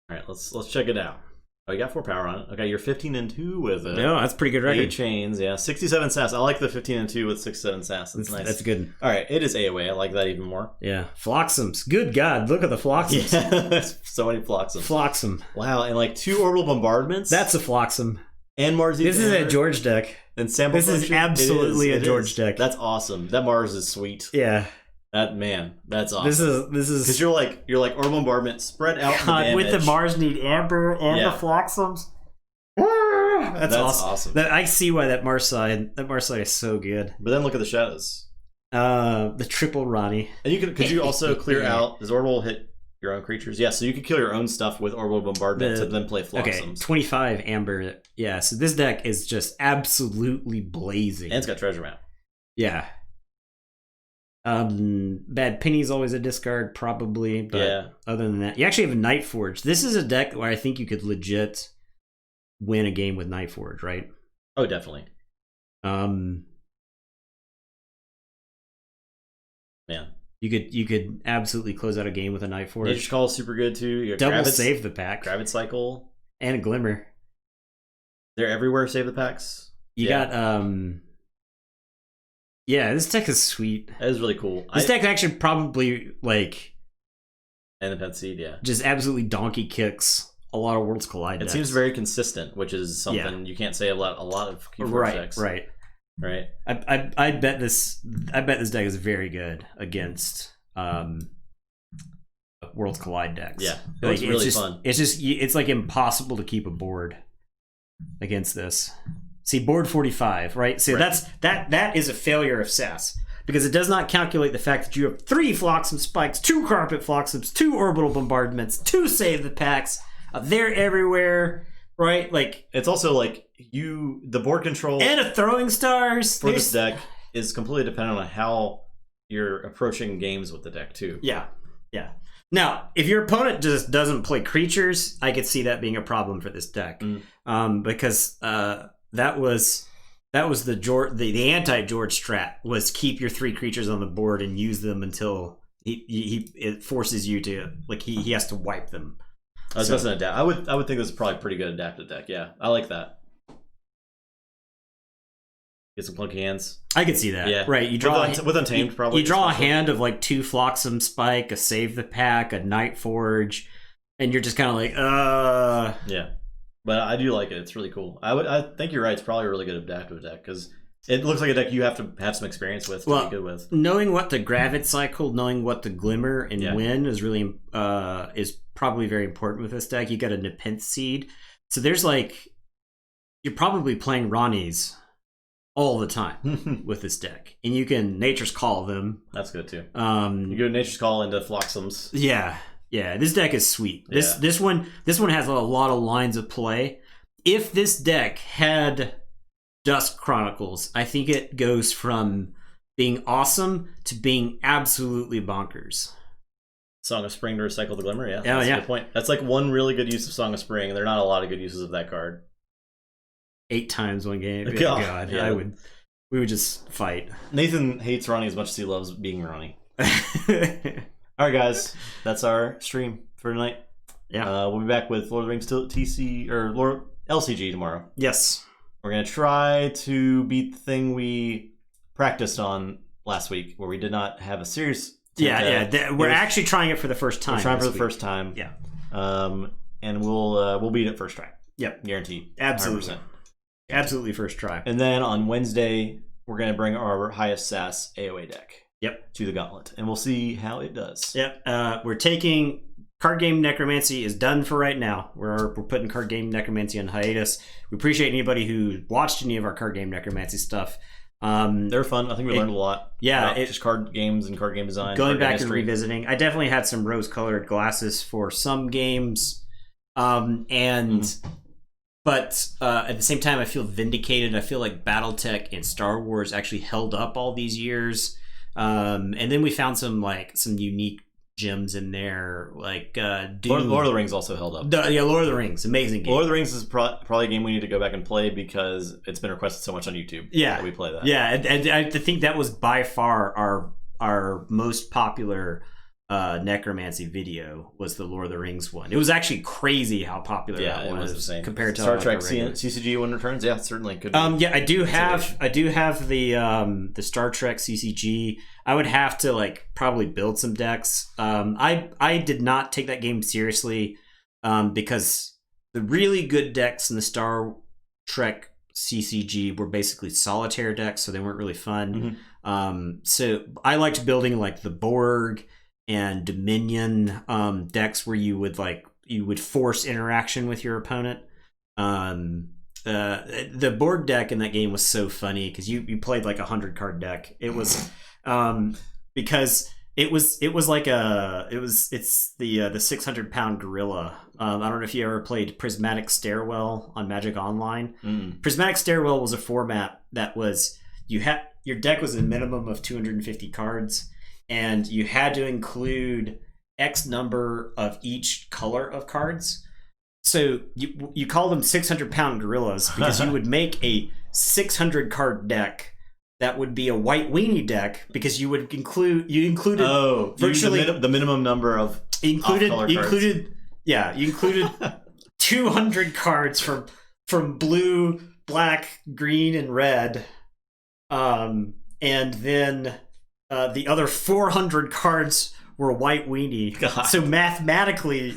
All right, let's check it out. Oh, you got 4 power on it. Okay, you're 15-2 with it. No, that's pretty good record. 8 chains, 67 sass. I like the 15-2 with 67 sass. That's nice. That's good. All right, it is AOA. I like that even more. Yeah, Floxums. Good God, look at the Floxums. Yeah, so many Floxums. Floxum. Wow, and like 2 orbital bombardments. That's a Floxum. And Mars. This is a George deck. And sample. This is absolutely a George deck. That's awesome. That Mars is sweet. Yeah. That's awesome. This is because you're like orbital bombardment spread out. God, with the Mars need Amber and the Floxums. That's awesome. I see why that Mars side is so good. But then look at the shadows. The triple Ronnie. And could you also clear out? Does orbital hit your own creatures? Yeah, so you can kill your own stuff with orbital bombardment to then play Floxums. Okay, 25 Amber. Yeah, so this deck is just absolutely blazing. And it's got treasure map. Yeah. Bad Penny's always a discard, probably. But other than that, you actually have a Night Forge. This is a deck where I think you could legit win a game with Night Forge, right? Oh, definitely. Man. You could absolutely close out a game with a Night Forge. Nature's Call is super good too. You double save the pack. Gravid Cycle. And a Glimmer. They're everywhere, save the packs. You got yeah, this deck is sweet. That is really cool. This deck actually probably like Independent Seed, just absolutely donkey kicks a lot of Worlds Collide decks. It seems very consistent, which is something you can't say a lot of Keyforge decks. Right. I bet this deck is very good against Worlds Collide decks. Yeah, it's really fun. It's like impossible to keep a board against this. See, board 45, right? So that is a failure of SAS because it does not calculate the fact that you have 3 Floxum Spikes, 2 Carpet Floxums, 2 Orbital Bombardments, 2 Save the Packs. They're everywhere, right? Like it's also like the board control and a Throwing Stars for this deck is completely dependent on how you're approaching games with the deck too. Yeah. Now, if your opponent just doesn't play creatures, I could see that being a problem for this deck, because that was the anti-George strat was keep your 3 creatures on the board and use them until it forces you to he has to wipe them. I was just an adapt. I would think this is probably a pretty good adapted deck. Yeah, I like that. Get some clunky hands. I could see that. Yeah, right. You draw with Untamed probably. You draw a hand of like 2 Floxum Spike, a Save the Pack, a Night Forge, and you're just kind of like, Yeah, but I do like it. It's really cool. I think you're right. It's probably a really good adaptive deck because it looks like a deck you have to have some experience with to be good with. Knowing what the Gravid Cycle, knowing what the Glimmer and Win is really is probably very important with this deck. You got a Nepenthe Seed, so there's you're probably playing Ronnie's all the time with this deck, and you can Nature's Call them. That's good too. You go Nature's Call into Flotsams. Yeah. This deck is sweet. This one has a lot of lines of play. If this deck had Dusk Chronicles, I think it goes from being awesome to being absolutely bonkers. Song of Spring to Recycle the Glimmer, yeah. That's a good point. That's like one really good use of Song of Spring, and there are not a lot of good uses of that card. 8 times one game. God, yeah. We would just fight. Nathan hates Ronnie as much as he loves being Ronnie. Alright guys, that's our stream for tonight. Yeah. We'll be back with Lord of the Rings TC or LCG tomorrow. Yes. We're gonna try to beat the thing we practiced on last week, where we did not have a serious. We're actually trying it for the first time. We're trying for the first time. Yeah. And we'll beat it first try. Yep. Guaranteed. Absolutely. 100%. Absolutely first try. And then on Wednesday, we're gonna bring our highest SAS AOA deck. Yep. To the Gauntlet, and we'll see how it does. Yep. We're taking Card Game Necromancy is done for right now. We're putting Card Game Necromancy on hiatus. We appreciate anybody who watched any of our Card Game Necromancy stuff. They're fun. I think we learned a lot. Yeah, just card games and card game design. Going back and revisiting, I definitely had some rose-colored glasses for some games, But at the same time, I feel vindicated. I feel like BattleTech and Star Wars actually held up all these years. And then we found some unique gems in there, like Doom. Lord of the Rings also held up. Lord of the Rings, amazing game. Lord of the Rings is probably a game we need to go back and play because it's been requested so much on YouTube. Yeah, that we play that. Yeah, and I think that was by far our most popular necromancy video was the Lord of the Rings one. It was actually crazy how popular that was compared to Star Trek CCG when it returns. Yeah, certainly could. I do have the Star Trek CCG. I would have to probably build some decks. I did not take that game seriously because the really good decks in the Star Trek CCG were basically solitaire decks, so they weren't really fun. Mm-hmm. So I liked building the Borg and Dominion decks where you would force interaction with your opponent. The Borg deck in that game was so funny because you played 100 card deck. It was because it's the 600-pound gorilla. I don't know if you ever played Prismatic Stairwell on Magic Online. Mm. Prismatic Stairwell was a format that was your deck was a minimum of 250 cards. And you had to include X number of each color of cards. So you call them 600-pound gorillas because you would make a 600-card deck that would be a white weenie deck because you included virtually the minimum number of included 200 cards from blue, black, green, and red, and then. The other 400 cards were white weenie. God. So mathematically,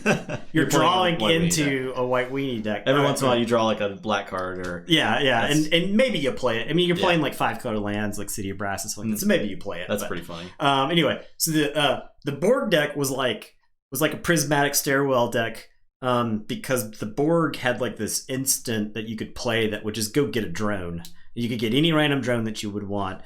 you're drawing into a white weenie deck. Every once in a while, you draw a black card, or and maybe you play it. I mean, you're playing 5-color lands like City of Brass and stuff like that. So maybe you play it. That's pretty funny. Anyway, so the Borg deck was like a Prismatic Stairwell deck. Because the Borg had this instant that you could play that would just go get a drone. You could get any random drone that you would want.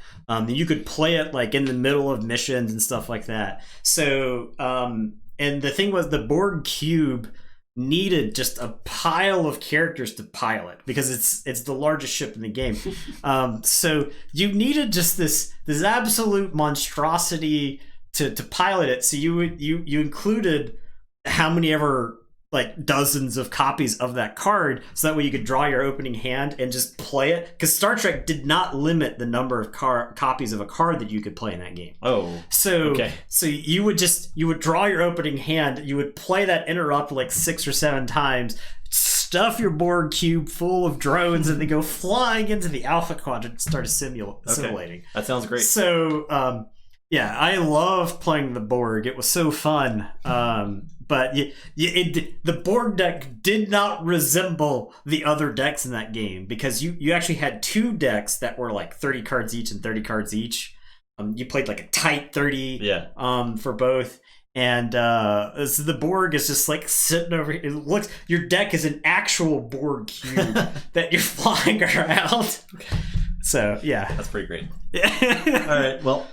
You could play it in the middle of missions and stuff like that. So, and the thing was the Borg cube needed just a pile of characters to pilot because it's the largest ship in the game. So you needed just this absolute monstrosity to pilot it. So you included how many ever dozens of copies of that card, so that way you could draw your opening hand and just play it, because Star Trek did not limit the number of copies of a card that you could play in that game. So you would draw your opening hand, you would play that interrupt 6 or 7 times, stuff your Borg cube full of drones, and then go flying into the Alpha Quadrant and start assimilating. That sounds great. So I love playing the Borg. It was so fun. But the Borg deck did not resemble the other decks in that game because you actually had 2 decks that were 30 cards each and 30 cards each. You played a tight 30 for both. And so the Borg is just sitting over here. It looks, your deck is an actual Borg cube that you're flying around. So yeah, that's pretty great. Yeah. All right. Well,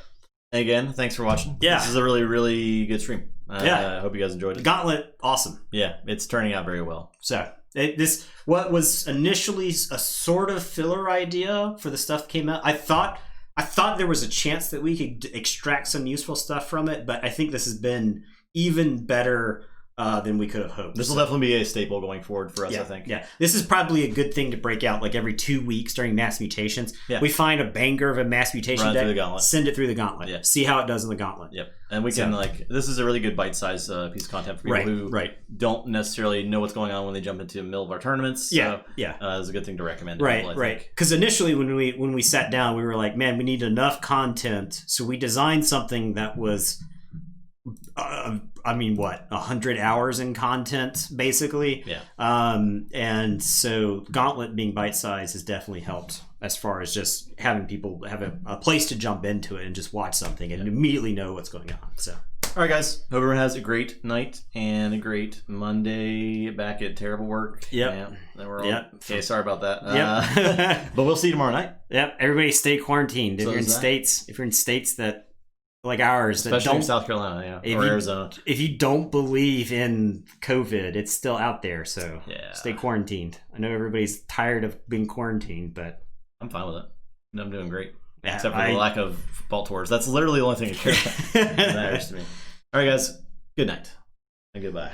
again, thanks for watching. Yeah, this is a really, really good stream. I hope you guys enjoyed it. Gauntlet, awesome. Yeah, it's turning out very well. So what was initially a sort of filler idea for the stuff that came out. I thought there was a chance that we could extract some useful stuff from it, but I think this has been even better than we could have hoped. This will definitely be a staple going forward for us, I think. Yeah, this is probably a good thing to break out like every 2 weeks during mass mutations. Yeah. We find a banger of a mass mutation Run deck, through the gauntlet. send it through the gauntlet. Yeah. See how it does in the gauntlet. Yep. And we can this is a really good bite-sized piece of content for people who don't necessarily know what's going on when they jump into the middle of our tournaments. So, it's a good thing to recommend. To people, right. Because initially when we sat down, we were like, man, we need enough content. So we designed something that was 100 hours in content, basically. Yeah. And so Gauntlet being bite-sized has definitely helped as far as just having people have a place to jump into it and just watch something and immediately know what's going on. So, all right, guys. Hope everyone has a great night and a great Monday back at terrible work. Yep. Okay, sorry about that. Yep. But we'll see you tomorrow night. Yep. Everybody stay quarantined. If you're in states that like ours, especially in South Carolina, or Arizona. If you don't believe in COVID, it's still out there. So stay quarantined. I know everybody's tired of being quarantined, but I'm fine with it. I'm doing great, except for the lack of football tours. That's literally the only thing I care about. That matters to me. All right, guys. Good night and goodbye.